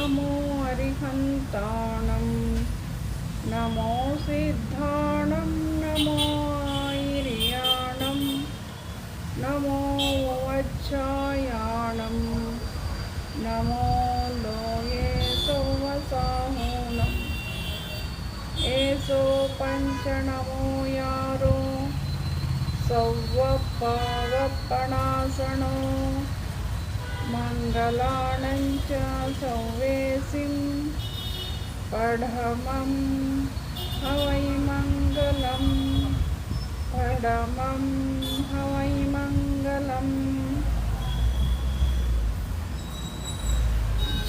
नमो अरिहन्ताणं नमो सिद्धाणं नमो आयर्याणं नमो वज्रायाणं नमो लोये सोमसाहूनम् एसो पञ्चनमो यारो सौवपावपणासनो मङ्गलाणञ्च सौवेसिं पढमं हवै मङ्गलम् पढमं हवै मङ्गलम्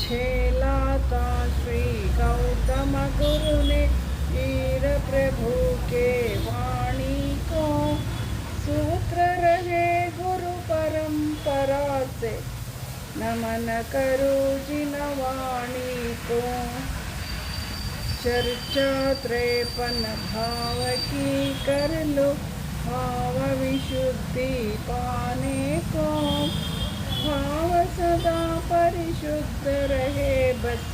छेलाता श्री गौतम गुरु ने वीर प्रभु के वाणी को सूत्र रहे गुरु परंपरा से नमन करो जिन वाणी को चर्चा 53 भाव की कर लो भाव विशुद्धि पाने को भाव सदा परिशुद्ध रहे बस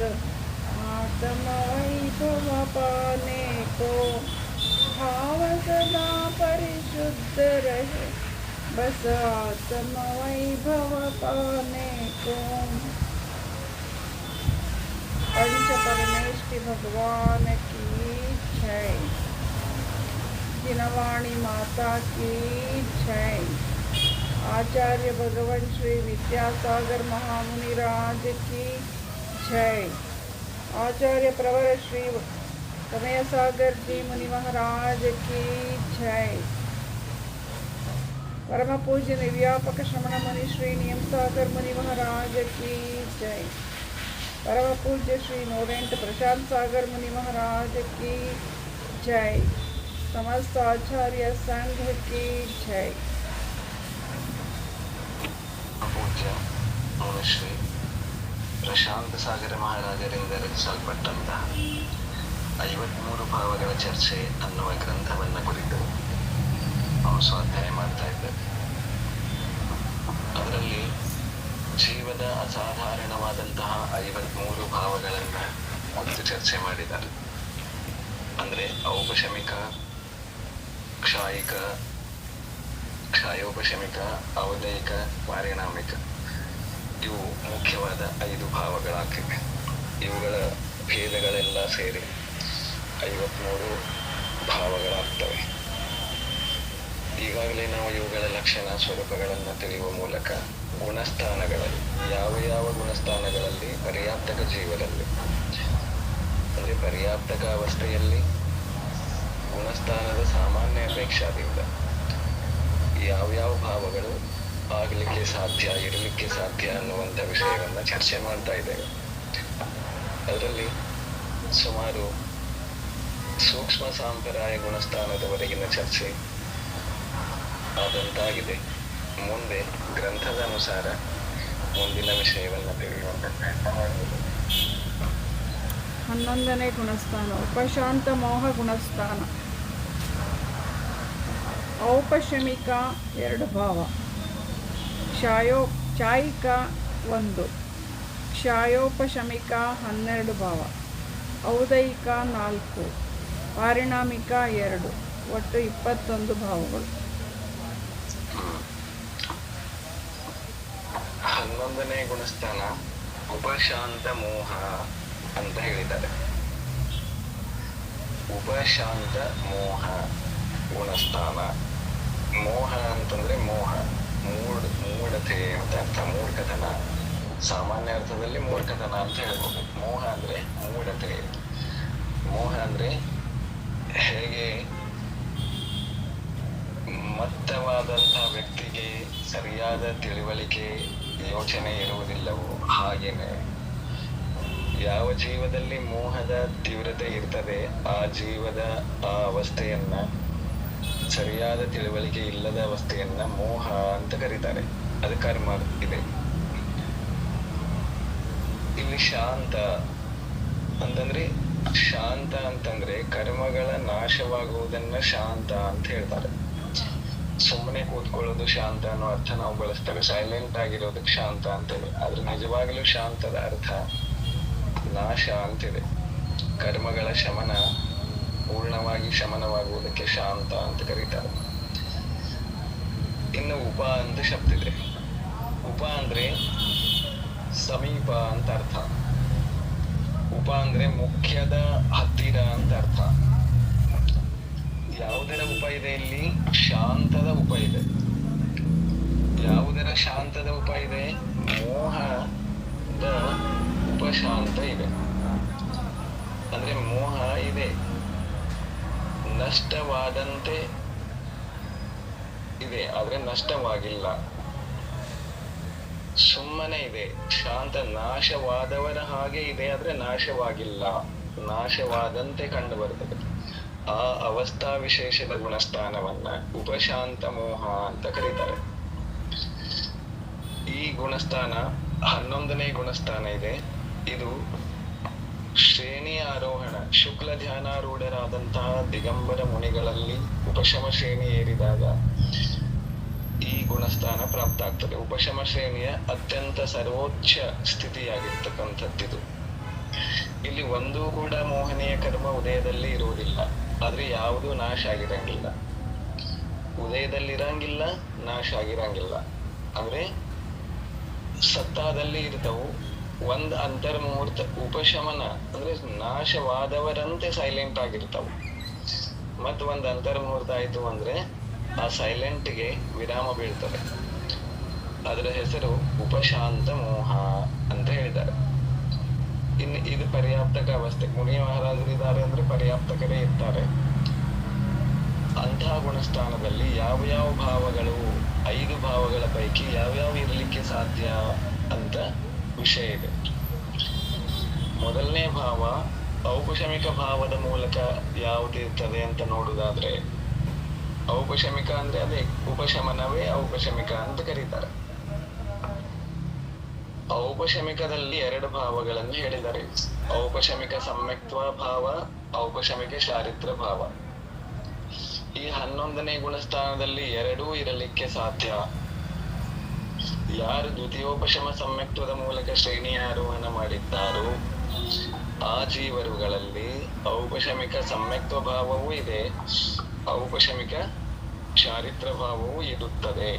आत्म वैभव पाने को भाव सदा परिशुद्ध रहे बस आत्म वैभव पाने को। पंच परमेष्टि भगवान की जय। जिनवाणी माता की जय। आचार्य भगवान श्री विद्यासागर महामुनिराज की जय। आचार्य प्रवर श्री समय सागर जी मुनि महाराज की जय। परम पूज्य निर्व्यापक श्रमण मुनि श्री नियम सागर मुनि महाराज की जय। परम पूज्य श्री नोरेंट प्रशांत सागर मुनि महाराज की जय। समस्त आचार्य संघ की जय। ಪೂಜ್ಯ ಶ್ರೀ ಪ್ರಶಾಂತ ಸಾಗರ ಮಹಾರಾಜರಿಂದ ರಚಿಸಲ್ಪಟ್ಟಂತಹ 53 ಭಾವಗಳ ಚರ್ಚೆ ಅನ್ನುವ ಗ್ರಂಥವನ್ನು ಕುರಿತು ನಾವು ಸ್ವಾಧ್ಯಾಯ ಮಾಡ್ತಾ ಇದ್ದೇವೆ. ಅದರಲ್ಲಿ ಜೀವದ ಅಸಾಧಾರಣವಾದಂತಹ 53 ಭಾವಗಳನ್ನು ಕುರಿತು ಚರ್ಚೆ ಮಾಡಿದ್ದಾರೆ. ಅಂದರೆ ಔಪಶಮಿಕ, ಕ್ಷಾಯಿಕ, ಕ್ಷಾಯೋಪಶಮಿಕ, ಔದಯಿಕ, ಪಾರಿಣಾಮಿಕ, ಇವು ಮುಖ್ಯವಾದ 5 ಭಾವಗಳಾಗಿವೆ. ಇವುಗಳ ಭೇದಗಳೆಲ್ಲ ಸೇರಿ 53 ಭಾವಗಳಾಗ್ತವೆ. ಈಗಾಗಲೇ ನಾವು ಇವುಗಳ ಲಕ್ಷಣ ಸ್ವರೂಪಗಳನ್ನು ತಿಳಿಯುವ ಮೂಲಕ ಗುಣಸ್ಥಾನಗಳಲ್ಲಿ ಯಾವ ಯಾವ ಗುಣಸ್ಥಾನಗಳಲ್ಲಿ ಪರ್ಯಾಪ್ತಕ ಜೀವದಲ್ಲಿ ಅಂದರೆ ಪರ್ಯಾಪ್ತಕ ಅವಸ್ಥೆಯಲ್ಲಿ ಗುಣಸ್ಥಾನದ ಸಾಮಾನ್ಯ ಅಪೇಕ್ಷಾದಿಂದ ಯಾವ್ಯಾವ ಭಾವಗಳು ಆಗಲಿಕ್ಕೆ ಸಾಧ್ಯ, ಇರಲಿಕ್ಕೆ ಸಾಧ್ಯ ಅನ್ನುವಂಥ ವಿಷಯವನ್ನು ಚರ್ಚೆ ಮಾಡ್ತಾ ಇದ್ದೇವೆ. ಅದರಲ್ಲಿ ಸುಮಾರು ಸೂಕ್ಷ್ಮ ಸಾಂಪ್ರದಾಯ ಗುಣಸ್ಥಾನದವರೆಗಿನ ಚರ್ಚೆ ಆದಂತಾಗಿದೆ. ಮುಂದೆ ಗ್ರಂಥದ ಅನುಸಾರ ಮುಂದಿನ ವಿಷಯವನ್ನು ತಿಳಿಯುವಂತ ಪ್ರಯತ್ನ ಮಾಡಬಹುದು. 11ನೇ ಗುಣಸ್ಥಾನ ಉಪಶಾಂತ ಮೋಹ ಗುಣಸ್ಥಾನ. ಔಪಶಮಿಕ 2 ಭಾವ, ಕ್ಷಾಯಿಕ 1, ಕ್ಷಾಯೋಪಶಮಿಕ 12 ಭಾವ, ಔದಯಿಕ 4, ಪಾರಿಣಾಮಿಕ 2, ಒಟ್ಟು 21 ಭಾವಗಳು. 11ನೇ ಗುಣಸ್ಥಾನ ಉಪಶಾಂತ ಮೋಹ ಅಂತ ಹೇಳಿದ್ದಾರೆ. ಉಪಶಾಂತ ಮೋಹ ಗುಣಸ್ಥಾನ. ಮೋಹ ಅಂತಂದ್ರೆ ಮೋಹ, ಮೂಢತೆ ಅಂತ ಅರ್ಥ, ಮೂರ್ಖತನ. ಸಾಮಾನ್ಯ ಅರ್ಥದಲ್ಲಿ ಮೂರ್ಖತನ ಅಂತ ಹೇಳ್ಬೋದು. ಮೋಹ ಅಂದ್ರೆ ಮೂಢತೆ. ಮೋಹ ಅಂದ್ರೆ ಹೇಗೆ ಮತ್ತವಾದಂತಹ ವ್ಯಕ್ತಿಗೆ ಸರಿಯಾದ ತಿಳುವಳಿಕೆ, ಯೋಚನೆ ಇರುವುದಿಲ್ಲವೋ ಹಾಗೇನೆ ಯಾವ ಜೀವದಲ್ಲಿ ಮೋಹದ ತೀವ್ರತೆ ಇರ್ತದೆ ಆ ಜೀವದ ಆ ಅವಸ್ಥೆಯನ್ನ, ಸರಿಯಾದ ತಿಳುವಳಿಕೆ ಇಲ್ಲದ ಅವಸ್ಥೆಯನ್ನ ಮೋಹ ಅಂತ ಕರೀತಾರೆ. ಅದು ಕರ್ಮ ಇದೆ. ಇಲ್ಲಿ ಶಾಂತ ಅಂತಂದ್ರೆ, ಶಾಂತ ಅಂತಂದ್ರೆ ಕರ್ಮಗಳ ನಾಶವಾಗುವುದನ್ನ ಶಾಂತ ಅಂತ ಹೇಳ್ತಾರೆ. ಸುಮ್ಮನೆ ಕೂತ್ಕೊಳ್ಳೋದು ಶಾಂತ ಅನ್ನೋ ಅರ್ಥ ನಾವು ಬಳಸ್ತೇವೆ. ಸೈಲೆಂಟ್ ಆಗಿರೋದಕ್ಕೆ ಶಾಂತ ಅಂತೇಳಿ. ಆದ್ರೆ ನಿಜವಾಗ್ಲೂ ಶಾಂತದ ಅರ್ಥ ನಾಶ ಅಂತಿದೆ. ಕರ್ಮಗಳ ಶಮನ, ಪೂರ್ಣವಾಗಿ ಶಮನವಾಗುವುದಕ್ಕೆ ಶಾಂತ ಅಂತ ಕರೀತಾರೆ. ಇನ್ನು ಉಪ ಅಂತ ಶಬ್ದ ಇದೆ. ಉಪ ಅಂದ್ರೆ ಸಮೀಪ ಅಂತ ಅರ್ಥ. ಉಪ ಅಂದ್ರೆ ಮುಖ್ಯದ ಹತ್ತಿರ ಅಂತ ಅರ್ಥ. ಯಾವುದರ ಉಪ ಇದೆ ಇಲ್ಲಿ? ಶಾಂತದ ಉಪ ಇದೆ. ಯಾವುದರ ಶಾಂತದ ಉಪ ಇದೆ? ಮೋಹದ ಉಪಶಾಂತ ಇದೆ. ಅಂದ್ರೆ ಮೋಹ ಇದೆ, ನಷ್ಟವಾದಂತೆ ಇದೆ, ಆದ್ರೆ ನಷ್ಟವಾಗಿಲ್ಲ. ಸುಮ್ಮನೆ ಇದೆ, ಶಾಂತ. ನಾಶವಾದವರ ಹಾಗೆ ಇದೆ, ಆದ್ರೆ ನಾಶವಾಗಿಲ್ಲ, ನಾಶವಾದಂತೆ ಕಂಡು ಬರ್ತದೆ. ಆ ಅವಸ್ಥಾ ವಿಶೇಷದ ಗುಣಸ್ಥಾನವನ್ನ ಉಪಶಾಂತ ಮೋಹ ಅಂತ ಕರೀತಾರೆ. ಈ ಗುಣಸ್ಥಾನ 11ನೇ ಗುಣಸ್ಥಾನ ಇದೆ. ಇದು ಶ್ರೇಣಿಯ ಆರೋಹಣ. ಶುಕ್ಲ ಧ್ಯಾನಾರೂಢರಾದಂತಹ ದಿಗಂಬರ ಮುನಿಗಳಲ್ಲಿ ಉಪಶಮ ಶ್ರೇಣಿ ಏರಿದಾಗ ಈ ಗುಣಸ್ಥಾನ ಪ್ರಾಪ್ತ ಆಗ್ತದೆ. ಉಪಶಮ ಶ್ರೇಣಿಯ ಅತ್ಯಂತ ಸರ್ವೋಚ್ಚ ಸ್ಥಿತಿಯಾಗಿರ್ತಕ್ಕಂಥದ್ದಿದು. ಇಲ್ಲಿ ಒಂದೂ ಕೂಡ ಮೋಹನೀಯ ಕರ್ಮ ಉದಯದಲ್ಲಿ ಇರುವುದಿಲ್ಲ, ಆದ್ರೆ ಯಾವುದೂ ನಾಶ ಆಗಿರಂಗಿಲ್ಲ. ಉದಯದಲ್ಲಿ ಇರಂಗಿಲ್ಲ, ನಾಶ ಆಗಿರಂಗಿಲ್ಲ. ಅಂದ್ರೆ ಸತ್ತಾದಲ್ಲಿ ಇರ್ತವು. ಒಂದ್ ಅಂತರ್ಮುಹೂರ್ತ ಉಪಶಮನ ಅಂದ್ರೆ ನಾಶವಾದವರಂತೆ ಸೈಲೆಂಟ್ ಆಗಿರ್ತಾವು. ಮತ್ ಒಂದ್ ಅಂತರ್ಮುಹೂರ್ತ ಆಯ್ತು ಅಂದ್ರೆ ಆ ಸೈಲೆಂಟ್ಗೆ ವಿರಾಮ ಬೀಳ್ತದೆ. ಅದರ ಹೆಸರು ಉಪಶಾಂತ ಮೋಹ ಅಂತ ಹೇಳಿದ್ದಾರೆ. ಇನ್ನು ಇದು ಪರ್ಯಾಪ್ತಕ ಅವಸ್ಥೆ. ಮುನಿ ಮಹಾರಾಜರಿದ್ದಾರೆ ಅಂದ್ರೆ ಪರ್ಯಾಪ್ತಕರೇ ಇರ್ತಾರೆ. ಅಂತಹ ಗುಣಸ್ಥಾನದಲ್ಲಿ ಯಾವ ಯಾವ ಭಾವಗಳು, 5 ಭಾವಗಳ ಪೈಕಿ ಯಾವ್ಯಾವ ಇರಲಿಕ್ಕೆ ಸಾಧ್ಯ ಅಂತ ವಿಷಯ ಇದೆ. ಮೊದಲನೇ ಭಾವ ಔಪಶಮಿಕ ಭಾವದ ಮೂಲಕ ಯಾವುದಿರ್ತದೆ ಅಂತ ನೋಡುವುದಾದ್ರೆ, ಔಪಶಮಿಕ ಅಂದ್ರೆ ಅದೇ ಉಪಶಮನವೇ ಔಪಶಮಿಕ ಅಂತ ಕರೀತಾರೆ. ಔಪಶಮಿಕದಲ್ಲಿ 2 ಭಾವಗಳನ್ನು ಹೇಳಿದ್ದಾರೆ. ಔಪಶಮಿಕ ಸಮ್ಯಕ್ತ್ವ ಭಾವ, ಔಪಶಮಿಕ ಚಾರಿತ್ರ ಭಾವ. ಈ 11ನೇ ಗುಣಸ್ಥಾನದಲ್ಲಿ 2 ಇರಲಿಕ್ಕೆ ಸಾಧ್ಯ. ಯಾರು ದ್ವಿತೀಯೋಪಶಮ ಸಮ್ಯಕ್ತ್ವದ ಮೂಲಕ ಶ್ರೇಣಿಯ ಆರೋಹಣ ಮಾಡಿದ್ದಾರೋ ಆ ಜೀವರುಗಳಲ್ಲಿ ಔಪಶಮಿಕ ಸಮ್ಯಕ್ತ್ವ ಭಾವವೂ ಇದೆ, ಔಪಶಮಿಕ ಚಾರಿತ್ರ ಭಾವವೂ ಇರುತ್ತದೆ.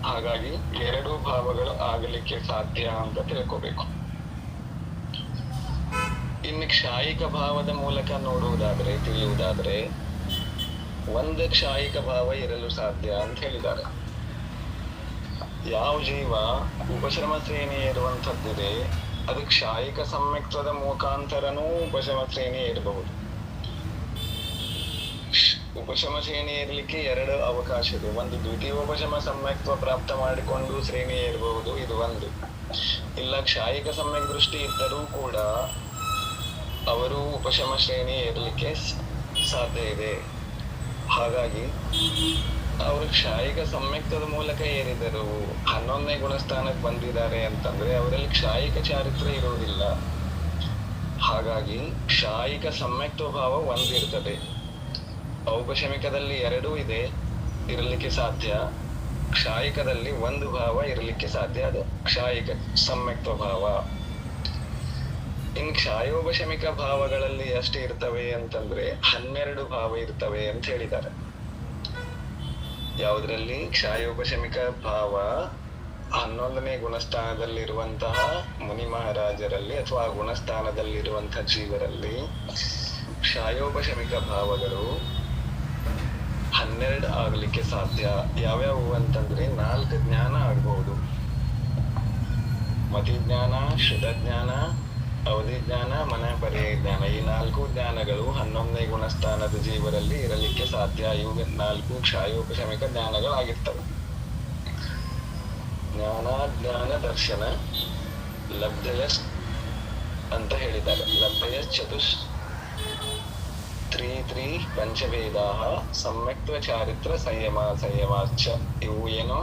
ಹಾಗಾಗಿ 2 ಭಾವಗಳು ಆಗಲಿಕ್ಕೆ ಸಾಧ್ಯ ಅಂತ ತಿಳ್ಕೋಬೇಕು. ಇನ್ನು ಕ್ಷಾಯಿಕ ಭಾವದ ಮೂಲಕ ನೋಡುವುದಾದ್ರೆ, ತಿಳಿಯುವುದಾದ್ರೆ, ಒಂದು ಕ್ಷಾಯಿಕ ಭಾವ ಇರಲು ಸಾಧ್ಯ ಅಂತ ಹೇಳಿದ್ದಾರೆ. ಯಾವ ಜೀವ ಉಪಶ್ರಮ ಶ್ರೇಣಿ ಇರುವಂತದ್ದಿದೆ ಅದು ಕ್ಷಾಯಿಕ ಸಮ್ಯಕ್ತ್ವದ ಮುಖಾಂತರನೂ ಉಪಶಮ ಶ್ರೇಣಿ ಇರಬಹುದು. ಉಪಶಮ ಶ್ರೇಣಿ ಇರ್ಲಿಕ್ಕೆ 2 ಅವಕಾಶ ಇದೆ. ಒಂದು ದ್ವಿತೀಯೋಪಶಮ ಸಮ್ಯಕ್ತ್ವ ಪ್ರಾಪ್ತ ಮಾಡಿಕೊಂಡು ಶ್ರೇಣಿ ಇರಬಹುದು, ಇದು ಒಂದು. ಇಲ್ಲ ಕ್ಷಾಯಿಕ ಸಮ್ಯಕ್ ದೃಷ್ಟಿ ಇದ್ದರೂ ಕೂಡ ಅವರು ಉಪಶಮ ಶ್ರೇಣಿ ಇರ್ಲಿಕ್ಕೆ ಸಾಧ್ಯ ಇದೆ. ಹಾಗಾಗಿ ಅವರು ಕ್ಷಾಯಿಕ ಸಮ್ಯಕ್ತ್ವದ ಮೂಲಕ ಏರಿದರು, 11ನೇ ಗುಣಸ್ಥಾನಕ್ಕೆ ಬಂದಿದ್ದಾರೆ ಅಂತಂದ್ರೆ ಅವರಲ್ಲಿ ಕ್ಷಾಯಿಕ ಚಾರಿತ್ರ ಇರುವುದಿಲ್ಲ. ಹಾಗಾಗಿ ಕ್ಷಾಯಿಕ ಸಮ್ಯಕ್ತ್ವ ಭಾವ ಒಂದಿರ್ತದೆ. ಔಪಶಮಿಕದಲ್ಲಿ 2 ಇದೆ, ಇರಲಿಕ್ಕೆ ಸಾಧ್ಯ. ಕ್ಷಾಯಿಕದಲ್ಲಿ 1 ಭಾವ ಇರಲಿಕ್ಕೆ ಸಾಧ್ಯ, ಅದು ಕ್ಷಾಯಿಕ ಸಮ್ಯಕ್ತ್ವ ಭಾವ. ಇನ್ ಕ್ಷಾಯೋಪಶಮಿಕ ಭಾವಗಳಲ್ಲಿ ಎಷ್ಟು ಇರ್ತವೆ ಅಂತಂದ್ರೆ 12 ಭಾವ ಇರ್ತವೆ ಅಂತ ಹೇಳಿದ್ದಾರೆ. ಯಾವುದ್ರಲ್ಲಿ? ಕ್ಷಾಯೋಪಶಮಿಕ ಭಾವ 11ನೇ ಗುಣಸ್ಥಾನದಲ್ಲಿರುವಂತಹ ಮುನಿ ಮಹಾರಾಜರಲ್ಲಿ ಅಥವಾ ಗುಣಸ್ಥಾನದಲ್ಲಿರುವಂತಹ ಜೀವರಲ್ಲಿ ಕ್ಷಾಯೋಪಶಮಿಕ ಭಾವಗಳು 12 ಆಗ್ಲಿಕ್ಕೆ ಸಾಧ್ಯ. ಯಾವ್ಯಾವು ಅಂತಂದ್ರೆ 4 ಜ್ಞಾನ ಆಗ್ಬಹುದು. ಮತಿ ಜ್ಞಾನ, ಶ್ರುತ ಜ್ಞಾನ, ಅವಧಿ ಜ್ಞಾನ, ಮನಪರ್ಯಾಯ ಜ್ಞಾನ. ಈ 4 ಜ್ಞಾನಗಳು 11ನೇ ಗುಣಸ್ಥಾನದ ಜೀವರಲ್ಲಿ ಇರಲಿಕ್ಕೆ ಸಾಧ್ಯ. ಇವು 4 ಕ್ಷಾಯೋಪಶಮಿಕ ಜ್ಞಾನಗಳಾಗಿರ್ತವೆ. ಜ್ಞಾನ, ಜ್ಞಾನ, ದರ್ಶನ, ಲಬ್ಧಯ ಅಂತ ಹೇಳಿದ್ದಾರೆ. ಲಬ್ಧಯ ತ್ರೀ ಪಂಚಭೇದಾ ಸಮ್ಯಕ್ತ್ವ ಚಾರಿತ್ರ ಸಂಯಮಾಚ. ಇವು ಏನು?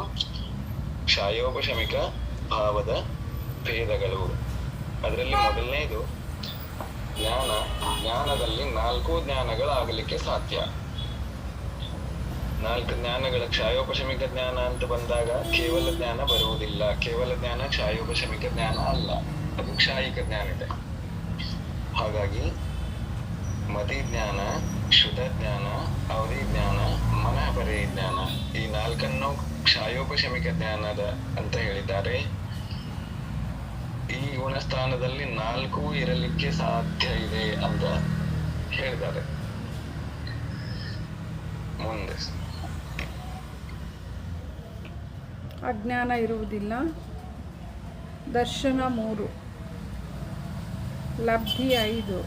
ಕ್ಷಾಯೋಪಶಮಿಕ ಭಾವದ ಭೇದಗಳು. ಅದರಲ್ಲಿ ಮೊದಲನೇದು ಜ್ಞಾನ. ಜ್ಞಾನದಲ್ಲಿ 4 ಜ್ಞಾನಗಳಾಗಲಿಕ್ಕೆ ಸಾಧ್ಯ. 4 ಜ್ಞಾನಗಳ ಕ್ಷಾಯೋಪಶಮಿಕ ಜ್ಞಾನ ಅಂತ ಬಂದಾಗ ಕೇವಲ ಜ್ಞಾನ ಬರುವುದಿಲ್ಲ. ಕೇವಲ ಜ್ಞಾನ ಕ್ಷಾಯೋಪಶಮಿಕ ಜ್ಞಾನ ಅಲ್ಲ, ಅದು ಕ್ಷಾಯಿಕ ಜ್ಞಾನ ಇದೆ. ಹಾಗಾಗಿ ಮತಿ ಜ್ಞಾನ, ಶುದ್ಧ ಜ್ಞಾನ, ಅವಧಿ ಜ್ಞಾನ, ಮನಃಪರಿ ಜ್ಞಾನ, ಈ ನಾಲ್ಕನ್ನು ಕ್ಷಾಯೋಪಶಮಿಕ ಜ್ಞಾನದ ಅಂತ ಹೇಳಿದ್ದಾರೆ. ಈ ಗುಣಸ್ಥಾನದಲ್ಲಿ 4 ಇರಲಿಕ್ಕೆ ಸಾಧ್ಯ ಇದೆ ಅಂತ ಹೇಳಿದ್ದಾರೆ. ಮುಂದೆ ಅಜ್ಞಾನ ಇರುವುದಿಲ್ಲ. ದರ್ಶನ 3, ಲಬ್ಧಿ 5,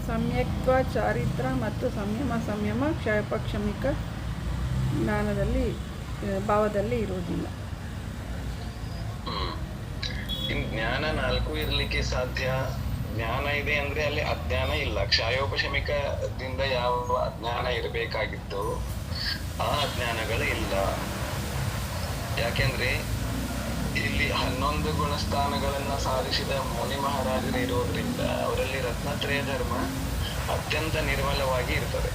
ಸಮ್ಯಕ್ತ್ವ, ಚಾರಿತ್ರ ಮತ್ತು ಸಂಯಮ ಕ್ಷಾಯೋಪಶಮಿಕ ಜ್ಞಾನದಲ್ಲಿ ಭಾವದಲ್ಲಿ ಇರುವುದಿಲ್ಲ. ಇನ್ ಜ್ಞಾನ 4 ಇರ್ಲಿಕ್ಕೆ ಸಾಧ್ಯ. ಜ್ಞಾನ ಇದೆ ಅಂದ್ರೆ ಅಲ್ಲಿ ಅಜ್ಞಾನ ಇಲ್ಲ. ಕ್ಷಾಯೋಪಶಮಿಕದಿಂದ ಯಾವ ಅಜ್ಞಾನ ಇರಬೇಕಾಗಿತ್ತು ಆ ಅಜ್ಞಾನಗಳು ಇಲ್ಲ. ಯಾಕೆಂದ್ರೆ ಇಲ್ಲಿ 11 ಗುಣಸ್ಥಾನಗಳನ್ನ ಸಾಧಿಸಿದ ಮುನಿ ಮಹಾರಾಜರು ಇರೋದ್ರಿಂದ ಅವರಲ್ಲಿ ರತ್ನತ್ರಯ ಧರ್ಮ ಅತ್ಯಂತ ನಿರ್ಮಲವಾಗಿ ಇರ್ತದೆ.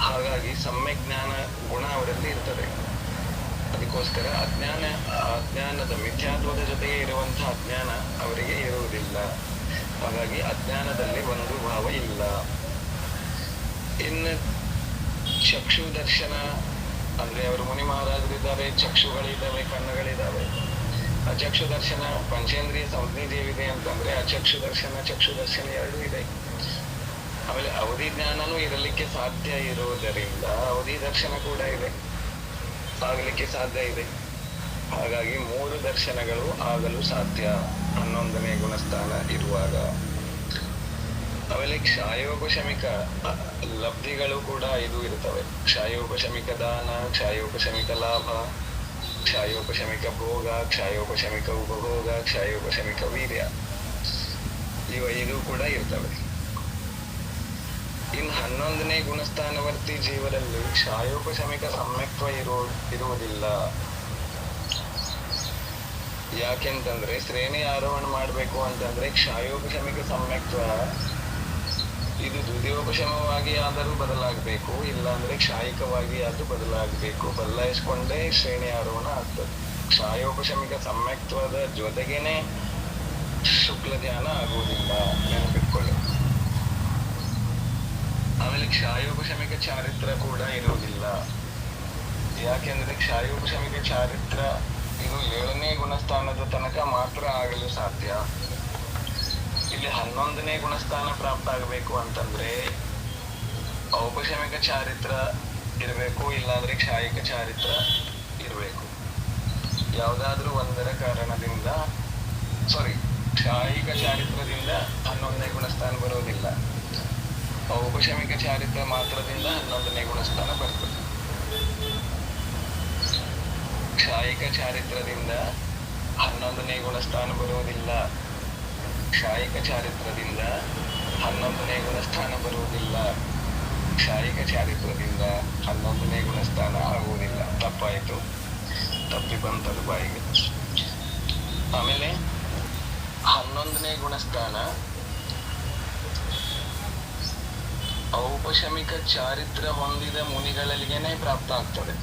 ಹಾಗಾಗಿ ಸಮ್ಯಕ್ ಜ್ಞಾನ ಗುಣ ಅವರಲ್ಲಿ ಇರ್ತದೆ. ಅದಕ್ಕೋಸ್ಕರ ಅಜ್ಞಾನದ ಮಿಥ್ಯಾತ್ವದ ಜೊತೆಗೆ ಇರುವಂತಹ ಅಜ್ಞಾನ ಅವರಿಗೆ ಇರುವುದಿಲ್ಲ. ಹಾಗಾಗಿ ಅಜ್ಞಾನದಲ್ಲಿ ಒಂದು ಭಾವ ಇಲ್ಲ. ಇನ್ನು ಚಕ್ಷು ದರ್ಶನ ಅಂದ್ರೆ ಅವರು ಮುನಿ ಮಹಾರಾಜರಿದ್ದಾರೆ, ಚಕ್ಷುಗಳಿದ್ದಾವೆ, ಕಣ್ಣುಗಳಿದ್ದಾವೆ. ಅಚಕ್ಷು ದರ್ಶನ ಪಂಚೇಂದ್ರಿಯ ಸಂಜ್ಞೇಯವಿದೆ ಅಂತಂದ್ರೆ ಅಚಕ್ಷು ದರ್ಶನ ಎರಡೂ ಇದೆ. ಆಮೇಲೆ ಅವಧಿ ಜ್ಞಾನನೂ ಇರಲಿಕ್ಕೆ ಸಾಧ್ಯ ಇರುವುದರಿಂದ ಅವಧಿ ದರ್ಶನ ಕೂಡ ಇದೆ, ಆಗಲಿಕ್ಕೆ ಸಾಧ್ಯ ಇದೆ. ಹಾಗಾಗಿ 3 ದರ್ಶನಗಳು ಆಗಲು ಸಾಧ್ಯ 11ನೇ ಗುಣಸ್ಥಾನ ಇರುವಾಗ. ಆಮೇಲೆ ಕ್ಷಾಯೋಪಶಮಿಕ ಲಬ್ಧಿಗಳು ಕೂಡ 5 ಇರ್ತವೆ. ಕ್ಷಾಯೋಪಶಮಿಕ ದಾನ, ಕ್ಷಾಯೋಪಶಮಿಕ ಲಾಭ, ಕ್ಷಾಯೋಪಶಮಿಕ ಭೋಗ, ಕ್ಷಾಯೋಪಶಮಿಕ ಉಪಭೋಗ, ಕ್ಷಾಯೋಪಶಮಿಕ ವೀರ್ಯ, ಇವು 5 ಕೂಡ ಇರ್ತವೆ. ಇನ್ನು 11ನೇ ಗುಣಸ್ಥಾನವರ್ತಿ ಜೀವರಲ್ಲಿ ಕ್ಷಾಯೋಪಶಮಿಕ ಸಮ್ಯಕ್ತ್ವ ಇರುವುದಿಲ್ಲ. ಯಾಕೆಂತಂದ್ರೆ ಶ್ರೇಣಿ ಆರೋಹಣ ಮಾಡ್ಬೇಕು ಅಂತಂದ್ರೆ ಕ್ಷಾಯೋಪಶಮಿಕ ಸಮ್ಯಕ್ತ್ವ ಇದು ದ್ವಿತೀಯೋಪಶಮವಾಗಿ ಆದರೂ ಬದಲಾಗಬೇಕು, ಇಲ್ಲಾಂದ್ರೆ ಕ್ಷಾಯಿಕವಾಗಿ ಆದ್ರೂ ಬದಲಾಗಬೇಕು. ಬದಲಾಯಿಸ್ಕೊಂಡೇ ಶ್ರೇಣಿ ಆರೋಹಣ ಆಗ್ತದೆ. ಕ್ಷಾಯೋಪಶಮಿಕ ಸಮ್ಯಕ್ತ್ವದ ಜೊತೆಗೇನೆ ಶುಕ್ಲ ಧ್ಯಾನ ಆಗುವುದಿಲ್ಲ, ನೆನಪಿಟ್ಕೊಳ್ಳಿ. ಆಮೇಲೆ ಕ್ಷಾಯೋಪಶಮಿಕ ಚಾರಿತ್ರ ಕೂಡ ಇರುವುದಿಲ್ಲ. ಯಾಕೆಂದ್ರೆ ಕ್ಷಾಯೋಪಶಮಿಕ ಚಾರಿತ್ರ ಇದು 7ನೇ ಗುಣಸ್ಥಾನದ ತನಕ ಮಾತ್ರ ಆಗಲು ಸಾಧ್ಯ. ಇಲ್ಲಿ 11ನೇ ಗುಣಸ್ಥಾನ ಪ್ರಾಪ್ತ ಆಗಬೇಕು ಅಂತಂದ್ರೆ ಔಪಶಮಿಕ ಚಾರಿತ್ರ ಇರಬೇಕು, ಇಲ್ಲಾಂದ್ರೆ ಕ್ಷಾಯಿಕ ಚಾರಿತ್ರ ಇರಬೇಕು. ಯಾವುದಾದ್ರೂ ಒಂದರ ಕಾರಣದಿಂದ ಕ್ಷಾಯಿಕ ಚಾರಿತ್ರದಿಂದ 11ನೇ ಗುಣಸ್ಥಾನ ಬರೋದಿಲ್ಲ. ಔಪಶಮಿಕ ಚಾರಿತ್ರ ಮಾತ್ರದಿಂದ 11ನೇ ಗುಣಸ್ಥಾನ ಬರ್ತದೆ. ಕ್ಷಾಯಿಕ ಚಾರಿತ್ರದಿಂದ 11ನೇ ಗುಣಸ್ಥಾನ ಬರುವುದಿಲ್ಲ. ಕ್ಷಾಯಿಕ ಚಾರಿತ್ರದಿಂದ 11ನೇ ಗುಣಸ್ಥಾನ ಬರುವುದಿಲ್ಲ. ಕ್ಷಾಯಿಕ ಚಾರಿತ್ರದಿಂದ 11ನೇ ಗುಣಸ್ಥಾನ ಆಗುವುದಿಲ್ಲ. ತಪ್ಪಾಯಿತು, ತಪ್ಪಿ ಬಂತದು ಬಾಯಿಗೆ. ಆಮೇಲೆ 11ನೇ ಗುಣಸ್ಥಾನ ಔಪಶಮಿಕ ಚಾರಿತ್ರ ಹೊಂದಿದ ಮುನಿಗಳಲ್ಲಿಗೇನೆ ಪ್ರಾಪ್ತ ಆಗ್ತದೆ.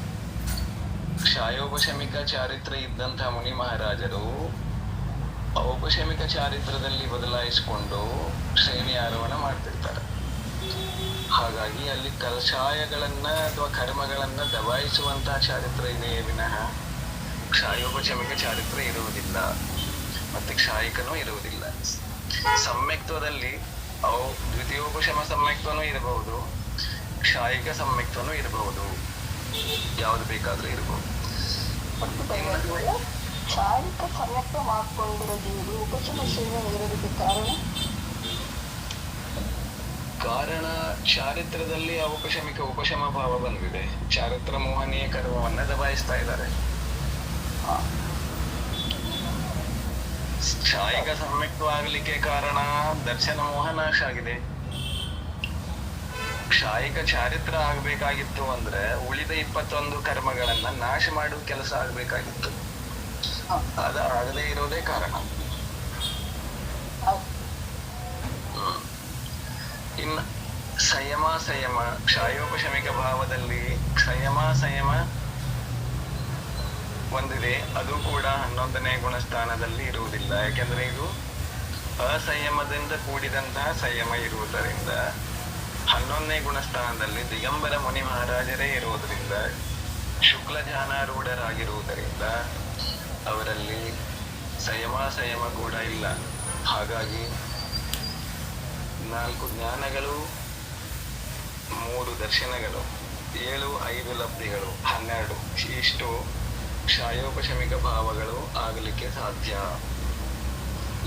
ಕ್ಷಾಯೋಪಶಮಿಕ ಚಾರಿತ್ರ ಇದ್ದಂತಹ ಮುನಿ ಮಹಾರಾಜರು ಔಪಶಮಿಕ ಚಾರಿತ್ರದಲ್ಲಿ ಬದಲಾಯಿಸಿಕೊಂಡು ಶ್ರೇಣಿ ಆರೋಹಣ ಮಾಡ್ತಿರ್ತಾರೆ. ಹಾಗಾಗಿ ಅಲ್ಲಿ ಕಷಾಯಗಳನ್ನ ಅಥವಾ ಕರ್ಮಗಳನ್ನ ದಬಾಯಿಸುವಂತಹ ಚಾರಿತ್ರ ಇದೆಯೇ ವಿನಃ ಕ್ಷಾಯೋಪಶಮಿಕ ಚಾರಿತ್ರ ಇರುವುದಿಲ್ಲ, ಮತ್ತೆ ಕ್ಷಾಯಿಕನೂ ಇರುವುದಿಲ್ಲ. ಸಮ್ಯಕ್ತ್ವದಲ್ಲಿ ದ್ವಿತೀಯೋಪಶಮ ಸಮ್ಯಕ್ತ್ವನೂ ಇರಬಹುದು, ಕ್ಷಾಯಿಕ ಸಮ್ಯಕ್ತ್ವನೂ ಇರಬಹುದು, ಯಾವ್ದು ಬೇಕಾದ್ರೂ ಇರಬಹುದು. ಕ್ಷಾಯಿಕ ಸಮ್ಯಕ್ತ ಮಾಡಿಕೊಂಡಿರೋದು ಉಪಶಮ ಶ್ರೇಣಿ ಇರೋದಕ್ಕೆ ಕಾರಣ ಚಾರಿತ್ರದಲ್ಲಿ ಔಪಶಮಿಕ ಉಪಶಮ ಭಾವ ಬಂದಿದೆ. ಚಾರಿತ್ರ ಮೋಹನೀಯ ಕರ್ಮವನ್ನ ದಬಾಯಿಸ್ತಾ ಇದ್ದಾರೆ. ಕ್ಷಾಯಿಕ ಸಮ್ಯಕ್ತ್ವ ಆಗ್ಲಿಕ್ಕೆ ಕಾರಣ ದರ್ಶನ ಮೋಹ ನಾಶ ಆಗಿದೆ. ಕ್ಷಾಯಿಕ ಚಾರಿತ್ರ ಆಗ್ಬೇಕಾಗಿತ್ತು ಅಂದ್ರೆ ಉಳಿದ 21 ಕರ್ಮಗಳನ್ನ ನಾಶ ಮಾಡುವ ಕೆಲಸ ಆಗ್ಬೇಕಾಗಿತ್ತು. ಅದು ಆಗದೆ ಇರೋದೇ ಕಾರಣ. ಇನ್ನು ಸಂಯಮ ಕ್ಷಾಯೋಪಶಮಿಕ ಭಾವದಲ್ಲಿ ಸಂಯಮ ಒಂದಿದೆ, ಅದು ಕೂಡ 11ನೇ ಗುಣಸ್ಥಾನದಲ್ಲಿ ಇರುವುದಿಲ್ಲ. ಯಾಕೆಂದ್ರೆ ಇದು ಅಸಂಯಮದಿಂದ ಕೂಡಿದಂತಹ ಸಂಯಮ ಇರುವುದರಿಂದ 11ನೇ ಗುಣಸ್ಥಾನದಲ್ಲಿ ದಿಗಂಬರ ಮುನಿ ಮಹಾರಾಜರೇ ಇರುವುದರಿಂದ ಶುಕ್ಲ ಜ್ಞಾನಾರೂಢರಾಗಿರುವುದರಿಂದ ಅವರಲ್ಲಿ ಸಂಯಮ ಕೂಡ ಇಲ್ಲ. ಹಾಗಾಗಿ 4 ಜ್ಞಾನಗಳು, 3 ದರ್ಶನಗಳು, 7, 5 ಲಬ್ಧಿಗಳು, 12 ಇಷ್ಟು ಕ್ಷಾಯೋಪಶಮಿಕ ಭಾವಗಳು ಆಗಲಿಕ್ಕೆ ಸಾಧ್ಯ.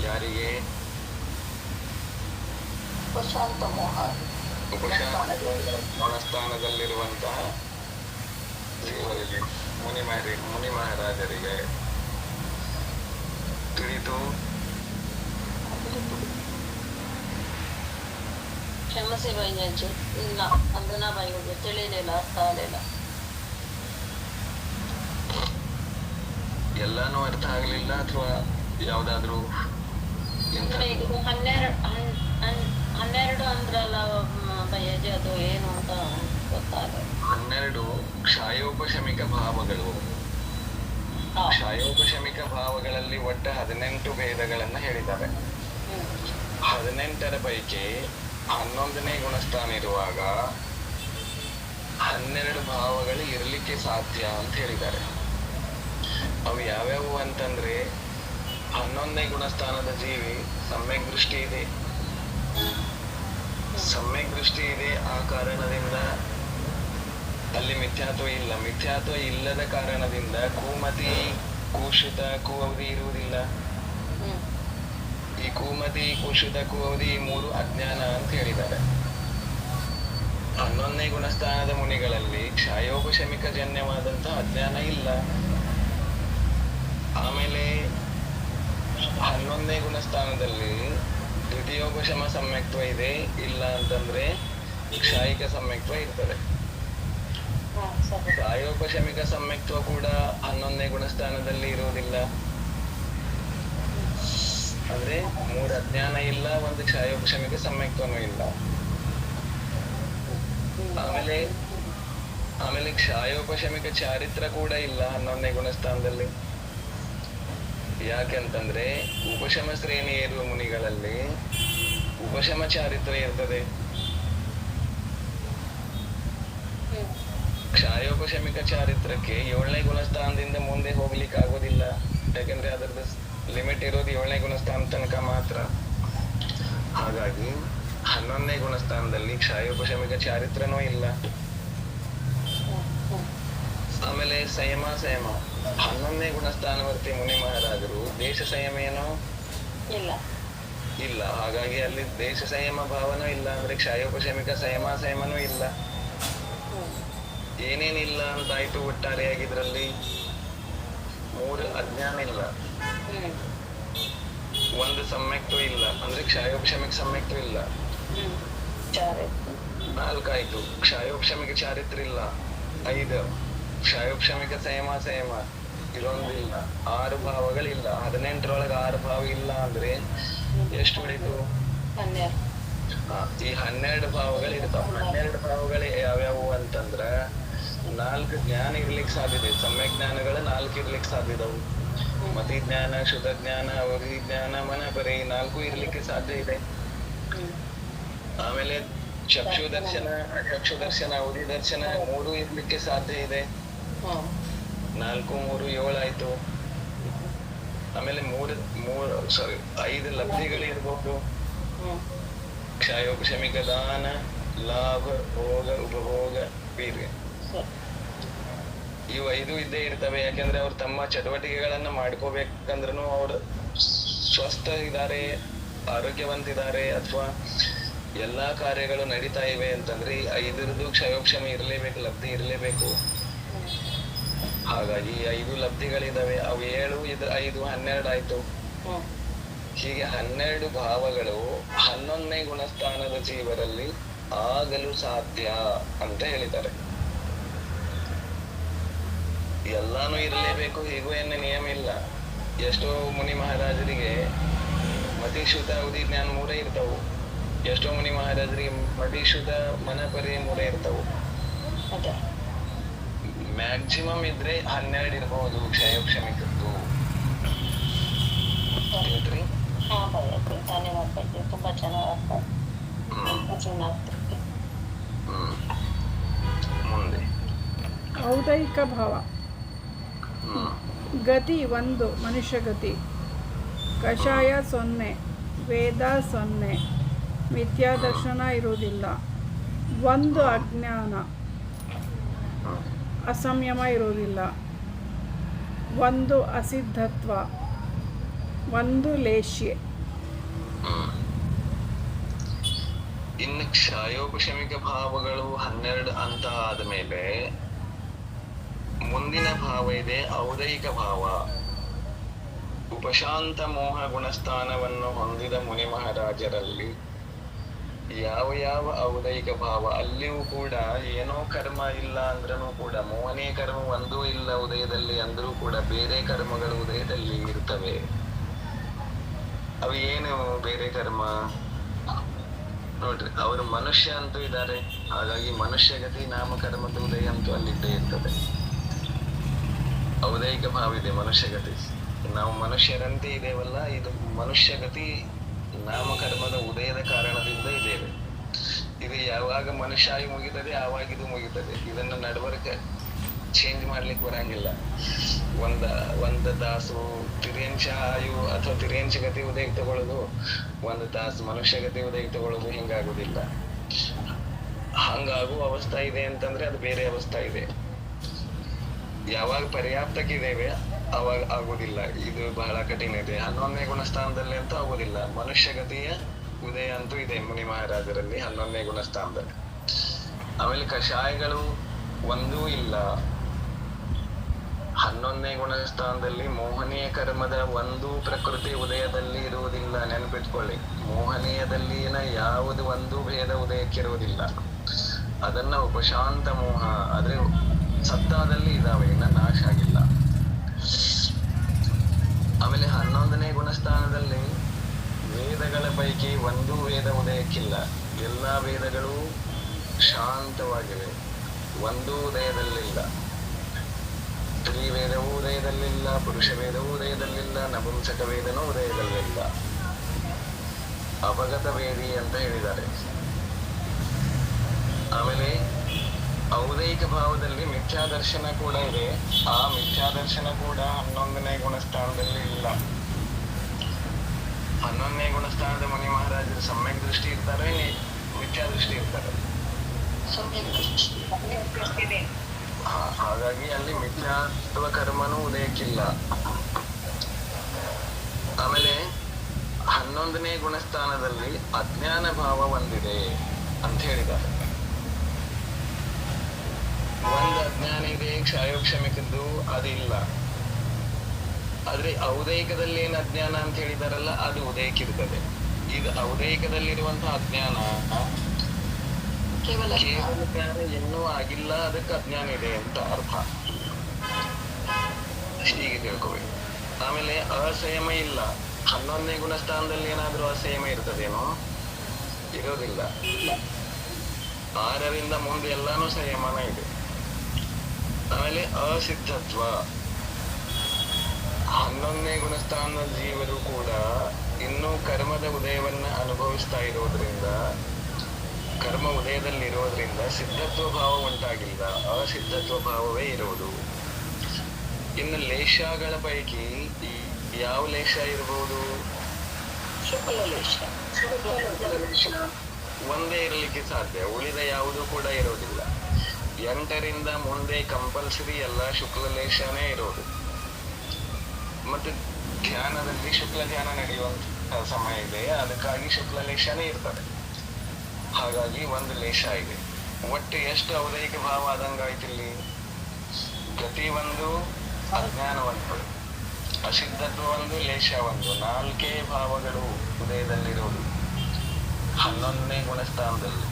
ಯಾರಿಗೆ? ಉಪಶಾಂತ ಮೋಹ ಗುಣಸ್ಥಾನದಲ್ಲಿರುವಂತಹ ಜೀವರಿಗೆ, ಮುನಿ ಮಹಾರಾಜರಿಗೆ ತಿಳಿದು ಕ್ಷಮಸಿ ಬೈಜಿ ಇಲ್ಲ ಅದನ್ನ ಬೈಗೆ ತಿಳಿಲಿಲ್ಲ, ಅರ್ಥ ಆಗಲಿಲ್ಲ. ಎಲ್ಲಾನು ಅರ್ಥ ಆಗ್ಲಿಲ್ಲ ಅಥವಾ ಯಾವ್ದಾದ್ರು ಇದು 12 ಅಂದ್ರಲ್ಲ ಬೈಜಿ, ಅದು ಏನು ಅಂತ ಗೊತ್ತಾಗಲ್ಲ. 12 ಕ್ಷಾಯೋಪಶಮಿಕ ಭಾವಗಳು. ಕ್ಷಾಯೋಪಶಮಿಕ ಭಾವಗಳಲ್ಲಿ ಒಟ್ಟು 18 ಭೇದಗಳನ್ನ ಹೇಳಿದ್ದಾರೆ. 18ರ ಪೈಕಿ 11ನೇ ಗುಣಸ್ಥಾನ ಇರುವಾಗ 12 ಭಾವಗಳು ಇರಲಿಕ್ಕೆ ಸಾಧ್ಯ ಅಂತ ಹೇಳಿದ್ದಾರೆ. ಅವು ಯಾವ್ಯಾವು ಅಂತಂದ್ರೆ, 11ನೇ ಗುಣಸ್ಥಾನದ ಜೀವಿ ಸಮ್ಯಕ್ ದೃಷ್ಟಿ ಇದೆ. ಸಮ್ಯಕ್ ದೃಷ್ಟಿ ಇದೆ, ಆ ಕಾರಣದಿಂದ ಅಲ್ಲಿ ಮಿಥ್ಯಾತ್ವ ಇಲ್ಲ. ಮಿಥ್ಯಾತ್ವ ಇಲ್ಲದ ಕಾರಣದಿಂದ ಕೂಮತಿ, ಕೂಶುತ, ಕುವೌದಿ ಇರುವುದಿಲ್ಲ. ಈ ಕೂಮತಿ, ಕುಶುತ, ಕುವೌದಿ ಈ 3 ಅಜ್ಞಾನ ಅಂತ ಹೇಳಿದ್ದಾರೆ. 11ನೇ ಗುಣಸ್ಥಾನದ ಮುನಿಗಳಲ್ಲಿ ಕ್ಷಾಯೋಪಶಮಿಕ ಜನ್ಯವಾದಂತಹ ಅಜ್ಞಾನ ಇಲ್ಲ. ಆಮೇಲೆ 11ನೇ ಗುಣಸ್ಥಾನದಲ್ಲಿ ದ್ವಿತೀಯೋಪಶಮ ಸಮ್ಯಕ್ತ್ವ ಇದೆ. ಇಲ್ಲ ಅಂತಂದ್ರೆ ಕ್ಷಾಯಿಕ ಸಮ್ಯಕ್ತ್ವ ಇರ್ತದೆ. ಕ್ಷಾಯೋಪಶಮಿಕ ಸಮ್ಯಕ್ತ್ವ ಕೂಡ 11ನೇ ಗುಣಸ್ಥಾನದಲ್ಲಿ ಇರುವುದಿಲ್ಲ. ಅಂದ್ರೆ 3 ಅಜ್ಞಾನ ಇಲ್ಲ, 1 ಕ್ಷಾಯೋಪಶಮಿಕ ಸಮ್ಯಕ್ತ್ವನೂ ಇಲ್ಲ. ಆಮೇಲೆ ಕ್ಷಾಯೋಪಶಮಿಕ ಚಾರಿತ್ರ ಕೂಡ ಇಲ್ಲ 11ನೇ ಗುಣಸ್ಥಾನದಲ್ಲಿ. ಯಾಕೆಂತಂದ್ರೆ ಉಪಶಮ ಶ್ರೇಣಿ ಏರುವ ಮುನಿಗಳಲ್ಲಿ ಉಪಶಮ ಚಾರಿತ್ರ ಇರ್ತದೆ. ಕ್ಷಾಯೋಪಶಮಿಕ ಚಾರಿತ್ರಕ್ಕೆ 7ನೇ ಗುಣಸ್ಥಾನದಿಂದ ಮುಂದೆ ಹೋಗ್ಲಿಕ್ಕೆ ಆಗೋದಿಲ್ಲ. ಯಾಕಂದ್ರೆ ಅದರದ್ದು ಲಿಮಿಟ್ ಇರೋದು 7ನೇ ಗುಣಸ್ಥಾನ ತನಕ ಮಾತ್ರ. ಹಾಗಾಗಿ 11ನೇ ಗುಣಸ್ಥಾನದಲ್ಲಿ ಕ್ಷಾಯೋಪಶಮಿಕ ಚಾರಿತ್ರನೂ ಇಲ್ಲ. ಆಮೇಲೆ ಸಂಯಮ 11ನೇ ಗುಣಸ್ಥಾನವರ್ತಿ ಮುನಿ ಮಹಾರಾಜರು ದೇಶ ಸಂಯಮ ಏನೋ ಇಲ್ಲ. ಹಾಗಾಗಿ ಅಲ್ಲಿ ದೇಶ ಸಂಯಮ ಭಾವನೂ ಇಲ್ಲ. ಅಂದ್ರೆ ಕ್ಷಾಯೋಪಶಮಿಕ ಸಂಯಮನೂ ಇಲ್ಲ. ಏನೇನಿಲ್ಲ ಅಂತಾಯ್ತು ಒಟ್ಟಾರೆಯಾಗಿ ಇದ್ರಲ್ಲಿ 3 ಅಜ್ಞಾನ ಇಲ್ಲ, 1 ಸಮ್ಯಕ್ತ್ವ ಇಲ್ಲ, ಅಂದ್ರೆ ಕ್ಷಾಯೋಪಶಮಿಕ ಸಮ್ಯಕ್ತ್ವ ಇಲ್ಲ. 4 ಆಯ್ತು. ಕ್ಷಾಯೋಪಶಮಿಕ ಚಾರಿತ್ರ ಇಲ್ಲ. 5 ಕ್ಷಾಯೋಪಶಮಿಕ ಸಂಯಮ ಇದೊಂದಿಲ್ಲ. 6 ಭಾವಗಳಿಲ್ಲ. 18ರೊಳಗೆ 6 ಭಾವ ಇಲ್ಲ ಅಂದ್ರೆ ಎಷ್ಟು ಉಳಿತು? 12. ಈ 12 ಭಾವಗಳು ಇರ್ತಾವ. 12 ಭಾವಗಳು ಯಾವ್ಯಾವು ಅಂತಂದ್ರ 4 ಜ್ಞಾನ ಇರ್ಲಿಕ್ಕೆ ಸಾಧ್ಯತೆ. ಸಮ್ಯಕ್ ಜ್ಞಾನಗಳು 4 ಇರ್ಲಿಕ್ಕೆ ಸಾಧ್ಯದವು. ಮತಿ ಜ್ಞಾನ, ಶುದ್ಧ ಜ್ಞಾನ, ಅವಧಿ ಜ್ಞಾನ, ಮನಪರಿ 4 ಇರ್ಲಿಕ್ಕೆ ಸಾಧ್ಯ ಇದೆ. ಆಮೇಲೆ ಚಕ್ಷು ದರ್ಶನ, ಅವಧಿ ದರ್ಶನ 3 ಇರ್ಲಿಕ್ಕೆ ಸಾಧ್ಯ ಇದೆ. 4, 3, 7 ಆಯ್ತು. ಆಮೇಲೆ 5 ಲಬ್ಧಿಗಳು ಇರ್ಬೋದು. ಕ್ಷಾಯೋಪಶಮಿಕ ದಾನ, ಲಾಭ, ಭೋಗ, ಉಪಭೋಗ, ವೀರ್ಯ ಇವು 5 ಇದ್ದೇ ಇರ್ತವೆ. ಯಾಕಂದ್ರೆ ಅವ್ರು ತಮ್ಮ ಚಟುವಟಿಕೆಗಳನ್ನ ಮಾಡ್ಕೋಬೇಕಂದ್ರೂ ಅವ್ರು ಸ್ವಸ್ಥ ಇದ್ದಾರೆ, ಆರೋಗ್ಯವಂತಿದ್ದಾರೆ, ಅಥವಾ ಎಲ್ಲಾ ಕಾರ್ಯಗಳು ನಡೀತಾ ಇವೆ ಅಂತಂದ್ರೆ 5ರದ್ದು ಕ್ಷಯೋಕ್ಷಮ ಇರಲೇಬೇಕು, ಲಬ್ಧಿ ಇರಲೇಬೇಕು. ಹಾಗಾಗಿ 5 ಲಬ್ಧಿಗಳಿದಾವೆ. ಅವು 7, 5, 12 ಆಯ್ತು. ಹೀಗೆ 12 ಭಾವಗಳು 11ನೇ ಗುಣಸ್ಥಾನದ ಜೀವರಲ್ಲಿ ಆಗಲು ಸಾಧ್ಯ ಅಂತ ಹೇಳಿದ್ದಾರೆ. ಎಲ್ಲಾನು ಇರಲೇಬೇಕು ಹೀಗೂ ಏನೇ ನಿಯಮ ಇಲ್ಲ. ಎಷ್ಟೋ ಮುನಿ ಮಹಾರಾಜರಿಗೆ ಮತಿಶುದ್ಧ, ಅವಧಿ ಜ್ಞಾನ 3 ಇರ್ತಾವು. ಎಷ್ಟೋ ಮುನಿ ಮಹಾರಾಜರಿಗೆ ಮತಿಶುದ್ಧ, ಮನಪರಿ 3 ಇರ್ತಾವು. ಮ್ಯಾಕ್ಸಿಮಮ್ ಇದ್ರೆ 12 ಇರಬಹುದು ಕ್ಷಯೋಕ್ಷಮಿಕದ್ದು. ಧನ್ಯವಾದ. ಮಾಡ್ಕೊಳ್ತೀವಿ, ತುಂಬಾ ಚೆನ್ನಾಗಿ ಆಗ್ತದೆ. ಆಗ್ತದೆ. ಮುಂದೆ ಔದೈಕ ಭಾವ. ಗತಿ 1 ಮನುಷ್ಯ ಗತಿ. ಕಷಾಯ 0, ವೇದ 0, ಮಿಥ್ಯಾದರ್ಶನ ಇರುವುದಿಲ್ಲ. 1 ಅಜ್ಞಾನ, ಅಸಂಯಮ ಇರುವುದಿಲ್ಲ. 1 ಅಸಿದ್ಧತ್ವ, 1 ಲೇಷ್ಯೆ. ಇನ್ನು ಕ್ಷಯೋಪಶಮಿಕ ಭಾವಗಳು 12 ಅಂತ ಆದಮೇಲೆ ಮುಂದಿನ ಭಾವ ಇದೆ ಔದೈಕ ಭಾವ. ಉಪಶಾಂತ ಮೋಹ ಗುಣಸ್ಥಾನವನ್ನು ಹೊಂದಿದ ಮುನಿ ಮಹಾರಾಜರಲ್ಲಿ ಯಾವ ಯಾವ ಔದೈಕ ಭಾವ, ಅಲ್ಲಿಯೂ ಕೂಡ ಏನೋ ಕರ್ಮ ಇಲ್ಲ ಅಂದ್ರೂ ಕೂಡ, ಮೋಹನೇ ಕರ್ಮ ಒಂದೂ ಇಲ್ಲ ಉದಯದಲ್ಲಿ ಅಂದ್ರೂ ಕೂಡ ಬೇರೆ ಕರ್ಮಗಳು ಉದಯದಲ್ಲಿ ಇರ್ತವೆ. ಅವು ಏನು ಬೇರೆ ಕರ್ಮ ನೋಡ್ರಿ, ಅವರು ಮನುಷ್ಯ ಅಂತೂ ಇದ್ದಾರೆ, ಹಾಗಾಗಿ ಮನುಷ್ಯ ಗತಿ ನಾಮಕರ್ಮದ ಉದಯ ಅಂತೂ ಅಲ್ಲಿದ್ದೇ ಇರ್ತದೆ. ಔದೈಕ ಭಾವ ಇದೆ ಮನುಷ್ಯ ಗತಿ. ನಾವು ಮನುಷ್ಯರಂತೆ ಇದೇವಲ್ಲ, ಇದು ಮನುಷ್ಯ ಗತಿ ನಾಮಕರ್ಮದ ಉದಯದ ಕಾರಣದಿಂದ ಇದ್ದೇವೆ. ಇದು ಯಾವಾಗ ಮನುಷ್ಯ ಆಯು ಮುಗಿತದೆ ಆವಾಗ ಇದು ಮುಗಿತದೆ. ಇದನ್ನ ನಡವಳಿಕೆ ಚೇಂಜ್ ಮಾಡ್ಲಿಕ್ಕೆ ಬರಂಗಿಲ್ಲ. ಒಂದ ತಾಸು ತಿರ್ಯಂಶ ಆಯು ಅಥವಾ ತಿರ್ಯಂಶ ಗತಿ ಉದಯಕ್ಕೆ ತಗೊಳ್ಳೋದು, 1 ತಾಸು ಮನುಷ್ಯ ಗತಿ ಉದಯಕ್ಕೆ ತಗೊಳ್ಳೋದು, ಹಿಂಗಾಗುದಿಲ್ಲ. ಹಂಗಾಗುವ ಅವಸ್ಥಾ ಇದೆ ಅಂತಂದ್ರೆ ಅದು ಬೇರೆ ಅವಸ್ಥಾ ಇದೆ. ಯಾವಾಗ ಪರ್ಯಾಪ್ತಕ್ಕಿದ್ದೇವೆ ಅವಾಗ ಆಗುದಿಲ್ಲ. ಇದು ಬಹಳ ಕಠಿಣ ಇದೆ. 11ನೇ ಗುಣಸ್ಥಾನದಲ್ಲಿ ಅಂತೂ ಆಗುದಿಲ್ಲ. ಮನುಷ್ಯ ಗತಿಯ ಉದಯ ಅಂತೂ ಇದೆ ಮುನಿ ಮಹಾರಾಜರಲ್ಲಿ 11ನೇ ಗುಣಸ್ಥಾನದಲ್ಲಿ. ಆಮೇಲೆ ಕಷಾಯಗಳು ಒಂದೂ ಇಲ್ಲ. 11ನೇ ಗುಣಸ್ಥಾನದಲ್ಲಿ ಮೋಹನೀಯ ಕರ್ಮದ ಒಂದು ಪ್ರಕೃತಿ ಉದಯದಲ್ಲಿ ಇರುವುದಿಲ್ಲ. ನೆನಪಿಟ್ಕೊಳ್ಳಿ, ಮೋಹನೀಯದಲ್ಲಿನ ಯಾವುದು ಒಂದು ಭೇದ ಉದಯಕ್ಕಿರುವುದಿಲ್ಲ. ಅದನ್ನ ಉಪಶಾಂತ ಮೋಹ, ಆದ್ರೆ ಸತ್ತಾದಲ್ಲಿ ಇದಾವೆ, ಇನ್ನ ನಾಶ ಆಗಿಲ್ಲ. ಆಮೇಲೆ 11ನೇ ಗುಣಸ್ಥಾನದಲ್ಲಿ ವೇದಗಳ ಪೈಕಿ ಒಂದು ವೇದ ಉದಯಕ್ಕಿಲ್ಲ. ಎಲ್ಲಾ ವೇದಗಳು ಶಾಂತವಾಗಿವೆ, ಒಂದು ಉದಯದಲ್ಲಿಲ್ಲ. ತ್ರಿವೇದವೂ ಉದಯದಲ್ಲಿಲ್ಲ, ಪುರುಷ ವೇದವೂ ಉದಯದಲ್ಲಿಲ್ಲ, ನಪುಂಸಕ ವೇದನೂ ಉದಯದಲ್ಲಿಲ್ಲ. ಅಪಗತ ವೇದಿ ಅಂತ ಹೇಳಿದ್ದಾರೆ. ಆಮೇಲೆ ಔದೈಕ ಭಾವದಲ್ಲಿ ಮಿಥ್ಯಾದರ್ಶನ ಕೂಡ ಇದೆ. ಆ ಮಿಥ್ಯಾದರ್ಶನ ಕೂಡ 11ನೇ ಗುಣಸ್ಥಾನದಲ್ಲಿ ಇಲ್ಲ. 11ನೇ ಗುಣಸ್ಥಾನದ ಮುನಿ ಮಹಾರಾಜರು ಸಮ್ಯಕ್ ದೃಷ್ಟಿ ಇರ್ತಾರೆ, ಮಿಥ್ಯಾ ದೃಷ್ಟಿ ಇರ್ತಾರೆ. ಹಾಗಾಗಿ ಅಲ್ಲಿ ಮಿಥ್ಯಾತ್ವ ಕರ್ಮನೂ ಉದಯಕ್ಕಿಲ್ಲ. ಆಮೇಲೆ 11ನೇ ಗುಣಸ್ಥಾನದಲ್ಲಿ ಅಜ್ಞಾನ ಭಾವ ಒಂದಿದೆ ಅಂತ ಹೇಳಿದ್ದಾರೆ. ಒಂದು ಅಜ್ಞಾನ ಇದೆ, ಕ್ಷಯೋಕ್ಷಮಿಕದ್ದು ಅದಿಲ್ಲ. ಆದ್ರೆ ಔದೈಕದಲ್ಲಿ ಏನ್ ಅಜ್ಞಾನ ಅಂತ ಹೇಳಿದಾರಲ್ಲ, ಅದು ಉದಯಕ್ಕಿರ್ತದೆ. ಇದು ಔದೈಕದಲ್ಲಿರುವಂತಹ ಅಜ್ಞಾನ ಕೇವಲ ಜ್ಞಾನ ಇನ್ನೂ ಆಗಿಲ್ಲ, ಅದಕ್ಕೆ ಅಜ್ಞಾನ ಇದೆ ಅಂತ ಅರ್ಥ. ಹೀಗೆ ತಿಳ್ಕೋಬೇಕು. ಆಮೇಲೆ ಅಸಂಯಮ ಇಲ್ಲ. 11ನೇ ಗುಣಸ್ಥಾನದಲ್ಲಿ ಏನಾದ್ರೂ ಅಸಂಯಮ ಇರ್ತದೇನೋ? ಇರೋದಿಲ್ಲ. 6ರಿಂದ ಮುಂದೆ ಎಲ್ಲಾನು ಸಂಯಮನ ಇದೆ. ಆಮೇಲೆ ಅಸಿದ್ಧತ್ವ. 11ನೇ ಗುಣಸ್ಥಾನದ ಜೀವರು ಕೂಡ ಇನ್ನೂ ಕರ್ಮದ ಉದಯವನ್ನ ಅನುಭವಿಸ್ತಾ ಇರೋದ್ರಿಂದ, ಕರ್ಮ ಉದಯದಲ್ಲಿರೋದ್ರಿಂದ ಸಿದ್ಧತ್ವ ಭಾವ ಉಂಟಾಗಿಲ್ಲ, ಅಸಿದ್ಧತ್ವ ಭಾವವೇ ಇರುವುದು. ಇನ್ನು ಲೇಷಗಳ ಪೈಕಿ ಯಾವ ಲೇಷ ಇರಬಹುದು? ಶುಕ್ಲ ಲೇಷ ಒಂದೇ ಇರಲಿಕ್ಕೆ ಸಾಧ್ಯ, ಉಳಿದ ಯಾವುದೂ ಕೂಡ ಇರೋದಿಲ್ಲ. 8ರಿಂದ ಮುಂದೆ ಕಂಪಲ್ಸರಿ ಎಲ್ಲ ಶುಕ್ಲ ಲೇಷನೇ ಇರೋದು. ಮತ್ತೆ ಧ್ಯಾನದಲ್ಲಿ ಶುಕ್ಲ ಧ್ಯಾನ ನಡೆಯುವಂತ ಸಮಯ ಇದೆ, ಅದಕ್ಕಾಗಿ ಶುಕ್ಲ ಲೇಷನೇ ಇರ್ತದೆ. ಹಾಗಾಗಿ ಒಂದು ಲೇಷ ಇದೆ. ಒಟ್ಟು ಎಷ್ಟು ಔದೈಕ ಭಾವ ಆದಂಗಾಯ್ತಿಲ್ಲಿ? ಗತಿ ಒಂದು, ಅಜ್ಞಾನ ಒಂದು, ಅಸಿದ್ಧತ್ವ ಒಂದು, ಲೇಷ ಒಂದು, 4 ಭಾವಗಳು ಉದಯದಲ್ಲಿರುವುದು 11ನೇ ಗುಣಸ್ಥಾನದಲ್ಲಿ.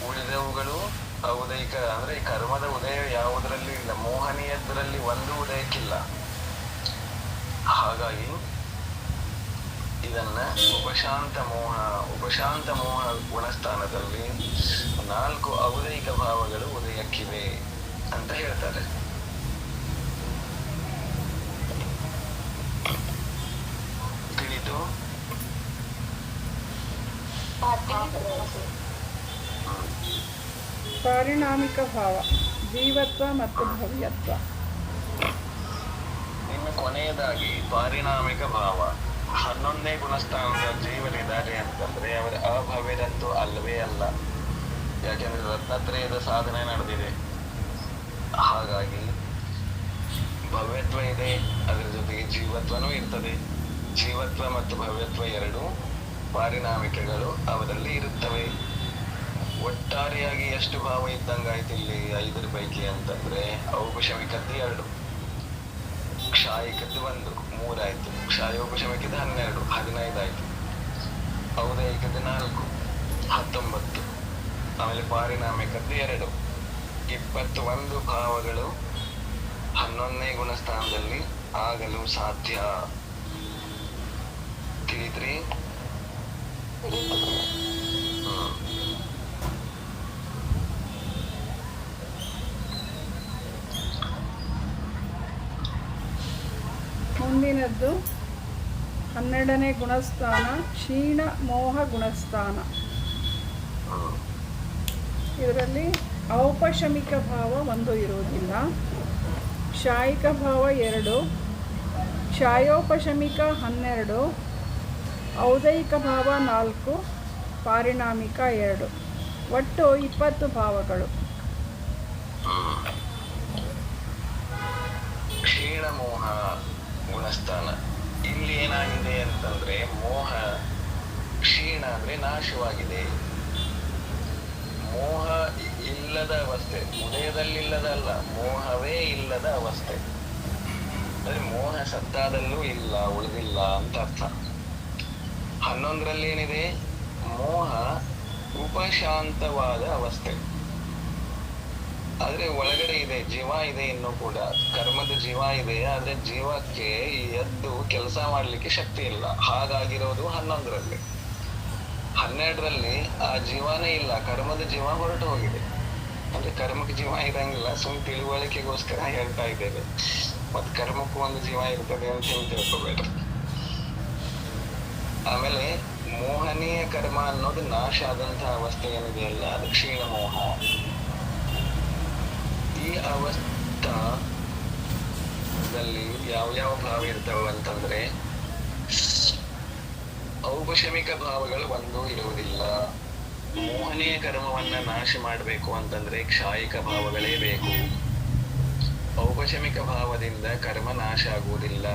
ಉಳಿದವುಗಳು ಔದೈಕ ಅಂದ್ರೆ ಕರ್ಮದ ಉದಯ ಯಾವುದರಲ್ಲಿ ಇಲ್ಲ, ಮೋಹನೀಯದ್ರಲ್ಲಿ ಒಂದು ಉದಯಕ್ಕಿಲ್ಲ. ಹಾಗಾಗಿ ಇದನ್ನ ಉಪಶಾಂತ ಮೋಹ ಗುಣಸ್ಥಾನದಲ್ಲಿ 4 ಔದೈಕ ಭಾವಗಳು ಉದಯಕ್ಕಿವೆ ಅಂತ ಹೇಳ್ತಾರೆ. ತಿಳಿತು? ಪಾರಿಣಾಮಿಕ ಭಾವ ಜೀವತ್ವ ಮತ್ತು ಭವ್ಯತ್ವ. ಇನ್ನು ಕೊನೆಯದಾಗಿ ಪಾರಿಣಾಮಿಕ ಭಾವ 11ನೇ ಗುಣಸ್ಥಾನದ ಜೀವರಿದ್ದಾರೆ ಅಂತಂದ್ರೆ ಅವರ ಅಭವ್ಯರಂತೂ ಅಲ್ಲವೇ ಅಲ್ಲ. ಯಾಕೆಂದ್ರೆ ರತ್ನತ್ರಯದ ಸಾಧನೆ ನಡೆದಿದೆ. ಹಾಗಾಗಿ ಭವ್ಯತ್ವ ಇದೆ, ಅದರ ಜೊತೆಗೆ ಜೀವತ್ವನೂ ಇರ್ತದೆ. ಜೀವತ್ವ ಮತ್ತು ಭವ್ಯತ್ವ ಎರಡೂ ಪಾರಿಣಾಮಿಕಗಳು ಅವರಲ್ಲಿ ಇರುತ್ತವೆ. ಒಟ್ಟಾರೆಯಾಗಿ ಎಷ್ಟು ಭಾವ ಇದ್ದಂಗಾಯ್ತು ಇಲ್ಲಿ 5ರ ಪೈಕಿ ಅಂತಂದ್ರೆ ಔಪಶಮಿಕದ್ದು 2, ಕ್ಷಾಯಿಕದ್ದು 1, 3 ಆಯ್ತು. ಕ್ಷಾಯೋಪಶಮಿಕದ್ದು 12, 15 ಆಯ್ತು. ಔದಯಿಕದ್ದು 4, 19. ಆಮೇಲೆ ಪಾರಿಣಾಮಿಕದ್ದು 2, 21 ಭಾವಗಳು 11ನೇ ಗುಣಸ್ಥಾನದಲ್ಲಿ ಆಗಲು ಸಾಧ್ಯ. ತಿಳಿದ್ರಿ? ಮುಂದಿನದ್ದು 12ನೇ ಗುಣಸ್ಥಾನ ಕ್ಷೀಣ ಮೋಹ ಗುಣಸ್ಥಾನ. ಇದರಲ್ಲಿ ಔಪಶಮಿಕ ಭಾವ 1 ಇರುವುದಿಲ್ಲ, ಕ್ಷಾಯಿಕ ಭಾವ 2, ಕ್ಷಾಯೋಪಶಮಿಕ 12, ಔದಯಿಕ ಭಾವ 4, ಪಾರಿಣಾಮಿಕ 2, ಒಟ್ಟು 20 ಭಾವಗಳು. ಕ್ಷೀಣ ಮೋಹ ಗುಣಸ್ಥಾನ ಇಲ್ಲಿ ಏನಾಗಿದೆ ಅಂತಂದ್ರೆ ಮೋಹ ಕ್ಷೀಣ ಅಂದ್ರೆ ನಾಶವಾಗಿದೆ. ಮೋಹ ಇಲ್ಲದ ಅವಸ್ಥೆ, ಉದಯದಲ್ಲಿಲ್ಲದಲ್ಲ, ಮೋಹವೇ ಇಲ್ಲದ ಅವಸ್ಥೆ. ಅಂದ್ರೆ ಮೋಹ ಸತ್ತಾದಲ್ಲೂ ಇಲ್ಲ, ಉಳಿದಿಲ್ಲ ಅಂತ ಅರ್ಥ. 11ರಲ್ಲಿ ಏನಿದೆ? ಮೋಹ ಉಪಶಾಂತವಾದ ಅವಸ್ಥೆ. ಆದ್ರೆ ಒಳಗಡೆ ಇದೆ, ಜೀವ ಇದೆ, ಇನ್ನೂ ಕೂಡ ಕರ್ಮದ ಜೀವ ಇದೆ. ಆದ್ರೆ ಜೀವಕ್ಕೆ ಎದ್ದು ಕೆಲಸ ಮಾಡ್ಲಿಕ್ಕೆ ಶಕ್ತಿ ಇಲ್ಲ. ಹಾಗಾಗಿರೋದು 11ರಲ್ಲಿ. 12ರಲ್ಲಿ ಆ ಜೀವನೇ ಇಲ್ಲ, ಕರ್ಮದ ಜೀವ ಹೊರಟು ಹೋಗಿದೆ. ಅಂದ್ರೆ ಕರ್ಮಕ್ಕೆ ಜೀವ ಇರಂಗಿಲ್ಲ, ಸುಮ್ ತಿಳುವಳಿಕೆಗೋಸ್ಕರ ಹೇಳ್ತಾ ಇದ್ದೇವೆ. ಮತ್ ಕರ್ಮಕ್ಕೂ ಒಂದು ಜೀವ ಇರ್ತದೆ ಅಂತ ಹೇಳಿ ತಿಳ್ಕೊಬೇಡ. ಆಮೇಲೆ ಮೋಹನೀಯ ಕರ್ಮ ಅನ್ನೋದು ನಾಶ ಆದಂತಹ ಅವಸ್ಥೆ ಏನಿದೆಯಲ್ಲ, ಅದು ಕ್ಷೀಣ ಮೋಹ. ಈ ಅವಸ್ಥಾದಲ್ಲಿ ಯಾವ ಭಾವ ಇರ್ತಾವ ಅಂತಂದ್ರೆ ಔಪಶಮಿಕ ಭಾವಗಳು 1 ಇರುವುದಿಲ್ಲ. ಮೋಹನೀಯ ಕರ್ಮವನ್ನ ನಾಶ ಮಾಡಬೇಕು ಅಂತಂದ್ರೆ ಕ್ಷಾಯಿಕ ಭಾವಗಳೇ ಬೇಕು. ಔಪಶಮಿಕ ಭಾವದಿಂದ ಕರ್ಮ ನಾಶ ಆಗುವುದಿಲ್ಲ,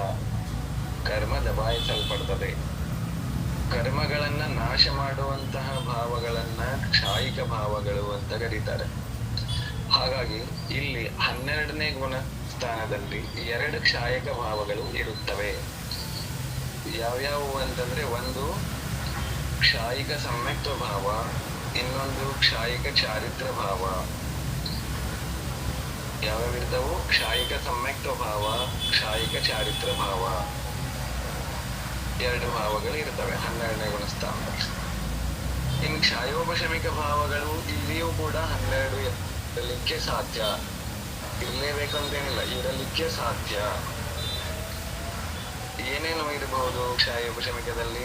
ಕರ್ಮ ದಬಾಯಿಸಲ್ಪಡ್ತದೆ. ಕರ್ಮಗಳನ್ನ ನಾಶ ಮಾಡುವಂತಹ ಭಾವಗಳನ್ನ ಕ್ಷಾಯಿಕ ಭಾವಗಳು ಅಂತ ಕರೀತಾರೆ. ಹಾಗಾಗಿ ಇಲ್ಲಿ 12ನೇ ಗುಣಸ್ಥಾನದಲ್ಲಿ 2 ಕ್ಷಾಯಿಕ ಭಾವಗಳು ಇರುತ್ತವೆ. ಯಾವ್ಯಾವು ಅಂತಂದ್ರೆ ಒಂದು ಕ್ಷಾಯಿಕ ಸಮ್ಯಕ್ತ್ವ ಭಾವ, ಇನ್ನೊಂದು ಕ್ಷಾಯಿಕ ಚಾರಿತ್ರ ಭಾವ. ಯಾವ್ಯಾವಿರ್ತಾವು? ಕ್ಷಾಯಿಕ ಸಮ್ಯಕ್ತ್ವ ಭಾವ, ಕ್ಷಾಯಿಕ ಚಾರಿತ್ರ ಭಾವ, 2 ಭಾವಗಳು ಇರ್ತವೆ 12ನೇ ಗುಣಸ್ಥಾನದಲ್ಲಿ. ಇನ್ನು ಕ್ಷಾಯೋಪಶಮಿಕ ಭಾವಗಳು ಇಲ್ಲಿಯೂ ಕೂಡ 12 ಇರಲಿಕ್ಕೆ ಸಾಧ್ಯ. ಇರಲೇಬೇಕಂತೇನಿಲ್ಲ, ಇರಲಿಕ್ಕೆ ಸಾಧ್ಯ. ಏನೇನು ಇರಬಹುದು ಕ್ಷಾಯೋಪಶಮಿಕದಲ್ಲಿ?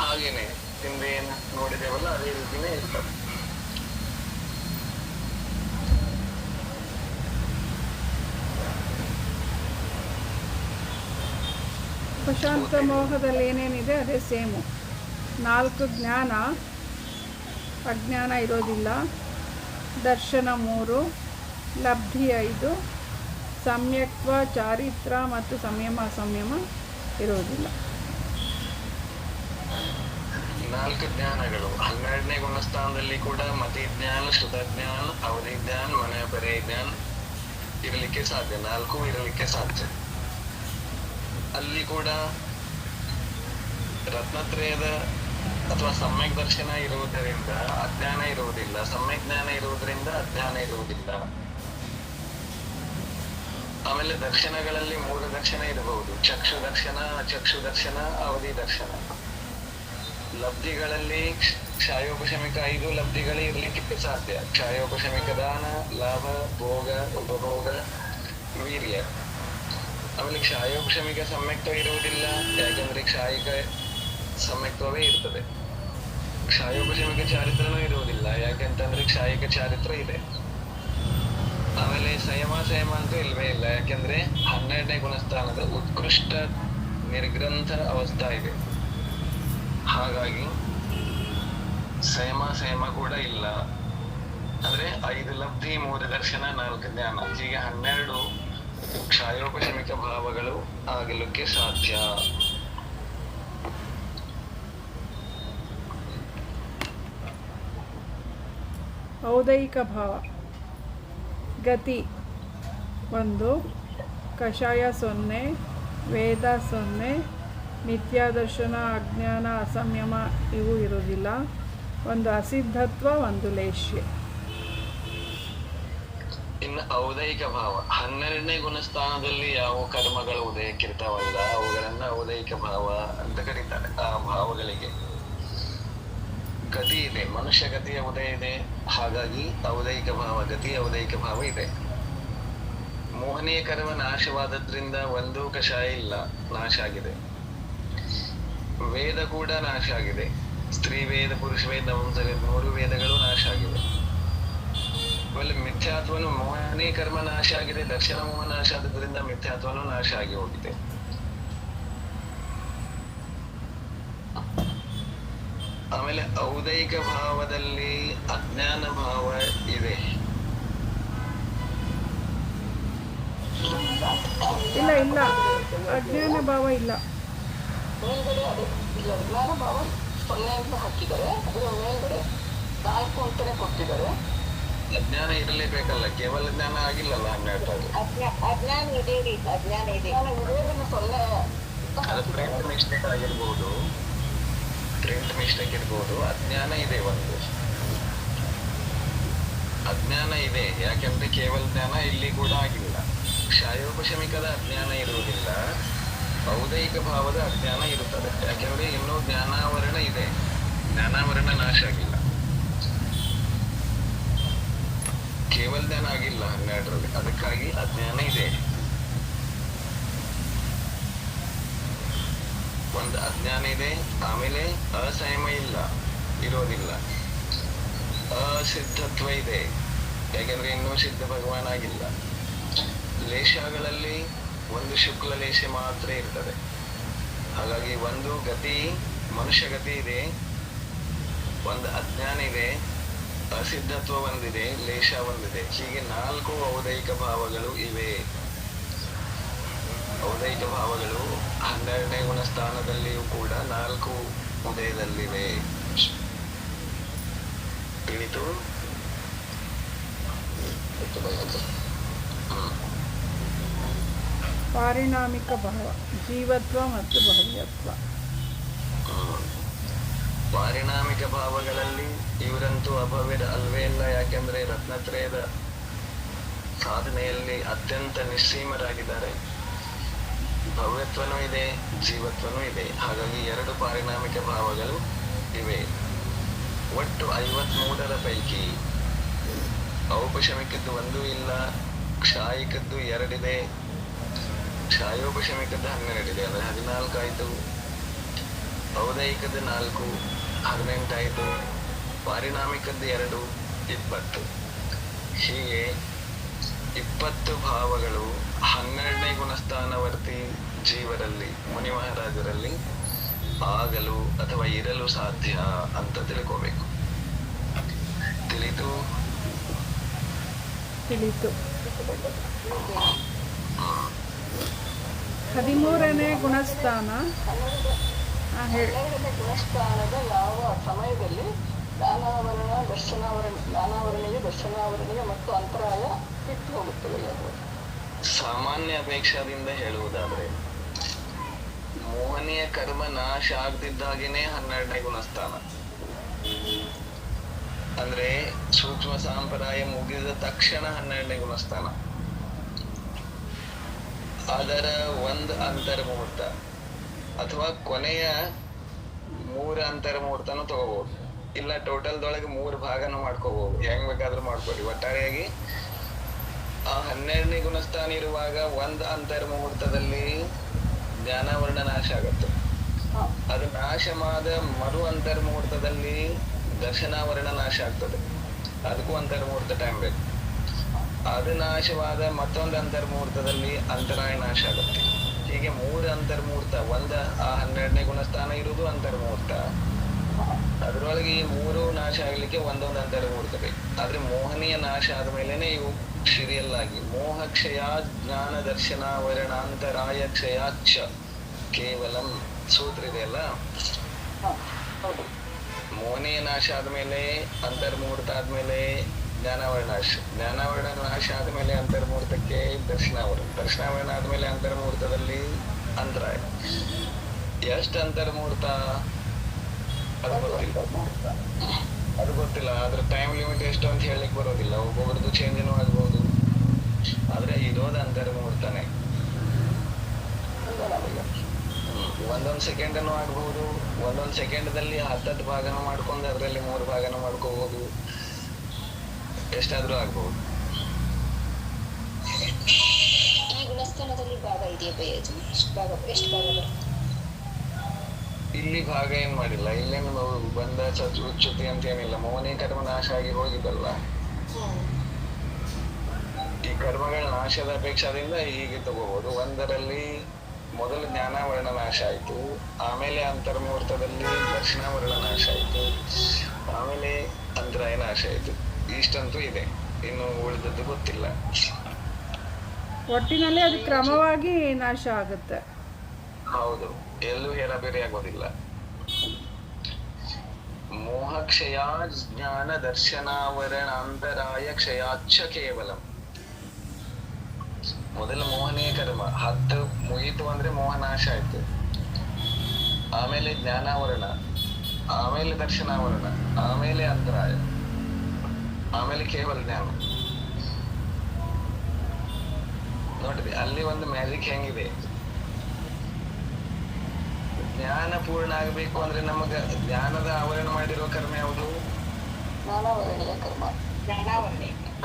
ಹಾಗೇನೆ ಹಿಂದೆ ಏನು ನೋಡಿದೇವಲ್ಲ ಅದೇ ರೀತಿನೇ ಇರ್ತದೆ. ಪ್ರಶಾಂತ ಮೋಹದಲ್ಲಿ ಏನೇನಿದೆ ಅದೇ ಸೇಮು. 4 ಜ್ಞಾನ, ಅಜ್ಞಾನ ಇರೋದಿಲ್ಲ, ದರ್ಶನ 3, ಲಬ್ಧಿ 5, ಸಮ್ಯಕ್ತ್ವ, ಚಾರಿತ್ರ ಮತ್ತು ಸಂಯಮ ಅಸಂಯಮ ಇರೋದಿಲ್ಲ. 4 ಜ್ಞಾನಗಳು 12ನೇ ಗುಣಸ್ಥಾನದಲ್ಲಿ ಕೂಡ ಮತಿ ಜ್ಞಾನ, ಶ್ರುತ ಜ್ಞಾನ, ಅವಧಿ ಜ್ಞಾನ, ಮನಪರ್ಯ ಜ್ಞಾನ ಇರಲಿಕ್ಕೆ ಸಾಧ್ಯ. 4 ಇರಲಿಕ್ಕೆ ಸಾಧ್ಯ. ಅಲ್ಲಿ ಕೂಡ ರತ್ನತ್ರಯದ ಅಥವಾ ಸಮ್ಯಕ್ ದರ್ಶನ ಇರುವುದರಿಂದ ಅಜ್ಞಾನ ಇರುವುದಿಲ್ಲ, ಸಮ್ಯಕ್ ಜ್ಞಾನ ಇರುವುದರಿಂದ ಅಜ್ಞಾನ ಇರುವುದಿಲ್ಲ. ಆಮೇಲೆ ದರ್ಶನಗಳಲ್ಲಿ 3 ದರ್ಶನ ಇರಬಹುದು: ಚಕ್ಷು ದರ್ಶನ, ಅಚಕ್ಷು ದರ್ಶನ, ಅವಧಿ ದರ್ಶನ. ಲಬ್ಧಿಗಳಲ್ಲಿ ಕ್ಷಾಯೋಪಶಮಿಕ 5 ಲಬ್ಧಿಗಳೇ ಇರ್ಲಿಕ್ಕೆ ಸಾಧ್ಯ. ಕ್ಷಾಯೋಪಶಮಿಕ ದಾನ, ಲಾಭ, ಭೋಗ, ಉಪಭೋಗ, ವೀರ್ಯ. ಆಮೇಲೆ ಕ್ಷಾಯೋಪಶಮಿಕ ಸಮ್ಯಕ್ತ್ವ ಇರುವುದಿಲ್ಲ, ಯಾಕಂದ್ರೆ ಕ್ಷಾಯಿಕ ಸಮ್ಯಕ್ತ್ವವೇ ಇರ್ತದೆ. ಕ್ಷಾಯೋಪಶಮಿಕ ಚಾರಿತ್ರನೂ ಇರುವುದಿಲ್ಲ. ಯಾಕೆಂತಂದ್ರೆ ಕ್ಷಾಯಿಕ ಚಾರಿತ್ರ ಇದೆ. ಆಮೇಲೆ ಸಂಯಮ ಅಂತೂ ಇಲ್ವೇ ಇಲ್ಲ. ಯಾಕೆಂದ್ರೆ 12ನೇ ಗುಣಸ್ಥಾನದ ಉತ್ಕೃಷ್ಟ ನಿರ್ಗ್ರಂಥ ಅವಸ್ಥಾ ಇದೆ. ಹಾಗಾಗಿ ಸಂಯಮ ಕೂಡ ಇಲ್ಲ. ಅಂದ್ರೆ 5 ಲಬ್ಧಿ 3 ದರ್ಶನ 4 ಜ್ಞಾನ ಹೀಗೆ 12 ಕ್ಷಾಯೋಪಶಮಿಕ ಭಾವಗಳು ಆಗಲಿಕ್ಕೆ ಸಾಧ್ಯ. ಔದೈಕ ಭಾವ ಗತಿ 1, ಕಷಾಯ 0, ವೇದ 0, ಮಿಥ್ಯಾದರ್ಶನ, ಅಜ್ಞಾನ, ಅಸಂಯಮ ಇವು ಇರುವುದಿಲ್ಲ. 1 ಅಸಿದ್ಧತ್ವ, 1 ಲೇಷ್ಯ. ಇನ್ನು ಔದೈಕ ಭಾವ 12ನೇ ಗುಣಸ್ಥಾನದಲ್ಲಿ ಯಾವ ಕರ್ಮಗಳು ಉದಯಕ್ಕಿರ್ತಾವಲ್ಲ ಅವುಗಳನ್ನ ಔದೈಕ ಭಾವ ಅಂತ ಕರೀತಾರೆ. ಆ ಭಾವಗಳಿಗೆ ಗತಿ ಇದೆ, ಮನುಷ್ಯ ಗತಿಯ ಉದಯ ಇದೆ. ಹಾಗಾಗಿ ಔದೈಕ ಭಾವ, ಗತಿ ಔದೈಕ ಭಾವ ಇದೆ. ಮೋಹನೀಯ ಕರ್ಮ ನಾಶವಾದದ್ರಿಂದ 1 ಕಷಾಯ ಇಲ್ಲ, ನಾಶ ಆಗಿದೆ. ವೇದ ಕೂಡ ನಾಶ ಆಗಿದೆ. ಸ್ತ್ರೀ ವೇದ, ಪುರುಷ ವೇದ, ನಪುಂಸಕ 3 ವೇದಗಳು ನಾಶ ಆಗಿವೆ. ಆಮೇಲೆ ಮಿಥ್ಯಾತ್ವನು, ಮೋಹನೀಯ ಕರ್ಮ ನಾಶ ಆಗಿದೆ, ದರ್ಶನ ಮೋಹ ನಾಶ ಆದ್ರಿಂದ ಮಿಥ್ಯಾತ್ವನು ನಾಶ ಆಗಿ ಹೋಗಿದೆ. ಆಮೇಲೆ ಔದೈಕ ಭಾವದಲ್ಲಿ ಅಜ್ಞಾನ ಭಾವ ಇದೆ. ಇಲ್ಲ ಅಜ್ಞಾನ ಭಾವ ಇಲ್ಲ. ಮೇಲ್ಗಡೆ ಅದೇ ಇಲ್ಲ, ಜ್ಞಾನ ಭಾವ 0 ಅಂತ ಹಾಕಿದ್ದಾರೆ. ಅದರ ಮೇಲ್ಗಡೆ 4 ಅಂತಾನೆ ಕೊಟ್ಟಿದ್ದಾರೆ. ಅಜ್ಞಾನ ಇರಲೇಬೇಕಲ್ಲ, ಕೇವಲ ಜ್ಞಾನ ಆಗಿಲ್ಲಲ್ಲ 12. ಅಜ್ಞಾನ ಇದೆ ರೀ, ಅಜ್ಞಾನ ಇದೆ. 0 ಅದು ಪ್ರಿಂಟ್ ಮಿಸ್ಟೇಕ್ ಆಗಿರ್ಬೋದು, ಪ್ರಿಂಟ್ ಮಿಸ್ಟೇಕ್ ಇರ್ಬೋದು. ಅಜ್ಞಾನ ಇದೆ, 1 ಅಜ್ಞಾನ ಇದೆ. ಯಾಕೆಂದ್ರೆ ಕೇವಲ ಜ್ಞಾನ ಇಲ್ಲಿ ಕೂಡ ಆಗಿಲ್ಲ. ಕ್ಷಾಯೋಪಶಮಿಕದ ಅಜ್ಞಾನ ಇರುವುದಿಲ್ಲ, ಔದೈಕ ಭಾವದ ಅಜ್ಞಾನ ಇರುತ್ತದೆ. ಯಾಕೆಂದ್ರೆ ಇನ್ನೂ ಜ್ಞಾನಾವರಣ ಇದೆ, ಜ್ಞಾನಾವರಣ ನಾಶ ಆಗಿಲ್ಲ. ಕೇವಲ ಜ್ಞಾನ ಆಗಿಲ್ಲ 12ರಲ್ಲಿ, ಅದಕ್ಕಾಗಿ ಅಜ್ಞಾನ ಇದೆ. 1 ಅಜ್ಞಾನ ಇದೆ. ಆಮೇಲೆ ಅಸಂಯಮ ಇಲ್ಲ, ಇರೋದಿಲ್ಲ. ಅಸಿದ್ಧತ್ವ ಇದೆ, ಯಾಕೆಂದ್ರೆ ಇನ್ನೂ ಸಿದ್ಧ ಭಗವಾನ್ ಆಗಿಲ್ಲ. ಲೇಷಗಳಲ್ಲಿ 1 ಶುಕ್ಲ ಲೇಷ ಮಾತ್ರ ಇರ್ತದೆ. ಹಾಗಾಗಿ 1 ಗತಿ, ಮನುಷ್ಯ ಗತಿ ಇದೆ, 1 ಅಜ್ಞಾನ ಇದೆ, ಅಸಿದ್ಧತ್ವ 1 ಇದೆ, ಲೇಷ 1 ಇದೆ. ಹೀಗೆ 4 ಔದೈಕ ಭಾವಗಳು ಇವೆ. ಔದೈಕ ಭಾವಗಳು 12ನೇ ಗುಣಸ್ಥಾನದಲ್ಲಿಯೂ ಕೂಡ 4 ಉದಯದಲ್ಲಿವೆ. ತಿಳಿತು? ಪಾರಿಣಾಮಿಕ ಭಾವ ಜೀವತ್ವ ಮತ್ತು ಭವ್ಯತ್ವ. ಪಾರಿಣಾಮಿಕ ಭಾವಗಳಲ್ಲಿ ಇವರಂತೂ ಅಭವ್ಯದ ಅಲ್ವೇ ಇಲ್ಲ. ಯಾಕೆಂದ್ರೆ ರತ್ನತ್ರಯದ ಸಾಧನೆಯಲ್ಲಿ ಅತ್ಯಂತ ನಿಸ್ಸೀಮರಾಗಿದ್ದಾರೆ. ಭವ್ಯತ್ವನೂ ಇದೆ, ಜೀವತ್ವನೂ ಇದೆ. ಹಾಗಾಗಿ 2 ಪಾರಿಣಾಮಿಕ ಭಾವಗಳು ಇವೆ. ಒಟ್ಟು 53ರ ಪೈಕಿ ಔಪಶಮಿಕದ್ದು 1 ಇಲ್ಲ, ಕ್ಷಾಯಿಕದ್ದು 2 ಇದೆ, ಕ್ಷಾಯೋಪಶಮಿಕದ್ದು 12 ಇದೆ, ಅಂದ್ರೆ 14 ಆಯ್ತು. ಔದೈಕದ್ದು 4, 18 ಆಯ್ತು. ಪಾರಿಣಾಮಿಕದ್ದು 2, 20. ಹೀಗೆ 20 ಭಾವಗಳು 12ನೇ ಗುಣಸ್ಥಾನವರ್ತಿ ಜೀವರಲ್ಲಿ, ಮುನಿ ಮಹಾರಾಜರಲ್ಲಿ ಆಗಲು ಅಥವಾ ಇರಲು ಸಾಧ್ಯ ಅಂತ ತಿಳ್ಕೋಬೇಕು. ತಿಳಿತು? 13ನೇ ಗುಣಸ್ಥಾನ. 12ನೇ ಗುಣಸ್ಥಾನದ ಯಾವ ಸಮಯದಲ್ಲಿ ಜ್ಞಾನಾವರಣೆಗೆ ದರ್ಶನಾವರಣೆಗೆ ಮತ್ತು ಅಂತರಾಯ ಬಿಟ್ಟು ಹೋಗುತ್ತದೆ? ಸಾಮಾನ್ಯ ಅಪೇಕ್ಷದಿಂದ ಹೇಳುವುದಾದ್ರೆ ಮೋಹನೀಯ ಕರ್ಮ ನಾಶ ಆಗ್ತಿದ್ದಾಗೇನೆ 12ನೇ ಗುಣಸ್ಥಾನ. ಅಂದ್ರೆ ಸೂಕ್ಷ್ಮ ಸಾಂಪ್ರದಾಯ ಮುಗಿದ ತಕ್ಷಣ 12ನೇ ಗುಣಸ್ಥಾನ. ಅದರ 1 ಅಂತರ ಮುಹೂರ್ತ ಅಥವಾ ಕೊನೆಯ 3 ಅಂತರ ಮುಹೂರ್ತನೂ ತಗೋಬಹುದು. ಇಲ್ಲ ಟೋಟಲ್ದೊಳಗೆ 3 ಭಾಗನೂ ಮಾಡ್ಕೋಬಹುದು, ಹೆಂಗ್ ಬೇಕಾದ್ರೂ ಮಾಡ್ಕೊಳ್ಳಿ. ಒಟ್ಟಾರೆಯಾಗಿ ಆ 12ನೇ ಗುಣಸ್ಥಾನ ಇರುವಾಗ 1 ಅಂತರ ಮುಹೂರ್ತದಲ್ಲಿ ಜ್ಞಾನಾವರಣ ನಾಶ ಆಗತ್ತೆ. ಅದು ನಾಶವಾದ ಮರು ಅಂತರ್ಮುಹೂರ್ತದಲ್ಲಿ ದರ್ಶನಾವರಣ ನಾಶ ಆಗ್ತದೆ. ಅದಕ್ಕೂ ಅಂತರ್ಮುಹೂರ್ತ ಟೈಮ್ ಬೇಕು. ಅದು ನಾಶವಾದ ಮತ್ತೊಂದು ಅಂತರ್ಮುಹೂರ್ತದಲ್ಲಿ ಅಂತರಾಯ ನಾಶ ಆಗುತ್ತೆ. ಹೀಗೆ 3 ಅಂತರ್ಮುಹೂರ್ತ. ಆ 12ನೇ ಗುಣಸ್ಥಾನ ಇರುವುದು ಅಂತರ್ಮುಹೂರ್ತ. ಅದರೊಳಗೆ ಈ 3 ನಾಶ ಆಗ್ಲಿಕ್ಕೆ ಒಂದೊಂದು ಅಂತರ್ಮುಹೂರ್ತ ಬೇಕು. ಆದ್ರೆ ಮೋಹನೀಯ ನಾಶ ಆದ್ಮೇಲೆನೆ ಇವು ಸೀರಿಯಲ್ ಆಗಿ ಮೋಹ ಕ್ಷಯ ಜ್ಞಾನ ದರ್ಶನ ವರ್ಣಾಂತರಾಯ ಕ್ಷಯಾಕ್ಷ ಕೇವಲಂ ಸೂತ್ರ ಇದೆ ಅಲ್ಲ. ಮೋಹನೀಯ ನಾಶ ಆದ್ಮೇಲೆ ಅಂತರ್ಮುಹೂರ್ತ ಆದ್ಮೇಲೆ ಜ್ಞಾನಾವರಣ ನಾಶ ಆದ್ಮೇಲೆ ಅಂತರ್ಮುಹೂರ್ತಕ್ಕೆ ದರ್ಶನಾವರಣ ಆದ್ಮೇಲೆ ಅಂತರ್ಮುಹೂರ್ತದಲ್ಲಿ ಅಂತರಾಯ. ಎಷ್ಟು ಅಂತರ್ಮುಹೂರ್ತ ಅದು ಗೊತ್ತಿಲ್ಲ. ಅದ್ರ ಟೈಮ್ ಲಿಮಿಟ್ ಎಷ್ಟು ಅಂತ ಹೇಳಲಿಕ್ಕೆ ಬರೋದಿಲ್ಲ. ಒಬ್ಬೊಬ್ರದ್ದು ಚೇಂಜ್ನು ಆಗ್ಬಹುದು. ಆದ್ರೆ ಇರೋದು ಅಂತರ್ಮುಹೂರ್ತನೇ. ಒಂದೊಂದು ಸೆಕೆಂಡನ್ನು ಆಗ್ಬಹುದು. ಒಂದೊಂದು ಸೆಕೆಂಡದಲ್ಲಿ 10 ಭಾಗನ ಮಾಡ್ಕೊಂಡು ಅದರಲ್ಲಿ 3 ಭಾಗನ ಮಾಡ್ಕೋಬಹುದು. ಎಷ್ಟಾದ್ರೂ ಆಗ್ಬಹುದು. ಈ ಗುಣಸ್ಥಾನದಲ್ಲಿ ಭಾಗ ಇದೆಯಾ? ಎಷ್ಟು ಭಾಗ ಬರುತ್ತೆ? ಇಲ್ಲಿ ಭಾಗ ಏನ್ ಮಾಡಿಲ್ಲ. ಇಲ್ಲೇನು ಬಂದ ಚ್ಯುತಿ ಅಂತ ಏನಿಲ್ಲ. ಮೋಹನಿ ಕರ್ಮ ನಾಶ ಆಗಿ ಹೋಗಿದ್ದಲ್ಲ. ಈ ಕರ್ಮಗಳ ನಾಶದ ಅಪೇಕ್ಷದಿಂದ ಹೀಗೆ ತಗೋಬಹುದು. ಒಂದರಲ್ಲಿ ಮೊದಲು ಜ್ಞಾನಾವರಣ ನಾಶ ಆಯ್ತು, ಆಮೇಲೆ ಅಂತರ್ಮುಹೂರ್ತದಲ್ಲಿ ದರ್ಶನಾವರಣ ನಾಶ ಆಯ್ತು, ಆಮೇಲೆ ಅಂತರಾಯ ನಾಶ ಆಯ್ತು. ಇಷ್ಟಂತೂ ಇದೆ. ಇನ್ನು ಉಳಿದದ್ದು ಗೊತ್ತಿಲ್ಲ. ಒಟ್ಟಿನಲ್ಲಿ ಅದು ಕ್ರಮವಾಗಿ ನಾಶ ಆಗುತ್ತೆ. ಹೌದು, ಎಲ್ಲೂ ಹೇರಬೇರೆ ಆಗೋದಿಲ್ಲ. ಮೋಹ ಕ್ಷಯ ಜ್ಞಾನ ದರ್ಶನಾವರಣಾಂತರಾಯ ಕ್ಷಯಾಚ್ಛ ಕೇವಲಂ. ಮೊದಲ ಮೋಹನೀಯ ಕರ್ಮ 10 ಮುಗೀತು ಅಂದ್ರೆ ಮೋಹ ನಾಶ ಆಯ್ತು. ಆಮೇಲೆ ಜ್ಞಾನಾವರಣ, ಆಮೇಲೆ ದರ್ಶನಾವರಣ, ಆಮೇಲೆ ಅಂತರಾಯ, ಆಮೇಲೆ ಕೇವಲ ಜ್ಞಾನ. ನೋಡ್ರಿ ಅಲ್ಲಿ ಒಂದು ಮ್ಯಾಜಿಕ್ ಹೆಂಗಿದೆ. ಜ್ಞಾನ ಪೂರ್ಣ ಆಗ್ಬೇಕು ಅಂದ್ರೆ ನಮಗ ಜ್ಞಾನದ ಆವರಣ ಮಾಡಿರೋ ಕರ್ಮ ಯಾವುದು?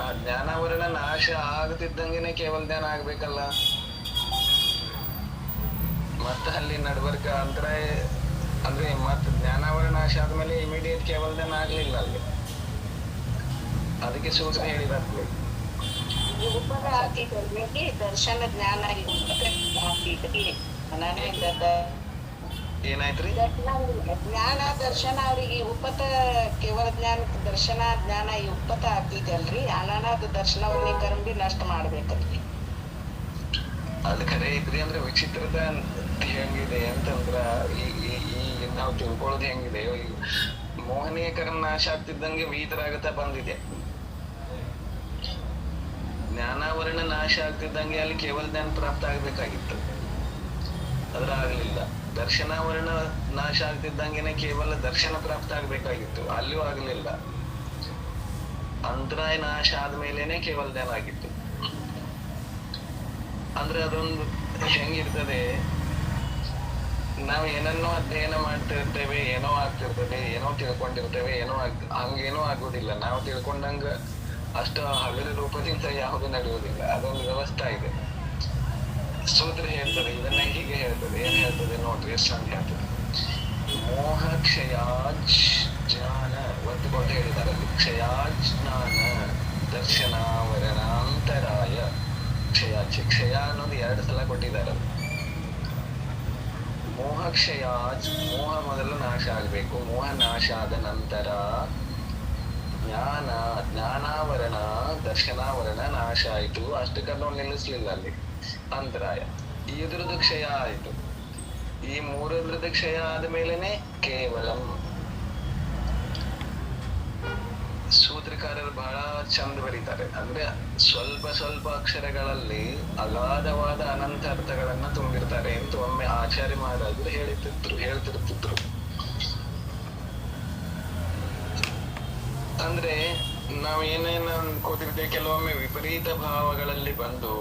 ಆ ಜ್ಞಾನಾವರಣ ನಾಶ ಆಗತಿದ್ದಂಗೆನೆ ಕೇವಲ ಜ್ಞಾನ ಆಗ್ಬೇಕಲ್ಲ. ಮತ್ತ ಅಲ್ಲಿ ನಡ್ಬರ್ಕ ಅಂತರಾಯ ಅಂದ್ರೆ ಮತ್ ಜ್ಞಾನಾವರಣ ನಾಶ ಆದ್ಮೇಲೆ ಇಮಿಡಿಯೇಟ್ ಕೇವಲ ಜ್ಞಾನ ಆಗ್ಲಿಲ್ಲ ಅಲ್ಲಿ. ಅದಕ್ಕೆ ಸೂಚನೆ ಹೇಳಿದಾಗ್ಲಿ ದರ್ಶನ ಜ್ಞಾನ ಏನಾಯ್ತ್ರಿ? ಜ್ಞಾನ ದರ್ಶನ ಅವ್ರಿಗೆ ಉಪತ ಕೇವಲ ಜ್ಞಾನ ದರ್ಶನ ಜ್ಞಾನ ಈ ಉಪತ ಆಗ್ತೈತಲ್ರಿ. ಅನಾನದ ದರ್ಶನವನ್ನೇ ಕರ್ಮಿ ನಷ್ಟ ಮಾಡ್ಬೇಕಲ್ರಿ. ಅದು ಖರೆ ಐತ್ರಿ. ಅಂದ್ರೆ ವಿಚಿತ್ರದ ಹೆಂಗಿದೆ ಅಂತಂದ್ರ ಈ ನಾವು ತಿಳ್ಕೊಳ್ಳೋದು ಹೆಂಗಿದೆ, ಮೋಹನೀಯ ಕರ್ಮ ನಾಶ ಆಗ್ತಿದ್ದಂಗೆ ವೀತರಾಗತ ಬಂದಿದೆ. ಜ್ಞಾನಾವರಣ ನಾಶ ಆಗ್ತಿದ್ದಂಗೆ ಅಲ್ಲಿ ಕೇವಲ ಜ್ಞಾನ ಪ್ರಾಪ್ತ ಆಗ್ಬೇಕಾಗಿತ್ತು, ಅದ್ರ ಆಗ್ಲಿಲ್ಲ. ದರ್ಶನಾವರಣ ನಾಶ ಆಗ್ತಿದ್ದಂಗೆನೆ ಕೇವಲ ದರ್ಶನ ಪ್ರಾಪ್ತ ಆಗ್ಬೇಕಾಗಿತ್ತು, ಅಲ್ಲಿಯೂ ಆಗ್ಲಿಲ್ಲ. ಅಂತರಾಯ ನಾಶ ಆದ್ಮೇಲೆನೆ ಕೇವಲ ಜ್ಞಾನ ಆಗಿತ್ತು. ಅಂದ್ರೆ ಅದೊಂದು ಹೆಂಗಿರ್ತದೆ, ನಾವು ಏನನ್ನೋ ಅಧ್ಯಯನ ಮಾಡ್ತಿರ್ತೇವೆ, ಏನೋ ಆಗ್ತಿರ್ತದೆ, ಏನೋ ತಿಳ್ಕೊಂಡಿರ್ತೇವೆ, ಹಂಗೇನೋ ಆಗೋದಿಲ್ಲ. ನಾವು ತಿಳ್ಕೊಂಡಂಗ ಅಷ್ಟು ಹಗಲು ರೂಪದಿಂದ ಯಾವುದು ನಡೆಯುವುದಿಲ್ಲ. ಅದೊಂದು ವ್ಯವಸ್ಥೆ ಇದೆ. ಸೂತ್ರ ಹೇಳ್ತದೆ, ಇದನ್ನ ಹೀಗೆ ಹೇಳ್ತದೆ. ಏನ್ ಹೇಳ್ತದೆ ನೋಡ್ರಿ, ಎಷ್ಟು ಚಂದ ಹೇಳ್ತದೆ. ಮೋಹ ಕ್ಷಯಾಜ್ ಜ್ಞಾನ ಒತ್ತುಕೊಂಡು ಹೇಳಿದಾರೆ. ಕ್ಷಯಾಜ್ಞಾನ ದರ್ಶನಾವರಣಾಂತರಾಯ ಕ್ಷಯ ಅನ್ನೋದು 2 ಸಲ ಕೊಟ್ಟಿದ್ದಾರೆ. ಮೋಹ ಕ್ಷಯಾಜ್, ಮೋಹ ಮೊದಲು ನಾಶ ಆಗ್ಬೇಕು. ಮೋಹ ನಾಶ ಆದ ನಂತರ ಜ್ಞಾನಾವರಣ ದರ್ಶನಾವರಣ ನಾಶ ಆಯ್ತು. ಅಷ್ಟಕ್ಕನ್ನು ನಿಲ್ಲಿಸ್ಲಿಲ್ಲ ಅಲ್ಲಿ. ಅಂತರಾಯ ಇದ್ರದ್ದು ಕ್ಷಯ ಆಯ್ತು. ಈ 3 ಕ್ಷಯ ಆದ ಮೇಲೆನೆ ಕೇವಲಂ. ಸೂತ್ರಕಾರರು ಬಹಳ ಚಂದ ಬರೀತಾರೆ. ಅಂದ್ರೆ ಸ್ವಲ್ಪ ಸ್ವಲ್ಪ ಅಕ್ಷರಗಳಲ್ಲಿ ಅಗಾಧವಾದ ಅನಂತ ಅರ್ಥಗಳನ್ನ ತುಂಬಿರ್ತಾರೆ ಅಂತ ಒಮ್ಮೆ ಆಚಾರ್ಯ ಮಹಾರಾಜರು ಹೇಳ್ತಿರ್ತಿದ್ರು. ಅಂದ್ರೆ ನಾವ್ ಏನೇನ ಅನ್ಕೋತಿರ್ತೇವೆ, ಕೆಲವೊಮ್ಮೆ ವಿಪರೀತ ಭಾವಗಳಲ್ಲಿ ಬಂದು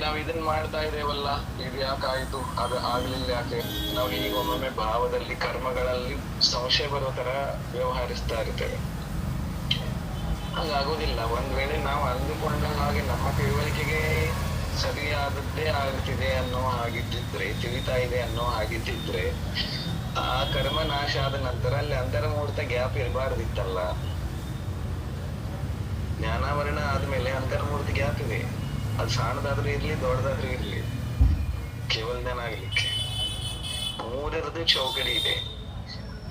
ನಾವ್ ಇದನ್ನ ಮಾಡ್ತಾ ಇದೇವಲ್ಲ, ಇದು ಯಾಕಾಯ್ತು, ಅದು ಆಗ್ಲಿಲ್ಲ ಯಾಕೆ, ನಾವು ಈಗ ಒಮ್ಮೊಮ್ಮೆ ಭಾವದಲ್ಲಿ ಕರ್ಮಗಳಲ್ಲಿ ಸಂಶಯ ಬರೋ ತರ ವ್ಯವಹರಿಸ್ತಾ ಇರ್ತೇವೆ. ಹಂಗಾಗೋದಿಲ್ಲ. ಒಂದ್ ವೇಳೆ ನಾವು ಅಂದುಕೊಂಡ ಹಾಗೆ ನಮ್ಮ ತಿಳುವಳಿಕೆಗೆ ಸರಿಯಾದದ್ದೇ ಆಗ್ತಿದೆ ಅನ್ನೋ ಹಾಗಿದ್ದಿದ್ರೆ, ತಿಳಿತಾ ಇದೆ ಅನ್ನೋ ಹಾಗಿದ್ದಿದ್ರೆ ಆ ಕರ್ಮ ನಾಶ ಆದ ನಂತರ ಅಲ್ಲಿ ಅಂತರ್ಮೂರ್ತ ಗ್ಯಾಪ್ ಇರಬಾರ್ದಿತ್ತಲ್ಲ. ಜ್ಞಾನಾವರಣ ಆದ್ಮೇಲೆ ಅಂತರ್ಮೂರ್ತಿ ಗ್ಯಾಪ್ ಇದೆ. ಅದು ಸಣ್ಣದಾದ್ರೂ ಇರ್ಲಿ ದೊಡ್ಡದಾದ್ರೂ ಇರ್ಲಿ, ಕೇವಲ ಜ್ಞಾನ ಆಗ್ಲಿಕ್ಕೆ ಮೂರರದು ಚೌಕಡಿ ಇದೆ.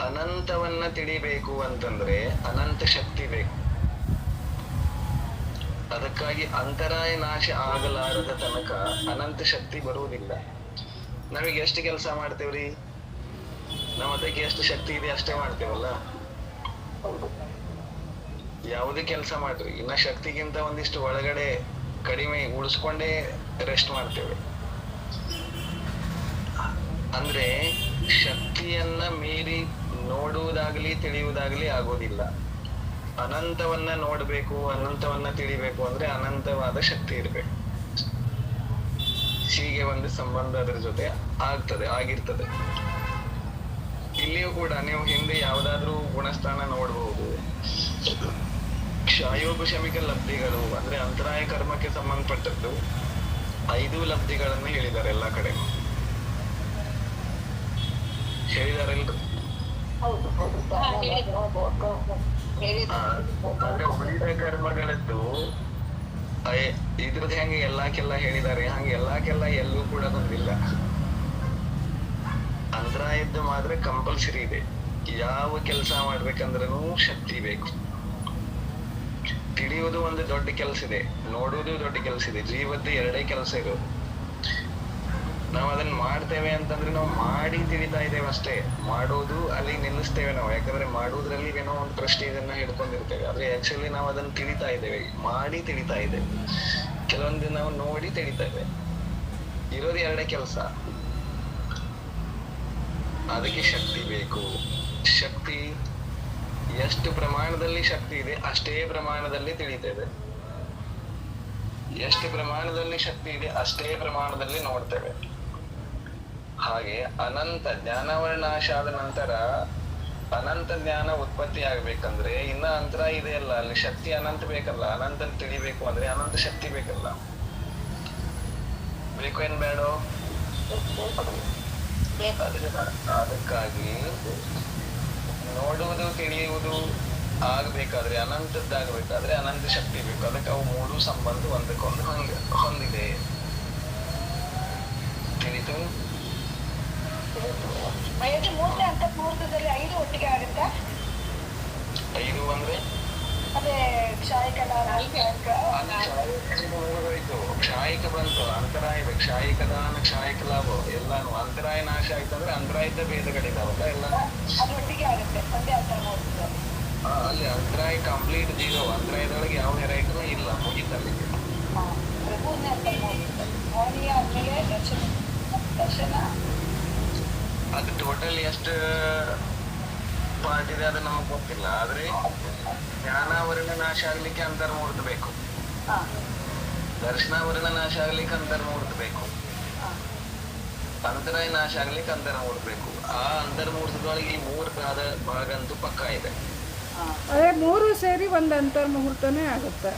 ಅನಂತವನ್ನ ತಿಳಿಬೇಕು ಅಂತಂದ್ರೆ ಅನಂತ ಶಕ್ತಿ ಬೇಕು. ಅದಕ್ಕಾಗಿ ಅಂತರಾಯ ನಾಶ ಆಗಲಾರದ ತನಕ ಅನಂತ ಶಕ್ತಿ ಬರುವುದಿಲ್ಲ. ನಾವೀಗ ಎಷ್ಟು ಕೆಲಸ ಮಾಡ್ತೇವ್ರಿ, ನಮ್ಮ ಅದಕ್ಕೆ ಎಷ್ಟು ಶಕ್ತಿ ಇದೆ ಅಷ್ಟೇ ಮಾಡ್ತೇವಲ್ಲ. ಯಾವುದೇ ಕೆಲಸ ಮಾಡ್ರಿ, ಇನ್ನ ಶಕ್ತಿಗಿಂತ ಒಂದಿಷ್ಟು ಒಳಗಡೆ ಕಡಿಮೆ ಉಳಿಸ್ಕೊಂಡೇ ರೆಸ್ಟ್ ಮಾಡ್ತೇವೆ. ಅಂದ್ರೆ ಶಕ್ತಿಯನ್ನ ಮೀರಿ ನೋಡುವುದಾಗ್ಲಿ ತಿಳಿಯುವುದಾಗ್ಲಿ ಆಗೋದಿಲ್ಲ. ಅನಂತವನ್ನ ನೋಡ್ಬೇಕು, ಅನಂತವನ್ನ ತಿಳಿಬೇಕು ಅಂದ್ರೆ ಅನಂತವಾದ ಶಕ್ತಿ ಇರ್ಬೇಕು. ಹೀಗೆ ಒಂದು ಸಂಬಂಧ ಅದರ ಜೊತೆ ಆಗಿರ್ತದೆ. ಇಲ್ಲಿಯೂ ಕೂಡ ನೀವು ಹಿಂದೆ ಯಾವ್ದಾದ್ರೂ ಗುಣಸ್ಥಾನ ನೋಡ್ಬಹುದು. ಕ್ಷಾಯೋಪಶಮಿಕ ಲಬ್ಧಿಗಳು ಅಂದ್ರೆ ಅಂತರಾಯ ಕರ್ಮಕ್ಕೆ ಸಂಬಂಧಪಟ್ಟದ್ದು 5 ಲಬ್ಧಿಗಳನ್ನು ಹೇಳಿದ್ದಾರೆ ಎಲ್ಲಾ ಕಡೆ. ಹೇಳಿದಾರಲ್ರಿ? ಉಳಿದ ಕರ್ಮಗಳದ್ದು ಇದ್ರದ್ದು ಹೆಂಗೆ ಎಲ್ಲಾಕೆಲ್ಲ ಹೇಳಿದ್ದಾರೆ, ಹಂಗೆ ಎಲ್ಲಾಕೆಲ್ಲ ಎಲ್ಲೂ ಕೂಡ ಬಂದಿಲ್ಲ. ಅಂತರಾಯದ್ದು ಮಾತ್ರ ಕಂಪಲ್ಸರಿ ಇದೆ. ಯಾವ ಕೆಲಸ ಮಾಡ್ಬೇಕಂದ್ರೂ ಶಕ್ತಿ ಬೇಕು. ತಿಳಿಯುವುದು ಒಂದು ದೊಡ್ಡ ಕೆಲಸ ಇದೆ, ನೋಡುವುದು ದೊಡ್ಡ ಕೆಲಸ ಇದೆ. ಜೀವದ್ದು 2 ಕೆಲಸ ಇರೋದು. ನಾವ್ ಅದನ್ನ ಮಾಡ್ತೇವೆ ಅಂತಂದ್ರೆ ನಾವು ಮಾಡಿ ತಿಳಿತಾ ಇದ್ದೇವೆ ಅಷ್ಟೇ. ಮಾಡೋದು ಅಲ್ಲಿ ನಿಲ್ಲಿಸ್ತೇವೆ ನಾವು, ಯಾಕಂದ್ರೆ ಮಾಡುವುದ್ರಲ್ಲಿ ಏನೋ ಒಂದು ಪ್ರೆಸ್ಟೀಜನ್ನ ಹಿಡ್ಕೊಂಡಿರ್ತೇವೆ. ಆದ್ರೆ ಆಕ್ಚುಲಿ ನಾವು ಅದನ್ನ ತಿಳಿತಾ ಇದ್ದೇವೆ, ಮಾಡಿ ತಿಳಿತಾ ಇದ್ದೇವೆ. ಕೆಲವೊಂದು ನಾವು ನೋಡಿ ತಿಳಿತಾ ಇದ್ದೇವೆ. ಇರೋದು 2 ಕೆಲಸ. ಅದಕ್ಕೆ ಶಕ್ತಿ ಬೇಕು. ಶಕ್ತಿ ಎಷ್ಟು ಪ್ರಮಾಣದಲ್ಲಿ ಶಕ್ತಿ ಇದೆ ಅಷ್ಟೇ ಪ್ರಮಾಣದಲ್ಲಿ ತಿಳಿತೇವೆ. ಎಷ್ಟು ಪ್ರಮಾಣದಲ್ಲಿ ಶಕ್ತಿ ಇದೆ ಅಷ್ಟೇ ಪ್ರಮಾಣದಲ್ಲಿ ನೋಡ್ತೇವೆ. ಹಾಗೆ ಅನಂತ ಜ್ಞಾನಾವರಣಾಶ ಆದ ನಂತರ ಅನಂತ ಜ್ಞಾನ ಉತ್ಪತ್ತಿ ಆಗ್ಬೇಕಂದ್ರೆ ಇನ್ನ ಅಂತರ ಇದೆಯಲ್ಲ, ಅಲ್ಲಿ ಶಕ್ತಿ ಅನಂತ ಬೇಕಲ್ಲ. ಅನಂತ ತಿಳಿಬೇಕು ಅಂದ್ರೆ ಅನಂತ ಶಕ್ತಿ ಬೇಕಲ್ಲ. ಬೇಕು ಏನ್ ಬೇಡ? ಅದಕ್ಕಾಗಿ ನೋಡುವುದು ತಿಳಿಯುವುದು ಆಗ್ಬೇಕಾದ್ರೆ ಅನಂತದ್ದಾಗಬೇಕಾದ್ರೆ ಅನಂತ ಶಕ್ತಿ ಬೇಕು. ಅದಕ್ಕೆ ಅವು 3 ಸಂಬಂಧ ಒಂದಕ್ಕೊಂದು ಹೊಂದಿದೆ. ತಿಳಿತು? ಮೂರನೇ ಅಂತರ್ಮುಹೂರ್ತದಲ್ಲಿ 5 ಒಟ್ಟಿಗೆ ಆಗುತ್ತಾ? 5 ಅಂದ್ರೆ ಅದೇ ಕ್ಷಾಯಿಕ ಕ್ಷಾಯಿಕ ಬಂತು, ಅಂತರಾಯ ಕ್ಷಾಯಿಕ ದಾನ ಕ್ಷಾಯಿಕ ಲಾಭ ಎಲ್ಲಾನು. ಅಂತರಾಯ ನಾಶ ಆಯ್ತಂದ್ರೆ ಅಂತರಾಯದ ಭೇದಗಳಿದಾವಲ್ಲ ಎಲ್ಲ ಅದು ಒಟ್ಟಿಗೆ ಆಗುತ್ತೆ ಒಂದೇ ಅಂತರ್ಮುಹೂರ್ತದಲ್ಲಿ. ಅಲ್ಲಿ ಅಂತರಾಯ ಕಂಪ್ಲೀಟ್ 0. ಅಂತರಾಯದೊಳಗೆ ಯಾವ ನೆರೆಗೂ ಇಲ್ಲ, ಮುಗಿತಲ್ಲಿಗೆ. ಮೂರನೇ ಅಂತರ್ಮುಹೂರ್ತದಲ್ಲಿ ಮೌನಿಯ ಆದ್ಮೇಲೆ ದರ್ಶನ ಅದು ಟೋಟಲ್ ಎಷ್ಟು ಪಾರ್ಟ್ ಇದೆ ಅದು ನಮಗ್ ಗೊತ್ತಿಲ್ಲ. ಆದ್ರೆ ಜ್ಞಾನಾವರಣ ನಾಶ ಆಗ್ಲಿಕ್ಕೆ ಅಂತರ್ಮೂರ್ತ ಬೇಕು, ದರ್ಶನಾವರಣ ನಾಶ ಆಗ್ಲಿಕ್ಕೆ ಅಂತರ್ಮೂರ್ತ ಬೇಕು, ಅಂತರಾಯ ನಾಶ ಆಗ್ಲಿಕ್ಕೆ ಅಂತರ್ಮೂರ್ತ ಬೇಕು. ಆ ಅಂತರ್ಮೂರ್ತದೊಳಗೆ ಈ 3 ಭಾಗ ಅಂತೂ ಪಕ್ಕ ಇದೆ. ಅದೇ 3 ಸೇರಿ ಒಂದು ಅಂತರ್ಮುಹೂರ್ತನೇ ಆಗುತ್ತೆ.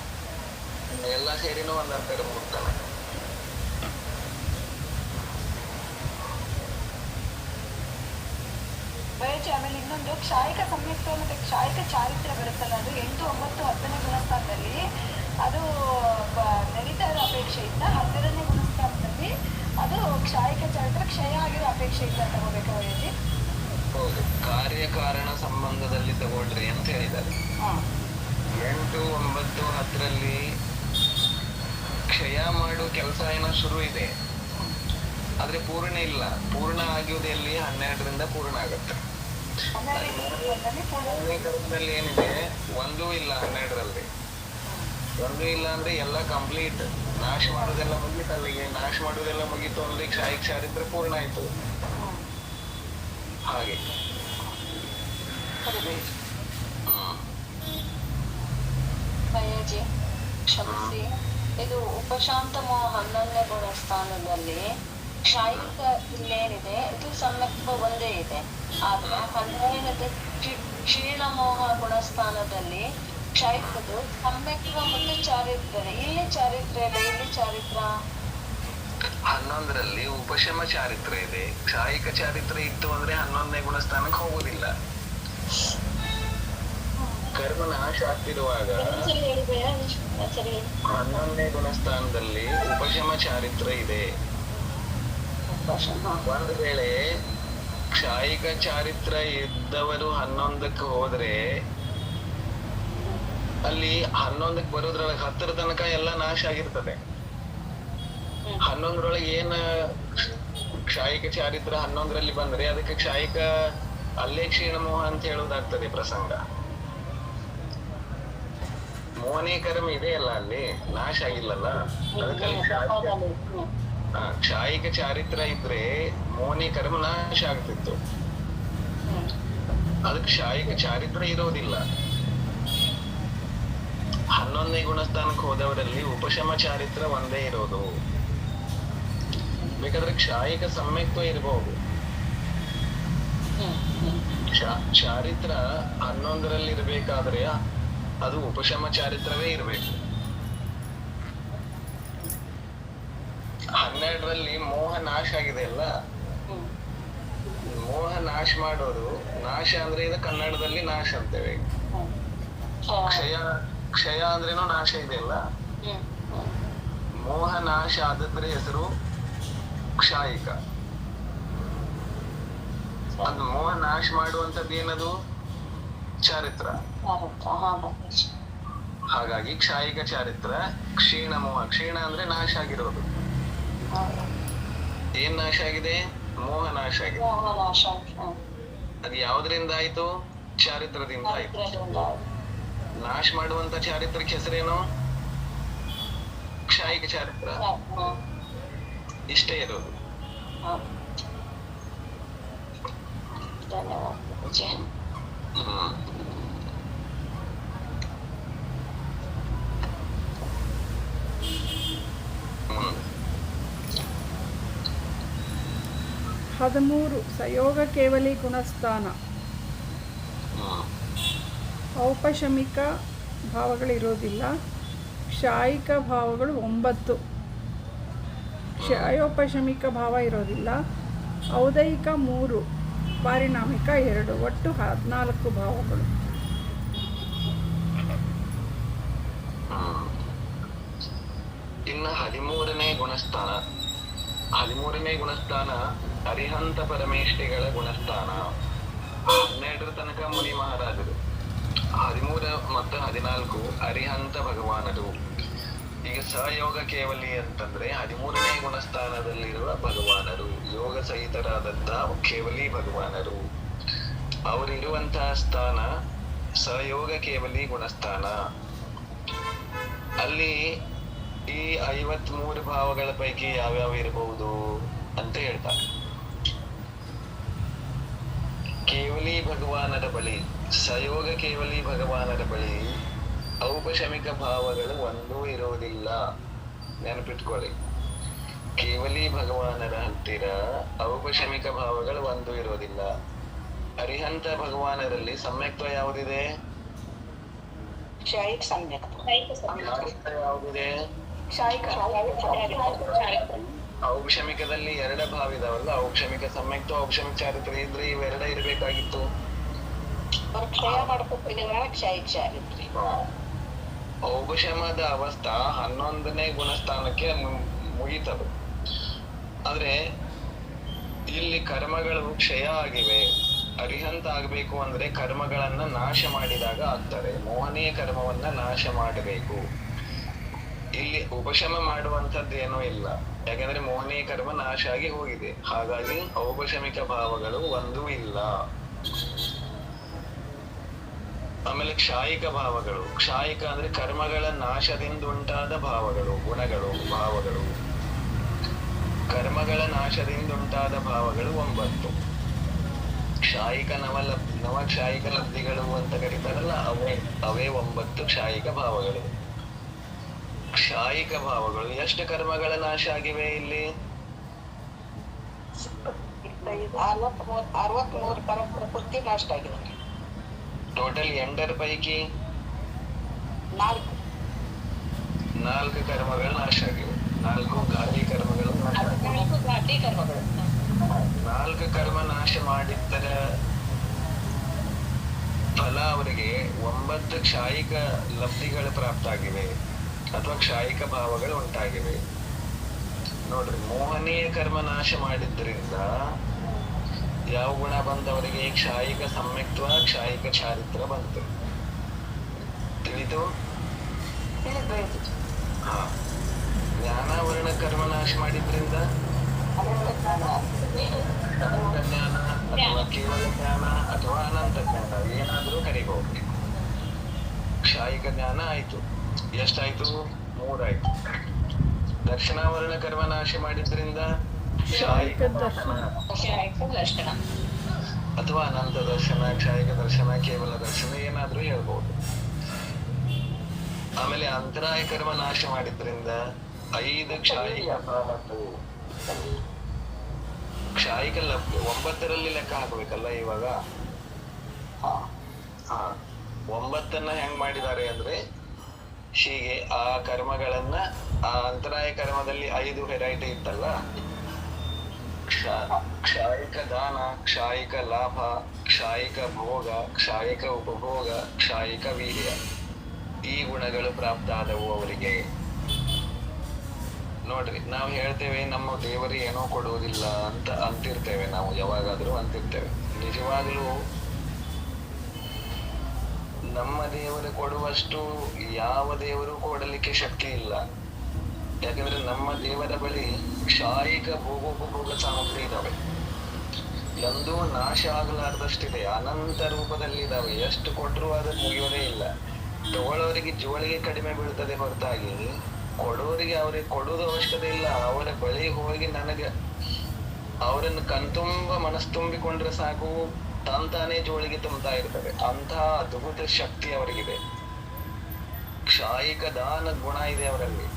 ಎಲ್ಲ ಸೇರಿನೂ ಒಂದು ಅಂತರ್ಮುಹೂರ್ತನೇ. ಆಮೇಲೆ ಇನ್ನೊಂದು ಕ್ಷಾಯಿಕ ಸಂಯುಕ್ತ ಮತ್ತೆ ಕ್ಷಾಯಿಕ ಚಾರಿತ್ರ್ಯ ಬರುತ್ತಲ್ಲ, ಅದು 8, 9, 10ನೇ ಗುಣಸ್ಥಾನದಲ್ಲಿ ಅದು ನಡೀತಾ ಇರೋ ಅಪೇಕ್ಷೆಯಿಂದ 12ನೇ ಗುಣಸ್ಥಾನದಲ್ಲಿ ಅದು ಕ್ಷಾಯಿಕ ಚಾರಿತ್ರ್ಯ ಕ್ಷಯ ಆಗಿರೋ ಅಪೇಕ್ಷೆಯಿಂದ ತಗೋಬೇಕು ವಯಸ್ಸಿ. ಹೌದು, ಕಾರ್ಯಕಾರಣ ಸಂಬಂಧದಲ್ಲಿ ತಗೊಳ್ರಿ ಅಂತ ಹೇಳಿದ್ದಾರೆ. 8, 9, 10ರಲ್ಲಿ ಕ್ಷಯ ಮಾಡುವ ಕೆಲಸ ಏನೋ ಶುರು ಇದೆ, ಆದ್ರೆ ಪೂರ್ಣ ಇಲ್ಲ. ಪೂರ್ಣ ಆಗುವುದಲ್ಲಿ 12ರಿಂದ ಪೂರ್ಣ ಆಗುತ್ತೆ. ಏನಿದೆ 1 ಇಲ್ಲ 12ರಲ್ಲಿ. 1 ಇಲ್ಲ ಅಂದ್ರೆ ಎಲ್ಲ ಕಂಪ್ಲೀಟ್. ನಾಶ ಮಾಡೋದೆಲ್ಲ ಮುಗೀತು, ಅಲ್ಲಿಗೆ ನಾಶ ಮಾಡೋದೆಲ್ಲ ಮುಗೀತು ಅಂದ್ರೆ ಕ್ಷಾಯಿಕ ಚಾರಿತ್ರ್ಯ ಪೂರ್ಣ ಆಯ್ತು. ಹಾಗೆ ಭಯಜಿ ಕ್ಷಮಿಸಿ, ಇದು ಉಪಶಾಂತ ಮೋಹ 11ನೇ ಗುಣಸ್ಥಾನದಲ್ಲಿ ಕ್ಷಾಯಿಕ ಇಲ್ಲೇನಿದೆ ಇದು ಸಮ್ಯಕ್ತ್ವ ಒಂದೇ ಇದೆ. ಆದ್ರೆ 12ನೇದು ಕ್ಷೀಣ ಮೋಹ ಗುಣಸ್ಥಾನದಲ್ಲಿ ಕ್ಷಾಯಿಕದು ಸಮ್ಯಕ್ತ್ವ ಮತ್ತು ಚಾರಿತ್ರ್ಯ. ಇಲ್ಲಿ ಚಾರಿತ್ರ್ಯ ಇಲ್ಲ, ಇಲ್ಲಿ ಚಾರಿತ್ರ 11ರಲ್ಲಿ ಉಪಶಮ ಚಾರಿತ್ರ ಇದೆ. ಕ್ಷಾಯಿಕ ಚಾರಿತ್ರ ಇತ್ತು ಅಂದ್ರೆ 11ನೇ ಗುಣಸ್ಥಾನಕ್ಕೆ ಹೋಗುದಿಲ್ಲ. ಕರ್ಮ ನಾಶ ಆಗ್ತಿರುವಾಗ 11ನೇ ಗುಣಸ್ಥಾನದಲ್ಲಿ ಉಪಶಮ ಚಾರಿತ್ರ ಇದೆ. ಒಂದು ವೇಳೆ ಕ್ಷಾಯಿಕ ಚಾರಿತ್ರ ಇದ್ದವರು 11ಕ್ಕೆ ಹೋದ್ರೆ ಅಲ್ಲಿ 11ಕ್ಕೆ ಬರೋದ್ರೊಳಗೆ 10ರ ತನಕ ಎಲ್ಲ ನಾಶ ಆಗಿರ್ತದೆ. 11ರೊಳಗೆ ಏನ್ ಕ್ಷಾಯಿಕ ಚಾರಿತ್ರ 11ರಲ್ಲಿ ಬಂದ್ರೆ ಅದಕ್ಕೆ ಕ್ಷಾಯಿಕ ಅಲ್ಲೇ ಕ್ಷೀಣಮೋಹ ಅಂತ ಹೇಳುವುದಾಗ್ತದೆ ಪ್ರಸಂಗ. ಮೋಹನೇ ಕರ್ಮ ಇದೆಯಲ್ಲ, ಅಲ್ಲಿ ನಾಶ ಆಗಿಲ್ಲಲ್ಲ. ಅದಕ್ಕಲ್ಲಿ ಕ್ಷಾಯಿಕ ಚಾರಿತ್ರ ಇದ್ರೆ ಮೋಹನೇ ಕರ್ಮ ನಾಶ ಆಗ್ತಿತ್ತು. ಅದಕ್ಕೆ ಕ್ಷಾಯಿಕ ಚಾರಿತ್ರ ಇರೋದಿಲ್ಲ. 11ನೇ ಗುಣಸ್ಥಾನಕ್ಕೆ ಹೋದವರಲ್ಲಿ ಉಪಶಮ ಚಾರಿತ್ರ ಒಂದೇ ಇರೋದು. ಬೇಕಾದ್ರೆ ಕ್ಷಾಯಿಕ ಸಮ್ಯಕ್ತ್ವ ಇರಬಹುದು. ಚಾರಿತ್ರ 11ರಲ್ಲಿ ಇರ್ಬೇಕಾದ್ರೆ ಅದು ಉಪಶಮ ಚಾರಿತ್ರವೇ ಇರಬೇಕು. 12ರಲ್ಲಿ ಮೋಹ ನಾಶ ಆಗಿದೆ ಅಲ್ಲ, ಮೋಹ ನಾಶ ಮಾಡೋದು. ನಾಶ ಅಂದ್ರೆ ಇದು ಕನ್ನಡದಲ್ಲಿ ನಾಶ ಅಂತೇವೆ. ಕ್ಷಯ ಅಂದ್ರೇನು ನಾಶ ಇದೆ ಅಲ್ಲ. ಮೋಹ ನಾಶ ಆದದ್ರೆ ಹೆಸರು ಕ್ಷಾಯಿಕ. ಅದು ಮೋಹ ನಾಶ ಮಾಡುವಂತದ್ದು ಏನದು? ಚಾರಿತ್ರ. ಹಾಗಾಗಿ ಕ್ಷಾಯಿಕ ಚಾರಿತ್ರ ಕ್ಷೀಣ ಮೋಹ. ಕ್ಷೀಣ ಅಂದ್ರೆ ನಾಶ ಆಗಿರೋದು. ಏನ್ ನಾಶ ಆಗಿದೆ? ಮೋಹ ನಾಶ ಆಗಿದೆ. ಅದು ಯಾವ್ದ್ರಿಂದ ಆಯ್ತು? ಚಾರಿತ್ರದಿಂದ ಆಯ್ತು. ನಾಶ ಮಾಡುವಂತ ಚಾರಿತ್ರಕ್ಕೆ ಹೆಸರೇನು? ಕ್ಷಾಯಿಕ ಚಾರಿತ್ರ. ಇಷ್ಟೇ ಇರೋದು. ಹ್ಮ್. 13 ಸಯೋಗ ಕೇವಲಿ ಗುಣಸ್ಥಾನ. ಔಪಶಮಿಕ ಭಾವಗಳಿರೋದಿಲ್ಲ. ಕ್ಷಾಯಿಕ ಭಾವಗಳು 9. ಕ್ಷಯೋಪಶಮಿಕ ಭಾವ ಇರೋದಿಲ್ಲ. ಔದಯಿಕ 3, ಪಾರಿಣಾಮಿಕ 2, ಒಟ್ಟು 14 ಭಾವಗಳು. ಇನ್ನು 13ನೇ ಗುಣಸ್ಥಾನ. 13ನೇ ಗುಣಸ್ಥಾನ ಅರಿಹಂತ ಪರಮೇಷ್ಠಿಗಳ ಗುಣಸ್ಥಾನ. 12ರ ತನಕ ಮುನಿ ಮಹಾರಾಜರು, 13 ಮತ್ತು 14 ಅರಿಹಂತ ಭಗವಾನರು. ಈಗ ಸಹಯೋಗ ಕೇವಲಿ ಅಂತಂದ್ರೆ 13ನೇ ಗುಣಸ್ಥಾನದಲ್ಲಿರುವ ಭಗವಾನರು, ಯೋಗ ಸಹಿತರಾದಂತಹ ಕೇವಲಿ ಭಗವಾನರು. ಅವರಿರುವಂತಹ ಸ್ಥಾನ ಸಹಯೋಗ ಕೇವಲಿ ಗುಣಸ್ಥಾನ. ಅಲ್ಲಿ ಈ 53 ಭಾವಗಳ ಪೈಕಿ ಯಾವ್ಯಾವ ಇರಬಹುದು ಅಂತ ಹೇಳ್ತಾರೆ. ಕೇವಲಿ ಭಗವಾನರ ಬಳಿ, ಸಯೋಗ ಕೇವಲಿ ಭಗವಾನರ ಬಳಿ ಔಪಶಮಿಕ ಭಾವಗಳು ಒಂದೂ ಇರೋದಿಲ್ಲ. ನೆನಪಿಟ್ಕೊಳ್ಳಿ, ಕೇವಲಿ ಭಗವಾನರ ಹತ್ತಿರ ಔಪಶಮಿಕ ಭಾವಗಳು ಒಂದೂ ಇರೋದಿಲ್ಲ. ಅರಿಹಂತ ಭಗವಾನರಲ್ಲಿ ಸಮ್ಯಕ್ತ್ವ ಯಾವುದಿದೆ? ಯಾವುದಿದೆ? ಔಪಶಮಿಕದಲ್ಲಿ 2 ಭಾವ ಇದಾವಲ್ಲ, ಔಪಶಮಿಕ ಸಮ್ಯಕ್ತ್ವ, ಔಪಶಮಿಕ ಚಾರಿತ್ರ ಇದ್ರೆ ಇವೆರಡ ಇರ್ಬೇಕಾಗಿತ್ತು. ಔಪಶಮದ ಅವಸ್ಥಾ 11ನೇ ಗುಣಸ್ಥಾನಕ್ಕೆ ಮುಗಿತದು. ಆದ್ರೆ ಇಲ್ಲಿ ಕರ್ಮಗಳು ಕ್ಷಯ ಆಗಿವೆ. ಅರಿಹಂತ ಆಗ್ಬೇಕು ಅಂದ್ರೆ ಕರ್ಮಗಳನ್ನ ನಾಶ ಮಾಡಿದಾಗ ಆಗ್ತಾರೆ. ಮೋಹನೀಯ ಕರ್ಮವನ್ನ ನಾಶ ಮಾಡಬೇಕು. ಇಲ್ಲಿ ಉಪಶಮ ಮಾಡುವಂತದ್ದು ಏನೂ ಇಲ್ಲ, ಯಾಕಂದ್ರೆ ಮೋಹನೀಯ ಕರ್ಮ ನಾಶ ಆಗಿ ಹೋಗಿದೆ. ಹಾಗಾಗಿ ಔಪಶಮಿಕ ಭಾವಗಳು ಒಂದೂ ಇಲ್ಲ. ಆಮೇಲೆ ಕ್ಷಾಯಿಕ ಭಾವಗಳು. ಕ್ಷಾಯಿಕ ಅಂದ್ರೆ ಕರ್ಮಗಳ ನಾಶದಿಂದ ಉಂಟಾದ ಭಾವಗಳು, ಗುಣಗಳು, ಭಾವಗಳು. ಕರ್ಮಗಳ ನಾಶದಿಂದ ಉಂಟಾದ ಭಾವಗಳು 9. ಕ್ಷಾಯಿಕ ನವಕ್ಷಾಯಿಕ ಲಬ್ಧಿಗಳು ಅಂತ ಕರೀತಾರಲ್ಲ, ಅವೇ 9 ಕ್ಷಾಯಿಕ ಭಾವಗಳು. ಕ್ಷಾಯಿಕ ಭಾವಗಳು ಎಷ್ಟು ಕರ್ಮಗಳ ನಾಶ ಆಗಿವೆ ಇಲ್ಲಿ? 63 ಕರ್ಮ ಪ್ರಕೃತಿ ನಾಶ ಆಗಿದೆ. ಟೋಟಲ್ 8 ಪೈಕಿ 4 ಕರ್ಮಗಳು ನಾಶ ಆಗಿವೆ. 4 ಘಾತಿ ಕರ್ಮಗಳು ನಾಶ. 4 ಘಾತಿ ಕರ್ಮಗಳು. 4 ಕರ್ಮ ನಾಶ ಮಾಡಿದ್ದರ ಫಲ ಅವರಿಗೆ 9 ಕ್ಷಾಯಿಕ ಲಬ್ಧಿಗಳು ಪ್ರಾಪ್ತ ಆಗಿವೆ ಅಥವಾ ಕ್ಷಾಯಿಕ ಭಾವಗಳು ಉಂಟಾಗಿವೆ. ನೋಡ್ರಿ, ಮೋಹನೀಯ ಕರ್ಮ ನಾಶ ಮಾಡಿದ್ರಿಂದ ಯಾವ ಗುಣ ಬಂದವರಿಗೆ? ಕ್ಷಾಯಿಕ ಸಮ್ಯಕ್ತ್ವ, ಕ್ಷಾಯಿಕ ಚಾರಿತ್ರ ಬಂತು. ತಿಳಿತು? ಹಾ. ಜ್ಞಾನಾವರಣ ಕರ್ಮ ನಾಶ ಮಾಡಿದ್ರಿಂದ ಅನಂತ ಜ್ಞಾನ ಅಥವಾ ಕೇವಲ ಜ್ಞಾನ ಅಥವಾ ಅನಂತ ಜ್ಞಾನ ಏನಾದ್ರೂ ಕರಿಬಹುದು. ಕ್ಷಾಯಿಕ ಜ್ಞಾನ ಆಯ್ತು. ಎಷ್ಟಾಯ್ತು? 3 ಆಯ್ತು. ದಕ್ಷಿಣಾವರಣ ಕರ್ಮ ನಾಶ ಮಾಡಿದ್ರಿಂದ ಕ್ಷಾಯಿಕ ದರ್ಶನ ಅಥವಾ ಅನಂತ ದರ್ಶನ, ಕ್ಷಾಯಿಕ ದರ್ಶನ, ಕೇವಲ ದರ್ಶನ ಏನಾದ್ರೂ ಹೇಳ್ಬಹುದು. ಆಮೇಲೆ ಅಂತರಾಯ ಕರ್ಮ ನಾಶ ಮಾಡಿದ್ರಿಂದ 5 ಕ್ಷಾಯಿಕ ಮತ್ತು ಕ್ಷಾಯಿಕ ಲಬ್ಧಿ 9ರಲ್ಲಿ ಲೆಕ್ಕ ಹಾಕ್ಬೇಕಲ್ಲ ಇವಾಗ. 9ನ್ನ ಹೆಂಗ್ ಮಾಡಿದ್ದಾರೆ ಅಂದ್ರೆ, ಹೀಗೆ ಆ ಕರ್ಮಗಳನ್ನ, ಆ ಅಂತರಾಯ ಕರ್ಮದಲ್ಲಿ 5 ವೆರೈಟಿ ಇತ್ತಲ್ಲ, ಕ್ಷಾಯಿಕ ದಾನ, ಕ್ಷಾಯಿಕ ಲಾಭ, ಕ್ಷಾಯಿಕ ಭೋಗ, ಕ್ಷಾಯಿಕ ಉಪಭೋಗ, ಕ್ಷಾಯಿಕ ವೀರ್ಯ, ಈ ಗುಣಗಳು ಪ್ರಾಪ್ತ ಆದವು ಅವರಿಗೆ. ನೋಡ್ರಿ, ನಾವು ಹೇಳ್ತೇವೆ ನಮ್ಮ ದೇವರು ಏನೋ ಕೊಡುವುದಿಲ್ಲ ಅಂತ ಅಂತಿರ್ತೇವೆ, ನಾವು ಯಾವಾಗಾದ್ರೂ ಅಂತಿರ್ತೇವೆ. ನಿಜವಾಗ್ಲೂ ನಮ್ಮ ದೇವರು ಕೊಡುವಷ್ಟು ಯಾವ ದೇವರು ಕೊಡಲಿಕ್ಕೆ ಶಕ್ತಿ ಇಲ್ಲ. ಯಾಕಂದ್ರೆ ನಮ್ಮ ದೇವರ ಬಳಿ ಕ್ಷಾಯಿಕ ಭೋಗೋಪಭೋಗ ಸಾಮಗ್ರಿ ಇದಾವೆ, ಎಂದೂ ನಾಶ ಆಗಲಾರ್ದಷ್ಟಿದೆ, ಅನಂತ ರೂಪದಲ್ಲಿದ್ದಾವೆ. ಎಷ್ಟು ಕೊಟ್ಟರು ಅದು ಮುಗಿಯೋದೇ ಇಲ್ಲ. ತಗೊಳ್ಳೋರಿಗೆ ಜೋಳಿಗೆ ಕಡಿಮೆ ಬೀಳ್ತದೆ ಹೊರತಾಗಿ ಕೊಡೋರಿಗೆ ಅವ್ರಿಗೆ ಕೊಡೋದು ಅವಶ್ಯಕತೆ ಇಲ್ಲ. ಅವರ ಬಳಿ ಹೋಗಿ ನನಗೆ ಅವರನ್ನು ಕಣ್ತುಂಬ ಮನಸ್ಸು ತುಂಬಿಕೊಂಡ್ರೆ ಸಾಕು, ತಾನೇ ಜೋಳಿಗೆ ತುಂಬ್ತಾ ಇರ್ತದೆ. ಅಂತಹ ಅದ್ಭುತ ಶಕ್ತಿ ಅವರಿಗಿದೆ. ಕ್ಷಾಯಿಕ ದಾನ ಗುಣ ಇದೆ ಅವರಲ್ಲಿ.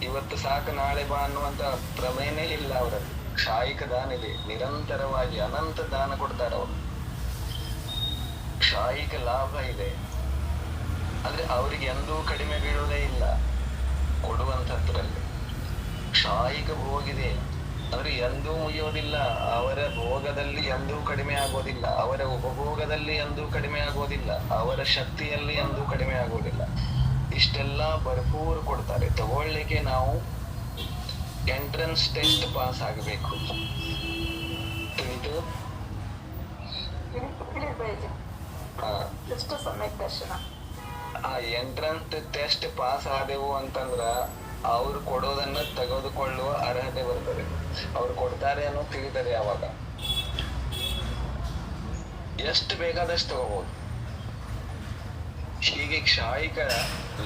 ಇವತ್ತು ಸಾಕು ನಾಳೆ ಬಾ ಅನ್ನುವಂತ ಪ್ರಮೇಯನೇ ಇಲ್ಲ ಅವರಲ್ಲಿ. ಕ್ಷಾಯಿಕ ದಾನ ಇದೆ, ನಿರಂತರವಾಗಿ ಅನಂತ ದಾನ ಕೊಡ್ತಾರೆ ಅವರು. ಕ್ಷಾಯಿಕ ಲಾಭ ಇದೆ, ಅಂದ್ರೆ ಅವರಿಗೆ ಎಂದೂ ಕಡಿಮೆ ಬೀಳುವುದೇ ಇಲ್ಲ ಕೊಡುವಂತದ್ರಲ್ಲಿ. ಕ್ಷಾಯಿಕ ಭೋಗಿದೆ, ಅಂದ್ರೆ ಎಂದೂ ಮುಗಿಯೋದಿಲ್ಲ. ಅವರ ಭೋಗದಲ್ಲಿ ಎಂದೂ ಕಡಿಮೆ ಆಗೋದಿಲ್ಲ, ಅವರ ಉಪಭೋಗದಲ್ಲಿ ಎಂದೂ ಕಡಿಮೆ ಆಗೋದಿಲ್ಲ, ಅವರ ಶಕ್ತಿಯಲ್ಲಿ ಎಂದೂ ಕಡಿಮೆ ಆಗೋದಿಲ್ಲ. ಇಷ್ಟೆಲ್ಲ ಭರ್ಪೂರ್ ಕೊಡ್ತಾರೆ. ತಗೊಳ್ಳಿಕ್ಕೆ ನಾವು ಎಂಟ್ರೆನ್ಸ್ ಟೆಸ್ಟ್ ಪಾಸ್ ಆಗಬೇಕು. ತಿಳಿತು? ಆ ಎಂಟ್ರೆನ್ಸ್ ಟೆಸ್ಟ್ ಪಾಸ್ ಆದೆವು ಅಂತಂದ್ರ ಅವ್ರು ಕೊಡೋದನ್ನ ತೆಗೆದುಕೊಳ್ಳುವ ಅರ್ಹತೆ ಬರ್ತದೆ. ಅವ್ರು ಕೊಡ್ತಾರೆ ಅನ್ನೋ ತಿಳಿತದೆ. ಅವಾಗ ಎಷ್ಟು ಬೇಕಾದಷ್ಟು ತಗೋಬಹುದು. ಹೀಗೆ ಕ್ಷಾಯಿಕ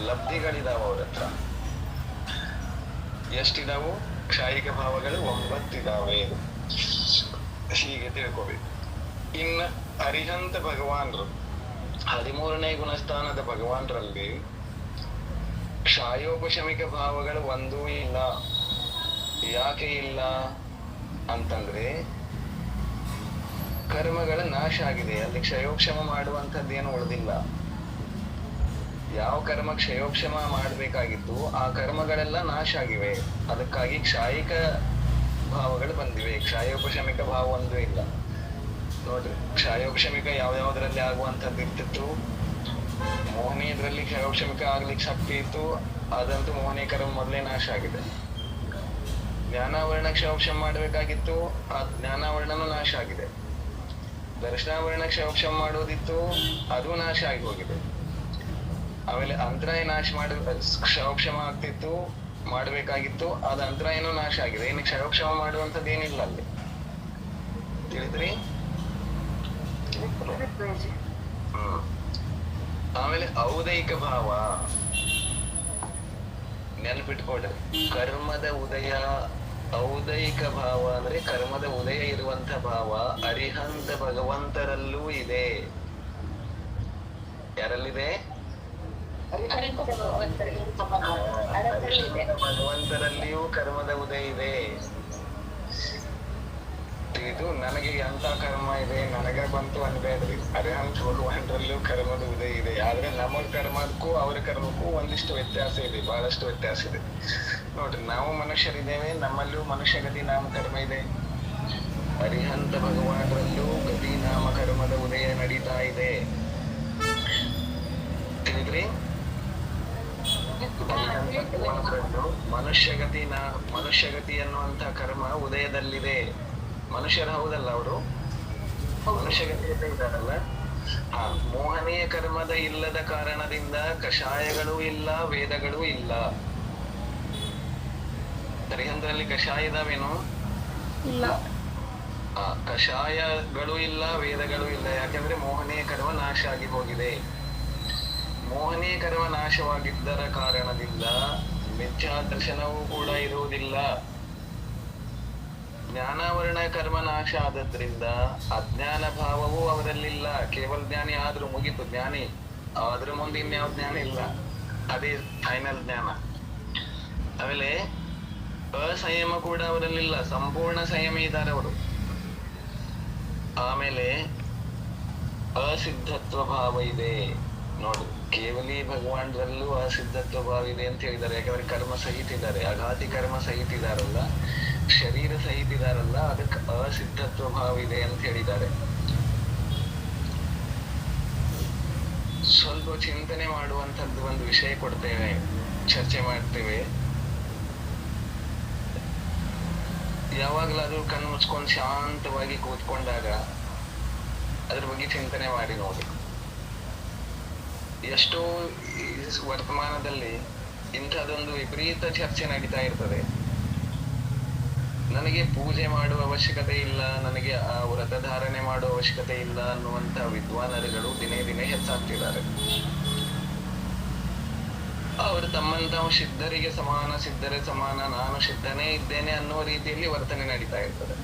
ಲಬ್ಧಿಗಳಿದಾವ ಅವ್ರ ಹತ್ರ. ಎಷ್ಟಿದಾವು? ಕ್ಷಾಯಿಕ ಭಾವಗಳು 9 ಇದಾವೆ. ಹೀಗೆ ತಿಳ್ಕೋಬೇಕು. ಇನ್ನ ಅರಿಹಂತ ಭಗವಾನ್ರು 13ನೇ ಗುಣಸ್ಥಾನದ ಭಗವಾನ್ರಲ್ಲಿ ಕ್ಷಾಯೋಪಶಮಿಕ ಭಾವಗಳು ಒಂದೂ ಇಲ್ಲ. ಯಾಕೆ ಇಲ್ಲ ಅಂತಂದ್ರೆ ಕರ್ಮಗಳ ನಾಶ ಆಗಿದೆ. ಅಲ್ಲಿ ಕ್ಷಯೋಕ್ಷಮ ಮಾಡುವಂಥದ್ದೇನು ಉಳಿದಿಲ್ಲ. ಯಾವ ಕರ್ಮ ಕ್ಷಯೋಕ್ಷಮ ಮಾಡ್ಬೇಕಾಗಿತ್ತು ಆ ಕರ್ಮಗಳೆಲ್ಲ ನಾಶ ಆಗಿವೆ. ಅದಕ್ಕಾಗಿ ಕ್ಷಾಯಿಕ ಭಾವಗಳು ಬಂದಿವೆ. ಕ್ಷಾಯೋಪಶಮಿಕ ಭಾವ ಒಂದು ಇಲ್ಲ. ನೋಡ್ರಿ, ಕ್ಷಾಯೋಪಶಮಿಕ ಯಾವ್ಯಾವ್ದ್ರಲ್ಲಿ ಆಗುವಂಥದ್ದು ಇರ್ತಿತ್ತು. ಮೋಹನೀಯದ್ರಲ್ಲಿ ಕ್ಷಯೋಪಶಮಿಕ ಆಗ್ಲಿಕ್ಕೆ ಶಕ್ತಿ ಇತ್ತು, ಅದಂತೂ ಮೋಹನೀಯ ಕರ್ಮ ಮೊದಲೇ ನಾಶ ಆಗಿದೆ. ಜ್ಞಾನಾವರಣ ಕ್ಷಯೋಕ್ಷಮ ಮಾಡ್ಬೇಕಾಗಿತ್ತು, ಆ ಜ್ಞಾನಾವರಣನೂ ನಾಶ ಆಗಿದೆ. ದರ್ಶನಾವರಣ ಕ್ಷಯೋಕ್ಷಮ ಮಾಡೋದಿತ್ತು, ಅದು ನಾಶ ಆಗಿ ಹೋಗಿದೆ. ಆಮೇಲೆ ಅಂತರಾಯ ನಾಶ ಕ್ಷಯೋಕ್ಷಮ ಆಗ್ತಿತ್ತು, ಮಾಡ್ಬೇಕಾಗಿತ್ತು, ಅದ ಅಂತರಾಯನೂ ನಾಶ ಆಗಿದೆ. ಇನ್ನು ಕ್ಷಯೋಕ್ಷಮ ಮಾಡುವಂಥದ್ದು ಏನಿಲ್ಲ ಅಲ್ಲಿ. ತಿಳಿದ್ರಿ? ಆಮೇಲೆ ಔದೈಕ ಭಾವ ನೆನಪಿಟ್ಕೊಡ್ರಿ. ಕರ್ಮದ ಉದಯ, ಔದೈಕ ಭಾವ ಅಂದ್ರೆ ಕರ್ಮದ ಉದಯ ಇರುವಂತ ಭಾವ ಅರಿಹಂತ ಭಗವಂತರಲ್ಲೂ ಇದೆ. ಯಾರಲ್ಲಿದೆ? ಭಗವಂತರಲ್ಲಿಯೂ ಕರ್ಮದ ಉದಯ ಇದೆ. ಇದು ನನಗೆ ಎಂತ ಕರ್ಮ ಇದೆ ನನಗ ಬಂತು ಅನ್ಬೇಡ್ರಿ. ಅರಿಹಂತ ಭಗವಂತರಲ್ಲೂ ಕರ್ಮದ ಉದಯ ಇದೆ. ಆದ್ರೆ ನಮ್ಮ ಕರ್ಮಕ್ಕೂ ಅವ್ರ ಕರ್ಮಕ್ಕೂ ಒಂದಿಷ್ಟು ವ್ಯತ್ಯಾಸ ಇದೆ, ಬಹಳಷ್ಟು ವ್ಯತ್ಯಾಸ ಇದೆ. ನೋಡ್ರಿ, ನಾವು ಮನುಷ್ಯರಿದ್ದೇವೆ, ನಮ್ಮಲ್ಲೂ ಮನುಷ್ಯ ಗತಿ ನಾಮ ಕರ್ಮ ಇದೆ. ಅರಿಹಂತ ಭಗವಾನರಲ್ಲೂ ಗತಿ ನಾಮ ಕರ್ಮದ ಉದಯ ನಡೀತಾ ಇದೆ. ತಿಳಿದ್ರಿ? ಅರಿಹಂತ ಭಗವಾನರಲ್ಲೂ ಮನುಷ್ಯಗತಿ ಅನ್ನುವಂತ ಕರ್ಮ ಉದಯದಲ್ಲಿದೆ. ಮನುಷ್ಯರು ಹೌದಲ್ಲ ಅವರು? ಮನುಷ್ಯಗತಿಯಲ್ಲೇ ಇದ್ದಾರಲ್ಲ. ಮೋಹನೀಯ ಕರ್ಮದ ಇಲ್ಲದ ಕಾರಣದಿಂದ ಕಷಾಯಗಳೂ ಇಲ್ಲ, ವೇದಗಳೂ ಇಲ್ಲ. ಅರಿಹಂತದಲ್ಲಿ ಕಷಾಯ ಇದಾವೇನು? ಇಲ್ಲ. ಕಷಾಯಗಳು ಇಲ್ಲ, ವೇದಗಳು ಇಲ್ಲ. ಯಾಕಂದ್ರೆ ಮೋಹನೀಯ ಕರ್ಮ ನಾಶ ಆಗಿ ಹೋಗಿದೆ. ಮೋಹನೀಯ ಕರ್ಮ ನಾಶವಾಗಿದ್ದರ ಕಾರಣದಿಂದ ಮಿಥ್ಯಾ ದರ್ಶನವೂ ಕೂಡ ಇರುವುದಿಲ್ಲ. ಜ್ಞಾನಾವರಣ ಕರ್ಮ ನಾಶ ಆದದ್ರಿಂದ ಅಜ್ಞಾನ ಭಾವವೂ ಅವರಲ್ಲಿಲ್ಲ. ಕೇವಲ ಜ್ಞಾನಿ ಆದ್ರೂ ಮುಗೀತು. ಜ್ಞಾನಿ ಆದ್ರೂ ಮುಂದೆ ಇನ್ಯಾವ ಜ್ಞಾನ ಇಲ್ಲ, ಅದೇ ಫೈನಲ್ ಜ್ಞಾನ. ಆಮೇಲೆ ಅಸಂಯಮ ಕೂಡ ಅವರಲ್ಲಿಲ್ಲ, ಸಂಪೂರ್ಣ ಸಂಯಮ ಇದ್ದಾರೆ ಅವರು. ಆಮೇಲೆ ಅಸಿದ್ಧತ್ವ ಭಾವ ಇದೆ. ನೋಡು, ಕೇವಲಿ ಭಗವಾನ್ರಲ್ಲೂ ಅಸಿದ್ಧತ್ವ ಭಾವ ಇದೆ ಅಂತ ಹೇಳಿದ್ದಾರೆ. ಯಾಕಂದ್ರೆ ಕರ್ಮ ಸಹಿತ ಇದ್ದಾರೆ, ಅಘಾತಿ ಕರ್ಮ ಸಹಿತ ಇದಾರಲ್ಲ, ಶರೀರ ಸಹಿತ ಇದಾರಲ್ಲ, ಅದಕ್ಕೆ ಅಸಿದ್ಧತ್ವ ಭಾವ ಇದೆ ಅಂತ ಹೇಳಿದ್ದಾರೆ. ಸ್ವಲ್ಪ ಚಿಂತನೆ ಮಾಡುವಂತದ್ದು ಒಂದು ವಿಷಯ ಕೊಡ್ತೇವೆ, ಚರ್ಚೆ ಮಾಡ್ತೇವೆ. ಯಾವಾಗ್ಲಾದ್ರೂ ಕಣ್ಣು ಮುಚ್ಕೊಂಡು ಶಾಂತವಾಗಿ ಕೂತ್ಕೊಂಡಾಗ ಅದ್ರ ಬಗ್ಗೆ ಚಿಂತನೆ ಮಾಡಿ ನೋಡಿ. ಎಷ್ಟೋ ವರ್ತಮಾನದಲ್ಲಿ ಇಂಥದೊಂದು ವಿಪರೀತ ಚರ್ಚೆ ನಡೀತಾ ಇರ್ತದೆ. ನನಗೆ ಪೂಜೆ ಮಾಡುವ ಅವಶ್ಯಕತೆ ಇಲ್ಲ, ನನಗೆ ಆ ವ್ರತ ಧಾರಣೆ ಮಾಡುವ ಅವಶ್ಯಕತೆ ಇಲ್ಲ ಅನ್ನುವಂತ ವಿದ್ವಾನರುಗಳು ದಿನೇ ದಿನೇ ಹೆಚ್ಚಾಗ್ತಿದ್ದಾರೆ. ಅವರು ತಮ್ಮಂತಾವು ಸಿದ್ಧರಿಗೆ ಸಮಾನ, ಸಿದ್ಧರೇ ಸಮಾನ, ನಾನು ಸಿದ್ಧನೇ ಇದ್ದೇನೆ ಅನ್ನುವ ರೀತಿಯಲ್ಲಿ ವರ್ತನೆ ನಡೀತಾ ಇರ್ತದೆ.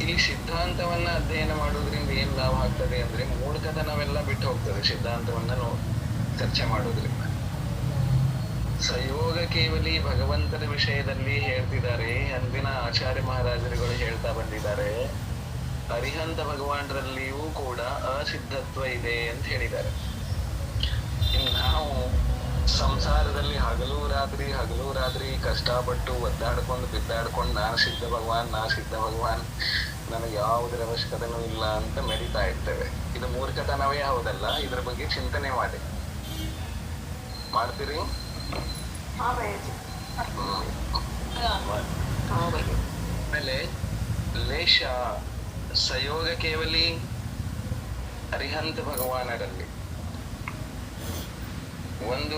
ಇಲ್ಲಿ ಸಿದ್ಧಾಂತವನ್ನ ಅಧ್ಯಯನ ಮಾಡುವುದರಿಂದ ಏನ್ ಲಾಭ ಆಗ್ತದೆ ಅಂದ್ರೆ ಮೂಢತನವೆಲ್ಲ ಬಿಟ್ಟು ಹೋಗ್ತದೆ. ಸಿದ್ಧಾಂತವನ್ನ ಚರ್ಚೆ ಮಾಡುವುದರಿಂದ ಸಯೋಗ ಕೇವಲಿ ಭಗವಂತನ ವಿಷಯದಲ್ಲಿ ಹೇಳ್ತಿದ್ದಾರೆ. ಅಂದಿನ ಆಚಾರ್ಯ ಮಹಾರಾಜರುಗಳು ಹೇಳ್ತಾ ಬಂದಿದ್ದಾರೆ, ಅರಿಹಂತ ಭಗವಾನರಲ್ಲಿಯೂ ಕೂಡ ಅಸಿದ್ಧತ್ವ ಇದೆ ಅಂತ ಹೇಳಿದ್ದಾರೆ. ನಾವು ಸಂಸಾರದಲ್ಲಿ ಹಗಲು ರಾತ್ರಿ ಕಷ್ಟಪಟ್ಟು ಒದ್ದಾಡ್ಕೊಂಡು ಬಿದ್ದಾಡ್ಕೊಂಡು ನಾನು ಸಿದ್ಧ ಭಗವಾನ್, ನನಗೆ ಯಾವುದರ ಅವಶ್ಯಕತೆನೂ ಇಲ್ಲ ಅಂತ ಮೆರಿತಾ ಇರ್ತೇವೆ. ಇದು ಮೂರ್ಖತನವೇ ಹೌದಲ್ಲ? ಇದ್ರ ಬಗ್ಗೆ ಚಿಂತನೆ ಮಾಡ್ತೀರಿ? ಆಮೇಲೆ ಲೇಷ ಸಯೋಗ ಕೇವಲಿ ಅರಿಹಂತ ಭಗವಾನರಲ್ಲಿ ಒಂದು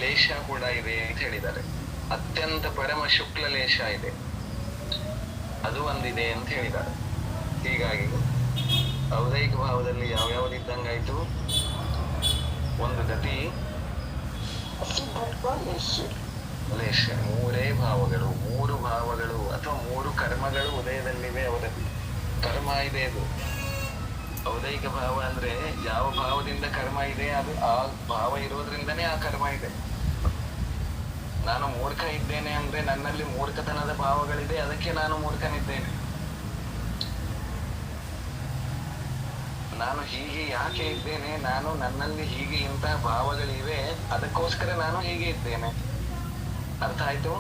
ಲೇಷ ಕೂಡ ಇದೆ ಅಂತ ಹೇಳಿದ್ದಾರೆ. ಅತ್ಯಂತ ಪರಮ ಶುಕ್ಲ ಲೇಷ ಇದೆ, ಅದು ಒಂದಿದೆ ಅಂತ ಹೇಳಿದ್ದಾರೆ. ಹೀಗಾಗಿ ಔದೈಕ ಭಾವದಲ್ಲಿ ಯಾವ್ಯಾವ್ದಿದ್ದಂಗಾಯ್ತು? ಒಂದು ಗತಿ, ಲೇಷ, ಮೂರು ಭಾವಗಳು ಅಥವಾ ಮೂರು ಕರ್ಮಗಳು ಉದಯದಲ್ಲಿವೆ ಅವರಲ್ಲಿ. ಕರ್ಮ ಇದೆ ಅದು. ಔದೈಕ ಭಾವ ಅಂದ್ರೆ ಯಾವ ಭಾವದಿಂದ ಕರ್ಮ ಇದೆ ಅದು ಆ ಭಾವ ಇರೋದ್ರಿಂದನೇ ಆ ಕರ್ಮ ಇದೆ. ನಾನು ಮೂರ್ಖ ಇದ್ದೇನೆ ಅಂದ್ರೆ ನನ್ನಲ್ಲಿ ಮೂರ್ಖತನದ ಭಾವಗಳಿದೆ, ಅದಕ್ಕೆ ನಾನು ಮೂರ್ಖನಿದ್ದೇನೆ. ನಾನು ಹೀಗೆ ಯಾಕೆ ಇದ್ದೇನೆ, ನಾನು ನನ್ನಲ್ಲಿ ಹೀಗೆ ಇಂತಹ ಭಾವಗಳಿವೆ, ಅದಕ್ಕೋಸ್ಕರ ನಾನು ಹೀಗೆ ಇದ್ದೇನೆ. ಅರ್ಥ ಆಯ್ತು?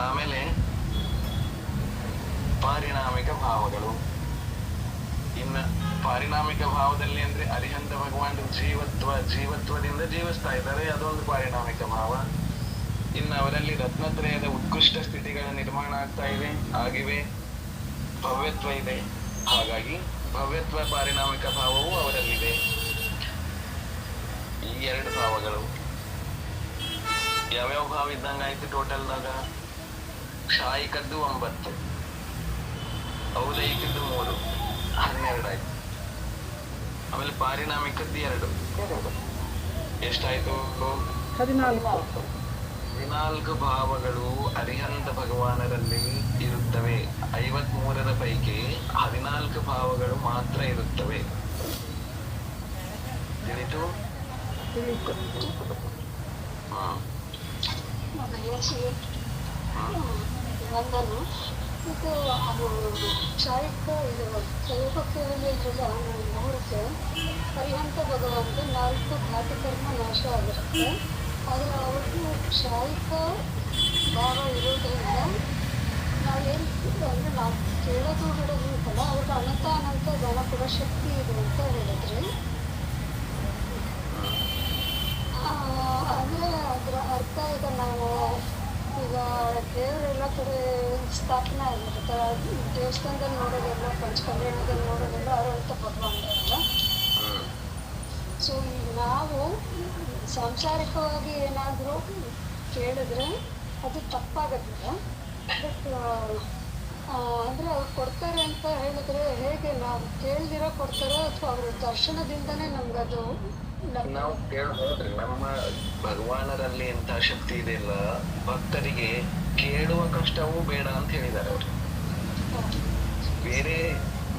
ಆಮೇಲೆ ಪಾರಿಣಾಮಿಕ ಭಾವಗಳು. ಇನ್ನು ಪಾರಿಣಾಮಿಕ ಭಾವದಲ್ಲಿ ಅಂದ್ರೆ ಅರಿಹಂತ ಭಗವಾನ್ ಜೀವತ್ವದಿಂದ ಜೀವಿಸ್ತಾ ಇದ್ದಾರೆ, ಅದೊಂದು ಪಾರಿಣಾಮಿಕ ಭಾವ. ಇನ್ನು ಅವರಲ್ಲಿ ರತ್ನತ್ರಯದ ಉತ್ಕೃಷ್ಟ ಸ್ಥಿತಿಗಳ ನಿರ್ಮಾಣ ಆಗಿವೆ, ಭವ್ಯತ್ವ ಇದೆ. ಹಾಗಾಗಿ ಭವ್ಯತ್ವ ಪಾರಿಣಾಮಿಕ ಭಾವವು ಅವರಲ್ಲಿದೆ. ಈ ಎರಡು ಭಾವಗಳು ಯಾವ್ಯಾವ ಭಾವ ಇದ್ದಂಗಾಯ್ತು ಟೋಟಲ್ದಾಗ? ಕ್ಷಾಯಿಕದ್ದು 9, ಔದೈಕದ್ದು 3, 12 ಆಯ್ತು. ಆಮೇಲೆ ಪಾರಿಣಾಮಿಕದ್ದು 2, ಎಷ್ಟಾಯ್ತು? 14 ಭಾವಗಳು ಅರಿಹಂತ ಭಗವಾನರಲ್ಲಿ ಇರುತ್ತವೆ. 53ರ ಪೈಕಿ 14 ಭಾವಗಳು ಮಾತ್ರ ಇರುತ್ತವೆ. ತಿಳಿತು? ಒಂದನ್ನು ಇದು ಅದು ಕ್ಷಾಯಿಕ ಇದು ಕೈವಕ್ಕೆ ಇದ್ರಲ್ಲ ನಾನು ನೋಡಕ್ಕೆ ಅರಿಹಂತ ಭಗವಂತ 4 ಘಾತಕರ್ಮ ನಾಶ ಆಗಿರುತ್ತೆ. ಆದರೆ ಅವ್ರಿಗೂ ಕ್ಷಾಯಿಕ ಭಾವ ಇರೋದ್ರಿಂದ ನಾವೇನು ಅಂದರೆ ನಾವು ಕೇಳೋದು ಬಿಡೋದು ಅಂತಲ್ಲ, ಅವ್ರಿಗೆ ಅನಂತ ಧನ ಕೊಡೋ ಶಕ್ತಿ ಇದೆ ಅಂತ ಹೇಳಿದ್ರಿ. ಅಂದರೆ ಅದರ ಅರ್ಥ ಈಗ ನಾವು ಈಗ ದೇವರೆಲ್ಲ ಕಡೆ ಸ್ಥಾಪನೆ ಆಗಿರುತ್ತೆ. ದೇವಸ್ಥಾನದಲ್ಲಿ ನೋಡೋದೆಲ್ಲ ಪಂಚಕಲ್ಯಾಣದಲ್ಲಿ ನೋಡೋದೆಲ್ಲ ಅರವಂತ ಭಗವಂತರಲ್ಲ. ಸೊ ಈಗ ನಾವು ಸಾಂಸಾರಿಕವಾಗಿ ಏನಾದರೂ ಕೇಳಿದ್ರೆ ಅದು ತಪ್ಪಾಗತ್ತಿಲ್ಲ. ಬಟ್ ಅಂದರೆ ಅವ್ರು ಕೊಡ್ತಾರೆ ಅಂತ ಹೇಳಿದ್ರೆ ಹೇಗೆ ನಾವು ಕೇಳ್ದಿರೋ ಕೊಡ್ತಾರೋ ಅಥವಾ ಅವ್ರ ದರ್ಶನದಿಂದನೇ ನಮ್ಗದು ನಾವು ಕೇಳ್ಬೋದ್ರಿ. ನಮ್ಮ ಭಗವಾನರಲ್ಲಿ ಎಂತ ಶಕ್ತಿ ಇದೆ ಇಲ್ಲ, ಭಕ್ತರಿಗೆ ಕೇಳುವ ಕಷ್ಟವೂ ಬೇಡ ಅಂತ ಹೇಳಿದ್ದಾರೆ ಅವರು. ಬೇರೆ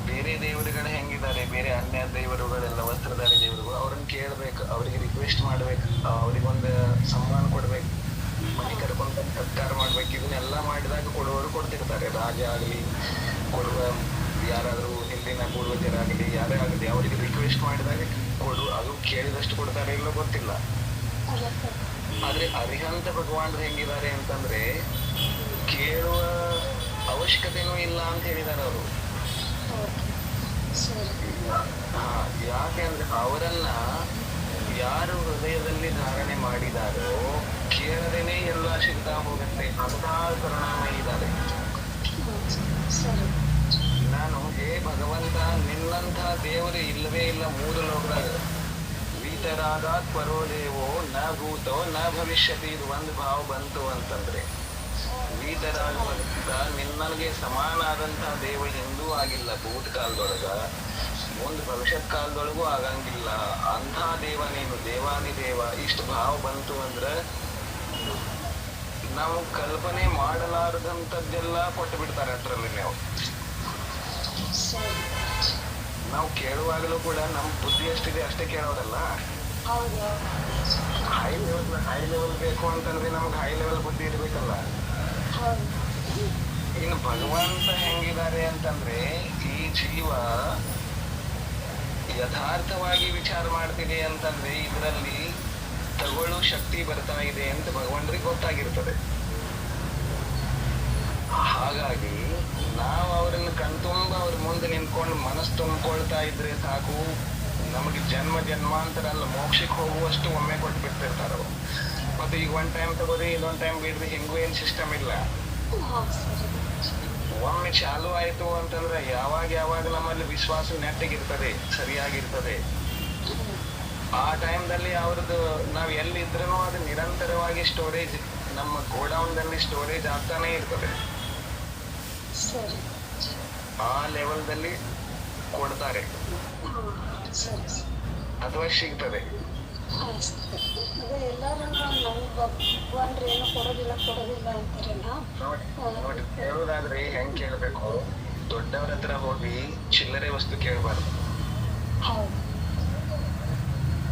ಬೇರೆ ದೇವರುಗಳು ಹೆಂಗಿದ್ದಾರೆ, ಬೇರೆ ಅನ್ಯ ದೇವರುಗಳೆಲ್ಲ ವಸ್ತ್ರಧಾರಿ ದೇವರುಗಳು, ಅವ್ರನ್ನ ಕೇಳ್ಬೇಕು, ಅವರಿಗೆ ರಿಕ್ವೆಸ್ಟ್ ಮಾಡ್ಬೇಕು, ಅವ್ರಿಗೊಂದು ಸಮ್ಮಾನ ಕೊಡ್ಬೇಕು, ಮನೆ ಕರ್ಕೊಂಡು ಸತ್ಕಾರ ಮಾಡ್ಬೇಕು. ಇದನ್ನೆಲ್ಲ ಮಾಡಿದಾಗ ಕೊಡುವವರು ಕೊಡ್ತಿರ್ತಾರೆ. ರಾಜ ಆಗಲಿ, ಕೊಡುವ ಯಾರಾದ್ರೂ ಹಿಂದಿನ ಪೂರ್ವಜರಾಗಲಿ ಯಾರೇ ಆಗಲಿ, ಅವರಿಗೆ ರಿಕ್ವೆಸ್ಟ್ ಮಾಡಿದಾಗ ಕೊಡು, ಅದು ಕೇಳಿದಷ್ಟು ಕೊಡ್ತಾರೆ ಇಲ್ಲೋ ಗೊತ್ತಿಲ್ಲ. ಆದ್ರೆ ಅರಿಹಂತ ಭಗವಾನ್ ಹೆಂಗಿದ್ದಾರೆ ಅಂತಂದ್ರೆ ಕೇಳುವ ಅವಶ್ಯಕತೆನೂ ಇಲ್ಲ ಅಂತ ಹೇಳಿದ್ದಾರೆ ಅವರು. ಯಾಕೆ ಅಂದ್ರೆ ಅವರನ್ನ ಯಾರು ಹೃದಯದಲ್ಲಿ ಧಾರಣೆ ಮಾಡಿದಾರೋ ಕೇಳದೇನೆ ಎಲ್ಲ ಸಿಗ್ತಾ ಹೋಗುತ್ತೆ. ಅಂತಹ ಕರುಣಾಮಯಿ ಇದ್ದಾರೆ. ನಾನು ಹೇ ಭಗವಂತ, ನಿನ್ನಂಥ ದೇವರು ಇಲ್ಲವೇ ಇಲ್ಲ 3 ಲೋಕದಾಗ. ವೀತರಾಗ ಪರೋ ದೇವೋ ನ ಭೂತೋ ನ ಭವಿಷ್ಯತಿ. ಇದು ಒಂದು ಭಾವ ಬಂತು ಅಂತಂದ್ರೆ ವೀತರಾಗ ನಿನ್ನಗೆ ಸಮಾನ ಆದಂತಹ ದೇವ ಎಂದೂ ಆಗಿಲ್ಲ. ಭೂತ ಕಾಲದೊಳಗ ಮುಂದೆ ಭವಿಷ್ಯತ್ ಕಾಲದೊಳಗೂ ಆಗಂಗಿಲ್ಲ. ಅಂಥ ದೇವ ನೀನು, ದೇವಾನಿದೇವ. ಇಷ್ಟು ಭಾವ ಬಂತು ಅಂದ್ರ ನಾವು ಕಲ್ಪನೆ ಮಾಡಲಾರದಂಥದ್ದೆಲ್ಲ ಕೊಟ್ಟು ಬಿಡ್ತಾರೆ ಅದ್ರಲ್ಲಿ. ನಾವು ಕೇಳುವಾಗಲೂ ಕೂಡ ನಮ್ಮ ಬುದ್ಧಿ ಎಷ್ಟಿದೆ ಅಷ್ಟೇ ಕೇಳೋದಲ್ಲ. ಹೈ ಲೆವೆಲ್ ಬೇಕು ಅಂತಂದ್ರೆ ನಮ್ಗೆ ಹೈ ಲೆವೆಲ್ ಬುದ್ಧಿ ಇರ್ಬೇಕಲ್ಲ. ಇನ್ನು ಭಗವಂತ ಹೆಂಗಿದ್ದಾರೆ ಅಂತಂದ್ರೆ ಈ ಜೀವ ಯಥಾರ್ಥವಾಗಿ ವಿಚಾರ ಮಾಡ್ತಿದೆ ಅಂತಂದ್ರೆ ಇದರಲ್ಲಿ ತಗೊಳ್ಳೋ ಶಕ್ತಿ ಬರ್ತಾ ಇದೆ ಅಂತ ಭಗವಂತರಿಗೆ ಗೊತ್ತಾಗಿರ್ತದೆ. ಹಾಗಾಗಿ ನಾವು ಅವ್ರನ್ನ ಕಣ್ತುಂಬ ಅವ್ರ ಮುಂದೆ ನಿಂತ್ಕೊಂಡು ಮನಸ್ಸು ತುಂಬಿಕೊಳ್ತಾ ಇದ್ರೆ ಸಾಕು, ನಮಗೆ ಜನ್ಮ ಜನ್ಮಾಂತರ ಅಲ್ಲ ಮೋಕ್ಷಕ್ಕೆ ಹೋಗುವಷ್ಟು ಒಮ್ಮೆ ಕೊಟ್ಟು ಬಿಡ್ತಿರ್ತಾರ. ಮತ್ತೆ ಈಗ 1 ಟೈಮ್ ತಗೋರಿ, ಇನ್ನೊಂದ್ ಟೈಮ್ ಬಿಡ್ರಿ, ಹಿಂಗೂ ಏನ್ ಸಿಸ್ಟಮ್ ಇಲ್ಲ. ಒಮ್ಮೆ ಚಾಲು ಆಯ್ತು ಅಂತಂದ್ರೆ ಯಾವಾಗ ನಮ್ಮಲ್ಲಿ ವಿಶ್ವಾಸ ನೆಟ್ಟಗಿರ್ತದೆ, ಸರಿಯಾಗಿರ್ತದೆ. ಆ ಟೈಮ್ದಲ್ಲಿ ಅವ್ರದ್ದು ನಾವ್ ಎಲ್ಲಿದ್ರೂ ಅದು ನಿರಂತರವಾಗಿ ಸ್ಟೋರೇಜ್ ನಮ್ಮ ಗೋಡೌನ್ದಲ್ಲಿ ಸ್ಟೋರೇಜ್ ಆಗ್ತಾನೆ ಇರ್ತದೆ. ಆ ಲೆವೆಲ್ದಲ್ಲಿ ಕೊಡ್ತಾರೆ ಅಥವಾ ಸಿಗ್ತದೆ. ನೋಡಿ ಕೇಳೋದಾದ್ರೆ ಹೆಂಗ್ ಕೇಳ್ಬೇಕು, ದೊಡ್ಡವ್ರ ಹತ್ರ ಹೋಗಿ ಚಿಲ್ಲರೆ ವಸ್ತು ಕೇಳಬಾರ್ದು.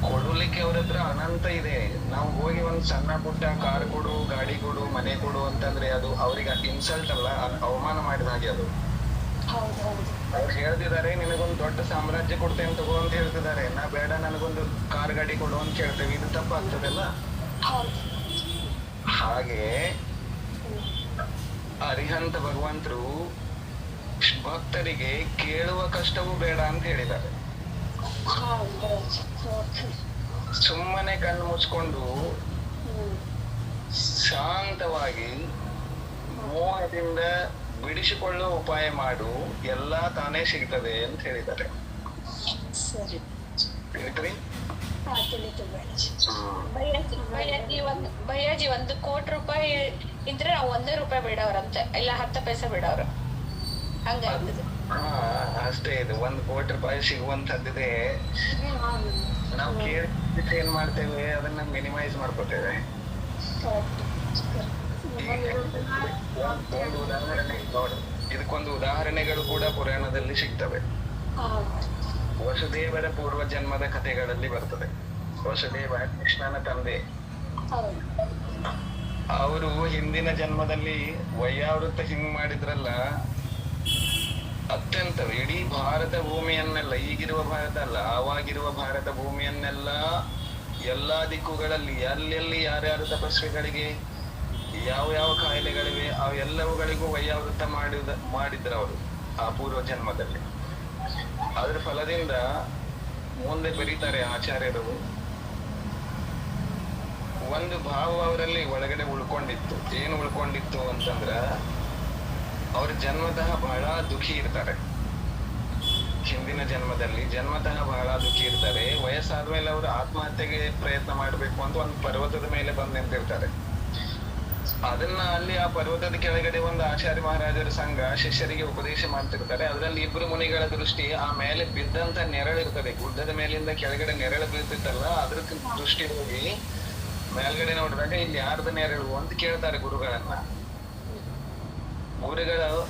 ಕೊಡ್ಲಿಕ್ಕೆ ಅವ್ರ ಹತ್ರ ಅನಂತ ಇದೆ. ನಾವು ಹೋಗಿ ಒಂದ್ ಸಣ್ಣ ಪುಟ್ಟ ಕಾರ್ ಕೊಡು, ಗಾಡಿ ಕೊಡು, ಮನೆ ಕೊಡು ಅಂತಂದ್ರೆ ಅದು ಅವ್ರಿಗೆ ಇನ್ಸಲ್ಟ್ ಅಲ್ಲ, ಅವಮಾನ ಮಾಡಿದ ಹಾಗೆ ಅದು. ಅವ್ರು ಹೇಳ್ತಿದ್ದಾರೆ ನಿನಗೊಂದು ದೊಡ್ಡ ಸಾಮ್ರಾಜ್ಯ ಕೊಡ್ತೇನೆ ತಗೋ ಅಂತ ಹೇಳ್ತಿದ್ದಾರೆ, ನಾ ಬೇಡ ನನಗೊಂದು ಕಾರ್ ಗಾಡಿ ಕೊಡು ಅಂತ ಕೇಳ್ತೇವೆ. ಇದು ತಪ್ಪಾಗ್ತದಲ್ಲ. ಹಾಗೆ ಅರಿಹಂತ ಭಗವಂತರು ಭಕ್ತರಿಗೆ ಕೇಳುವ ಕಷ್ಟವೂ ಬೇಡ ಅಂತ ಹೇಳಿದ್ದಾರೆ. ಸುಮ್ಮನೆ ಕಣ್ಣು ಮುಚ್ಕೊಂಡು ಶಾಂತವಾಗಿ ಮೋಹದಿಂದ ಬಿಡಿಸಿಕೊಳ್ಳುವ ಉಪಾಯ ಮಾಡು, ಎಲ್ಲಾ ತಾನೇ ಸಿಗ್ತದೆ ಅಂತ ಹೇಳಿದ್ದಾರೆ. ತಿಳಿತ್ರಿ? ಭಯ್ಯಾಜಿ 1 ಕೋಟಿ ರೂಪಾಯಿ ಇದ್ರೆ ನಾವು 1 ರೂಪಾಯಿ ಬಿಡವ್ರಂತೆ, ಇಲ್ಲ 10 ಪೈಸೆ ಬಿಡವ್ರ, ಹಂಗಾಗ್ತದೆ. ಅಷ್ಟೇ. ಇದು 1 ಕೋಟಿ ರೂಪಾಯಿ ಸಿಗುವಂತದ್ದಿದೆ. ನಾವು ಕೇಳಿ ಏನ್ ಮಾಡ್ತೇವೆ, ಅದನ್ನ ಮಿನಿಮೈಸ್ ಮಾಡ್ಕೋತೇವೆ. ಇದಕ್ಕೊಂದು ಉದಾಹರಣೆಗಳು ಕೂಡ ಪುರಾಣದಲ್ಲಿ ಸಿಗ್ತವೆ. ವಸುದೇವರ ಪೂರ್ವ ಜನ್ಮದ ಕಥೆಗಳಲ್ಲಿ ಬರ್ತದೆ. ವಸುದೇವ ಕೃಷ್ಣನ ತಂದೆ. ಅವರು ಹಿಂದಿನ ಜನ್ಮದಲ್ಲಿ ವೈಯಾವೃತ್ತ ಹಿಂಗ್ ಮಾಡಿದ್ರಲ್ಲ, ಅತ್ಯಂತ ಇಡೀ ಭಾರತ ಭೂಮಿಯನ್ನೆಲ್ಲ, ಈಗಿರುವ ಭಾರತ ಅಲ್ಲ, ಆವಾಗಿರುವ ಭಾರತ ಭೂಮಿಯನ್ನೆಲ್ಲ ಎಲ್ಲಾ ದಿಕ್ಕುಗಳಲ್ಲಿ ಎಲ್ಲೆಲ್ಲಿ ಯಾರ್ಯಾರು ತಪಸ್ವಿಗಳಿಗೆ ಯಾವ ಯಾವ ಕಾಯಿಲೆಗಳಿವೆ ಅವೆಲ್ಲವುಗಳಿಗೂ ವೈಯಾವೃತ್ತ ಮಾಡಿದ್ರು ಅವರು ಆ ಪೂರ್ವ ಜನ್ಮದಲ್ಲಿ. ಅದ್ರ ಫಲದಿಂದ ಮುಂದೆ ಬರೀತಾರೆ ಆಚಾರ್ಯರು, ಒಂದು ಭಾವ ಅವರಲ್ಲಿ ಒಳಗಡೆ ಉಳ್ಕೊಂಡಿತ್ತು. ಏನು ಉಳ್ಕೊಂಡಿತ್ತು ಅಂತಂದ್ರ, ಅವ್ರ ಜನ್ಮತಃ ಬಹಳ ದುಃಖಿ ಇರ್ತಾರೆ. ಹಿಂದಿನ ಜನ್ಮತಃ ಬಹಳ ದುಃಖಿ ಇರ್ತಾರೆ. ವಯಸ್ಸಾದ್ಮೇಲೆ ಅವರು ಆತ್ಮಹತ್ಯೆಗೆ ಪ್ರಯತ್ನ ಮಾಡ್ಬೇಕು ಅಂತ ಒಂದು ಪರ್ವತದ ಮೇಲೆ ಬಂದು ನಿಂತಿರ್ತಾರೆ. ಅದನ್ನ ಅಲ್ಲಿ ಆ ಪರ್ವತದ ಕೆಳಗಡೆ ಒಂದು ಆಚಾರ್ಯ ಮಹಾರಾಜರ ಸಂಘ ಶಿಷ್ಯರಿಗೆ ಉಪದೇಶ ಮಾಡ್ತಿರ್ತಾರೆ. ಅದರಲ್ಲಿ ಇಬ್ರು ಮುನಿಗಳ ದೃಷ್ಟಿ ಆ ಮೇಲೆ ಬಿದ್ದಂತ ನೆರಳಿರ್ತದೆ, ಗುಡ್ಡದ ಮೇಲಿಂದ ಕೆಳಗಡೆ ನೆರಳು ಬೀಳ್ತಿತ್ತಲ್ಲ, ಅದ್ರ ದೃಷ್ಟಿ ಹೋಗಿ ಮೇಲ್ಗಡೆ ನೋಡಿದಾಗ ಇಲ್ಲಿ ಯಾರ್ದ ನೆರಳು ಅಂತ ಕೇಳ್ತಾರೆ ಗುರುಗಳನ್ನ. ಗುರುಗಳು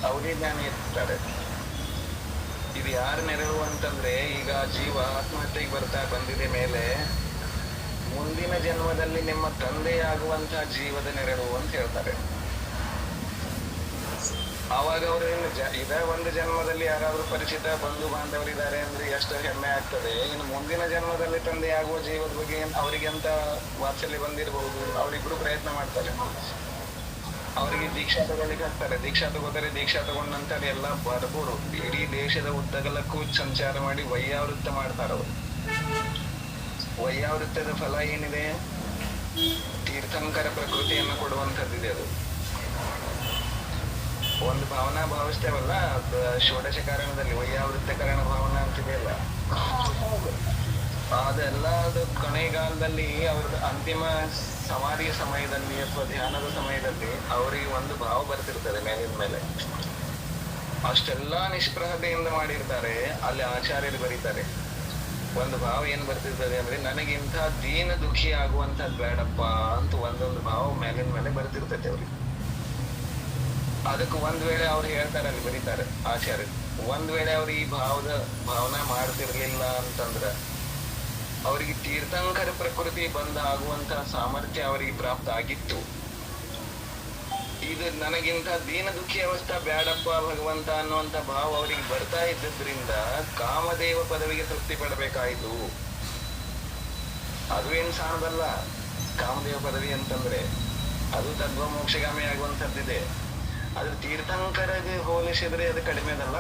ಅವರೇ ಜ್ಞಾನಿ ಇರ್ತಾರೆ. ಇದು ಯಾರ ನೆರಳು ಅಂತಂದ್ರೆ, ಈಗ ಜೀವ ಆತ್ಮಹತ್ಯೆಗೆ ಬಂದಿದೆ ಮೇಲೆ ಮುಂದಿನ ಜನ್ಮದಲ್ಲಿ ನಿಮ್ಮ ತಂದೆಯಾಗುವಂತಹ ಜೀವದ ನೆರಳು ಅಂತ ಹೇಳ್ತಾರೆ. ಆವಾಗ ಅವರು ಇದ ಒಂದು ಜನ್ಮದಲ್ಲಿ ಯಾರಾದ್ರೂ ಪರಿಚಿತ ಬಂಧು ಬಾಂಧವರಿದ್ದಾರೆ ಅಂದ್ರೆ ಎಷ್ಟು ಹೆಮ್ಮೆ ಆಗ್ತದೆ. ಇನ್ನು ಮುಂದಿನ ಜನ್ಮದಲ್ಲಿ ತಂದೆಯಾಗುವ ಜೀವದ ಬಗ್ಗೆ ಅವರಿಗೆ ಅಂತ ವಾತ್ಸಲ್ಯ ಬಂದಿರಬಹುದು. ಅವರಿಬ್ರು ಪ್ರಯತ್ನ ಮಾಡ್ತಾರೆ. ಅವರಿಗೆ ದೀಕ್ಷಾ ತಗೊಳ್ಳಿಕ್ಕೆ ಹಾಕ್ತಾರೆ. ದೀಕ್ಷಾ ತಗೊಂಡ ನಂತರ ಎಲ್ಲ ಬರ್ಬೋದು ಇಡೀ ದೇಶದ ಉದ್ದಗಲಕ್ಕೂ ಸಂಚಾರ ಮಾಡಿ ವೈಯಾವೃತ್ತ ಮಾಡ್ತಾರ ಅವರು. ವೈಯಾವೃತ್ತದ ಫಲ ಏನಿದೆ, ತೀರ್ಥಂಕರ ಪ್ರಕೃತಿಯನ್ನು ಕೊಡುವಂತದ್ದಿದೆ. ಅದು ಒಂದು ಭಾವನಾ ಭಾವಿಸ್ತೇವಲ್ಲ, ಷೋಡಶ ಕಾರಣದಲ್ಲಿ ವೈಯಾವೃತ್ತ ಕಾರಣ ಭಾವನಾ ಅಂತಿದೆಯಲ್ಲ, ಅದೆಲ್ಲ ಅದು ಕೊನೆಗಾಲದಲ್ಲಿ ಅವ್ರದ್ದು ಅಂತಿಮ ಸಮಾಧಿಯ ಸಮಯದಲ್ಲಿ ಅಥವಾ ಧ್ಯಾನದ ಸಮಯದಲ್ಲಿ ಅವರಿಗೆ ಒಂದು ಭಾವ ಬರ್ತಿರ್ತದೆ ಮೇಲಿನ ಮೇಲೆ. ಅಷ್ಟೆಲ್ಲಾ ನಿಷ್ಪ್ರಹತೆಯಿಂದ ಮಾಡಿರ್ತಾರೆ. ಅಲ್ಲಿ ಆಚಾರ್ಯರು ಬರೀತಾರೆ, ಒಂದು ಭಾವ ಏನ್ ಬರ್ತಿರ್ತದೆ ಅಂದ್ರೆ, ನನಗಿಂತ ದೀನ ದುಃಖಿ ಆಗುವಂತದ್ ಬೇಡಪ್ಪ ಅಂತ ಒಂದೊಂದು ಭಾವ ಮೇಲಿನ ಮೇಲೆ ಬರ್ತಿರ್ತೈತೆ ಅವ್ರಿಗೆ. ಅದಕ್ಕೆ ಒಂದ್ ವೇಳೆ ಅವ್ರು ಹೇಳ್ತಾರೆ, ಅಲ್ಲಿ ಬರೀತಾರೆ ಆಚಾರ್ಯರು, ಒಂದ್ ವೇಳೆ ಅವ್ರು ಈ ಭಾವನಾ ಮಾಡ್ತಿರ್ಲಿಲ್ಲ ಅಂತಂದ್ರ ಅವರಿಗೆ ತೀರ್ಥಂಕರ ಪ್ರಕೃತಿ ಬಂದ ಆಗುವಂತಹ ಸಾಮರ್ಥ್ಯ ಅವರಿಗೆ ಪ್ರಾಪ್ತ ಆಗಿತ್ತು. ಇದು ನನಗಿಂತ ದೀನ ದುಃಖಿ ಅವಸ್ಥಾ ಬ್ಯಾಡಪ್ಪ ಭಗವಂತ ಅನ್ನುವಂತ ಭಾವ ಅವರಿಗೆ ಬರ್ತಾ ಇದ್ದದ್ರಿಂದ ಕಾಮದೇವ ಪದವಿಗೆ ತೃಪ್ತಿ ಪಡಬೇಕಾಯ್ತು. ಅದು ಏನ್ ಸಾಣದಲ್ಲ. ಕಾಮದೇವ ಪದವಿ ಅಂತಂದ್ರೆ ಅದು ತತ್ವ ಮೋಕ್ಷಗಾಮಿ ಆಗುವಂತದ್ದಿದೆ. ಆದ್ರೆ ತೀರ್ಥಂಕರಗೆ ಹೋಲಿಸಿದ್ರೆ ಅದು ಕಡಿಮೆದಲ್ಲ.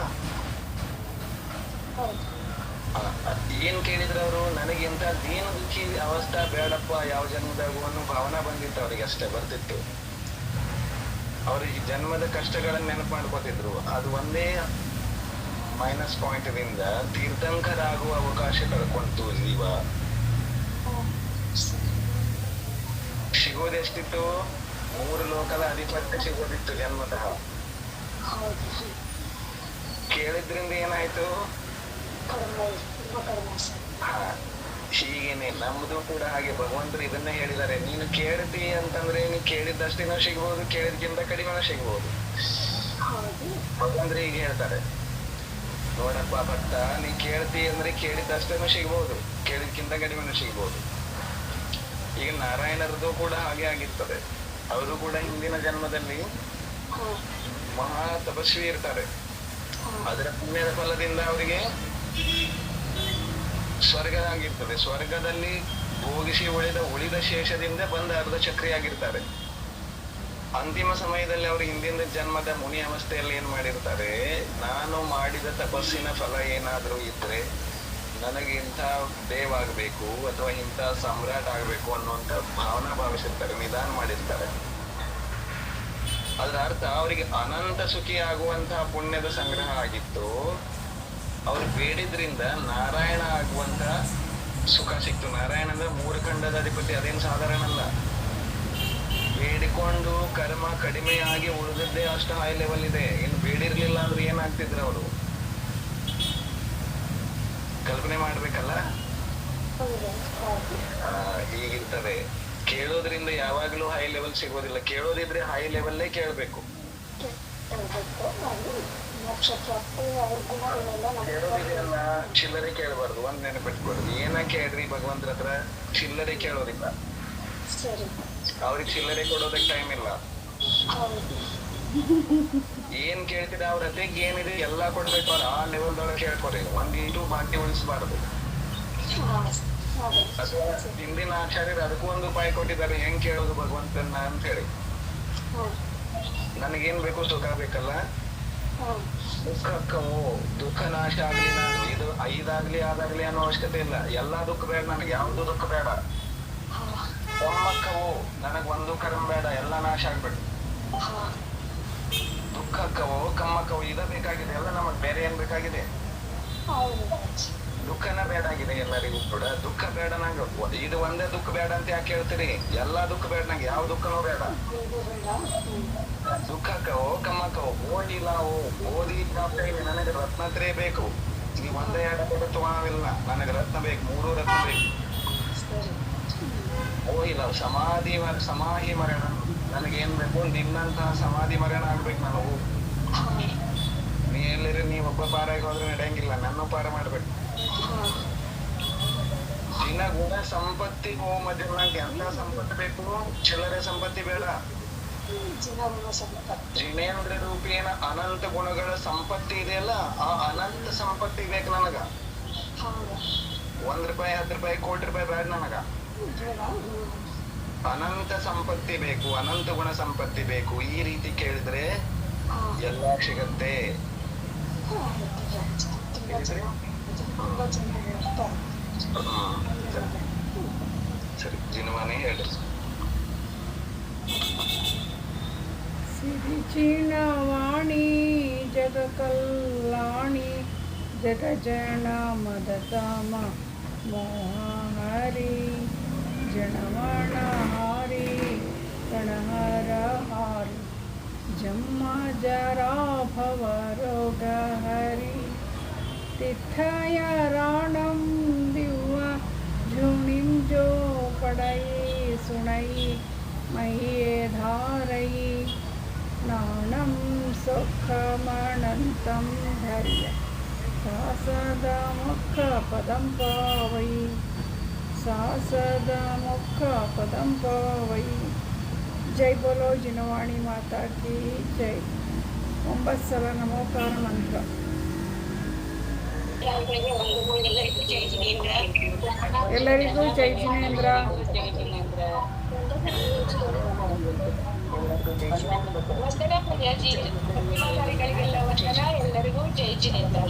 ಏನ್ ಕೇಳಿದ್ರೆ ಅವರು, ನನಗಿಂತ ದೀನ ದುಃಖಿ ಅವಸ್ಥಾ ಬೇಡಪ್ಪ ಯಾವ ಜನ್ಮದಾಗೂ ಅನ್ನೋ ಭಾವನಾ ಬಂದಿತ್ತು ಅವ್ರಿಗೆ, ಅಷ್ಟೇ ಬರ್ತಿತ್ತು. ಅವ್ರಿಗೆ ಜನ್ಮದ ಕಷ್ಟಗಳನ್ನ ನೆನಪು ಮಾಡ್ಕೋತಿದ್ರು. ಅದು ಒಂದೇ ಮೈನಸ್ ಪಾಯಿಂಟ್ ದಿಂದ ತೀರ್ಥಂಕರ ಆಗುವ ಅವಕಾಶ ಕಳ್ಕೊಂತು ಜೀವ. ಸಿಗೋದೆಷ್ಟಿತ್ತು, 3 ಲೋಕದ ಅಧಿಪತ್ಯ ಸಿಗೋದಿತ್ತು ಜನ್ಮತಃ. ಕೇಳಿದ್ರಿಂದ ಏನಾಯ್ತು, ಹೀಗೇನೆ ನಮ್ದು ಕೂಡ ಹಾಗೆ. ಭಗವಂತರು ಇದನ್ನೇ ಹೇಳಿದ್ದಾರೆ, ನೀನು ಕೇಳ್ತಿ ಅಂತಂದ್ರೆ ನೀ ಕೇಳಿದ್ದಷ್ಟೇನೋ ಸಿಗ್ಬೋದು, ಕೇಳಿದ್ಕಿಂತ ಕಡಿಮೆನೋ ಸಿಗ್ಬೋದು. ಭಗವಂತರು ಹೀಗೆ ಹೇಳ್ತಾರೆ, ನೋಡಪ್ಪ ಭಕ್ತ, ನೀ ಕೇಳ್ತಿ ಅಂದ್ರೆ ಕೇಳಿದ್ದಷ್ಟೇನೋ ಸಿಗ್ಬೋದು, ಕೇಳಿದ್ಕಿಂತ ಕಡಿಮೆನೋ ಸಿಗ್ಬೋದು. ಈಗ ನಾರಾಯಣರದು ಕೂಡ ಹಾಗೆ ಆಗಿರ್ತದೆ. ಅವರು ಕೂಡ ಹಿಂದಿನ ಜನ್ಮದಲ್ಲಿ ಮಹಾ ತಪಸ್ವಿ ಇರ್ತಾರೆ. ಅದರ ಪುಣ್ಯದ ಫಲದಿಂದ ಅವರಿಗೆ ಸ್ವರ್ಗ ಆಗಿರ್ತದೆ. ಸ್ವರ್ಗದಲ್ಲಿ ಭೋಗಿಸಿ ಉಳಿದ ಶೇಷದಿಂದ ಬಂದ ಅರ್ಧ ಚಕ್ರಿಯಾಗಿರ್ತಾರೆ. ಅಂತಿಮ ಸಮಯದಲ್ಲಿ ಅವರು ಹಿಂದಿನ ಜನ್ಮದ ಮುನಿ ಅವಸ್ಥೆಯಲ್ಲಿ ಏನ್ ಮಾಡಿರ್ತಾರೆ, ನಾನು ಮಾಡಿದ ತಪಸ್ಸಿನ ಫಲ ಏನಾದ್ರೂ ಇದ್ರೆ ನನಗೆ ಇಂಥ ದೇವ ಆಗ್ಬೇಕು ಅಥವಾ ಇಂಥ ಸಮ್ರಾಟ್ ಆಗ್ಬೇಕು ಅನ್ನುವಂತ ಭಾವನಾ ಭಾವಿಸಿರ್ತಾರೆ, ನಿಧಾನ ಮಾಡಿರ್ತಾರೆ. ಅದರ ಅರ್ಥ ಅವರಿಗೆ ಅನಂತ ಸುಖಿ ಆಗುವಂತಹ ಪುಣ್ಯದ ಸಂಗ್ರಹ ಆಗಿತ್ತು. ಅವ್ರು ಬೇಡಿದ್ರಿಂದ ನಾರಾಯಣ ಆಗುವಂತ ಸುಖ ಸಿಕ್ತು. ನಾರಾಯಣ ಅಂದ್ರೆ 3 ಖಂಡದ ಅಧಿಪತಿ, ಅದೇನು ಸಾಧಾರಣ ಅಲ್ಲ. ಬೇಡಿಕೊಂಡು ಕರ್ಮ ಕಡಿಮೆಯಾಗಿ ಉಳಿದದ್ದೇ ಅಷ್ಟು ಹೈ ಲೆವೆಲ್ ಇದೆ. ಇನ್ನು ಬೇಡಿರ್ಲಿಲ್ಲ ಅಂದ್ರೆ ಏನಾಗ್ತಿದ್ರು ಅವರು, ಕಲ್ಪನೆ ಮಾಡ್ಬೇಕಲ್ಲ. ಹೀಗಿರ್ತದೆ. ಕೇಳೋದ್ರಿಂದ ಯಾವಾಗ್ಲೂ ಹೈ ಲೆವೆಲ್ ಸಿಗೋದಿಲ್ಲ. ಕೇಳೋದಿದ್ರೆ ಹೈ ಲೆವೆಲ್ಲೇ ಕೇಳ್ಬೇಕು. ಕೇಳೋದಿದೆಯಲ್ಲ, ಚಿಲ್ಲರೆ ಕೇಳಬಾರ್ದು. ಒಂದ್ ನೆನಪಿಟ್ಕೊಡ್ರಿ, ಏನ ಕೇಳ್ರಿ ಭಗವಂತರ ಹತ್ರ, ಚಿಲ್ಲರೆ ಕೇಳೋದಿಲ್ಲ. ಅವ್ರಿಗೆ ಚಿಲ್ಲರೆ ಕೊಡೋದಕ್ಕೆ ಟೈಮ್ ಇಲ್ಲ. ಹೌದು. ಏನ್ ಕೇಳ್ತಿದ್ರೆ ಅವ್ರ ಹತ್ತಿಗೆ ಏನಿದೆ ಎಲ್ಲಾ ಕೊಡ್ಬೇಕು. ಅವ್ರು ಆ ಲೆವೆಲ್ದೊಳಗೆ ಕೇಳ್ಕೊರಿ, ಒಂದಿಟ್ಟು ಬಾಕಿ ಉಳಿಸಬಾರ್ದು. ಅಥವಾ ಹಿಂದಿನ ಆಚಾರ್ಯರು ಅದಕ್ಕೂ ಒಂದು ಉಪಾಯ ಕೊಟ್ಟಿದ್ದಾರೆ, ಹೆಂಗ್ ಕೇಳೋದು ಭಗವಂತನ ಅಂತ ಹೇಳಿ. ನನಗೇನ್ ಬೇಕು? ಸುಖ ಬೇಕಲ್ಲ. ದುಃಖಕ್ಕವು ದುಃಖ ನಾಶ ಆಗ್ಲಿ, ನಾನು ಇದು 5 ಆದಾಗ್ಲಿ ಅನ್ನೋ ಅವಶ್ಯಕತೆ ಇಲ್ಲ. ಎಲ್ಲಾ ದುಃಖ ಬೇಡ ನನಗೆ, ಯಾವ್ದು ದುಃಖ ಬೇಡ. ಕಮ್ಮಕ್ಕವು ನನಗ್ ಒಂದು ಕರ್ಮ ಬೇಡ, ಎಲ್ಲಾ ನಾಶ ಆಗ್ಬೇಕು. ದುಃಖಕ್ಕವು ಕಮ್ಮಕ್ಕವು ಇದ ಬೇಕಾಗಿದೆ, ಎಲ್ಲ ನಮಗ್ ಬೇರೆ ಏನ್ ಬೇಕಾಗಿದೆ? ದುಃಖನ ಬೇಡ ಆಗಿದೆ ಎಲ್ಲರಿಗೂ ಕೂಡ. ದುಃಖ ಬೇಡ ನಂಗೆ, ಇದು ಒಂದೇ ದುಃಖ ಬೇಡ ಅಂತ ಯಾಕೆ ಹೇಳ್ತೀರಿ? ಎಲ್ಲಾ ದುಃಖ ಬೇಡ ನಂಗೆ, ಯಾವ ದುಃಖನೂ ಬೇಡ. ದುಃಖಕ್ಕವು ಕಮ್ಮಕ್ಕವು ಓದಿ ನನಗೆ ರತ್ನತ್ರೇ ಬೇಕು. ನೀವು ಒಂದೇ ಎರಡು ತಗೊಳವಿಲ್ಲ, ನನಗೆ ರತ್ನ ಬೇಕು, 3 ರತ್ನ ಬೇಕು. ಇಲ್ಲ ಸಮಾಧಿ ಮರಣ ನನಗೇನ್ ಬೇಕು? ನಿನ್ನಂತಹ ಸಮಾಧಿ ಮರಣ ಆಗ್ಬೇಕು ನಾನು. ನೀ ಎಲ್ಲರಿ ನೀವೊಬ್ಬ ಪಾರಾಗಿ ಹೋದ್ರೆ ನಡೆಯಂಗಿಲ್ಲ, ನನ್ನ ಪಾರ ಮಾಡ್ಬೇಕು. ದಿನ ಗುಣ ಸಂಪತ್ತಿ ಮಧ್ಯ ನಂಗೆ ಎಂತ ಸಂಪತ್ತು ಬೇಕು? ಚಿಲ್ಲರೆ ಸಂಪತ್ತಿ ಬೇಡ. ಜಿನೇಂದ್ರ ರೂಪೇಣ ಅನಂತ ಗುಣಗಳ ಸಂಪತ್ತಿ ಇದೆಯಲ್ಲ, ಆ ಅನಂತ ಸಂಪತ್ತಿ ಬೇಕು ನನಗ. 1 ರೂಪಾಯಿ 10 ರೂಪಾಯಿ ಕೋಟಿ ರೂಪಾಯಿ ಬೇಡ ನನಗ. ಅನಂತ ಸಂಪತ್ತಿ ಬೇಕು, ಅನಂತ ಗುಣ ಸಂಪತ್ತಿ ಬೇಕು. ಈ ರೀತಿ ಕೇಳಿದ್ರೆ ಎಲ್ಲ ಸಿಗತ್ತೆ. ಸರಿ, ಜಿನವಾಣಿ ಹೇಳ್ರಿ. ಸಿರಿಚಿಣವಾಣಿ ಜಗ ಕಲ್ಯಾಣಿ ಜಗಜನ ಮದತಮ ಮೋಹರಿ ಜನವಣ ಹಾರಿ ಗಣಹರ ಹಾರಿ ಜಮ್ಮ ಜರಾ ಭವ ರೋಗ ಹರಿ ತಿಥಯ ರಾಣಂ ದಿವ್ವ ಝುಣಿಂ ಜೋ ಪಡಯಿ ಸುಣಯಿ ಮಹಿಯೇ ಧಾರಯಿ ನಾಣಂ ಸುಖಮಣಂತಂ ಧರ್ಯ ಸಾಸದ ಮುಖ ಪದಂ ಪಾವೈ ಸಾಸದ ಮುಖ ಪದಂ ಪಾವೈ. ಜೈ ಬೋಲೋ ಜಿನವಾಣಿ ಮಾತಾ ಕಿ ಜೈ. 9 ಸಲ ನಮೋಕಾರ ಮಂತ್ರ. ಎಲ್ಲರಿಗೂ ಜೈ ಜಿನೇಂದ್ರ. ವಂದನಾ ಪೂಜಾಜಿ, ಎಲ್ಲರಿಗೂ ಜೈ ಜಿನೇಂದ್ರ.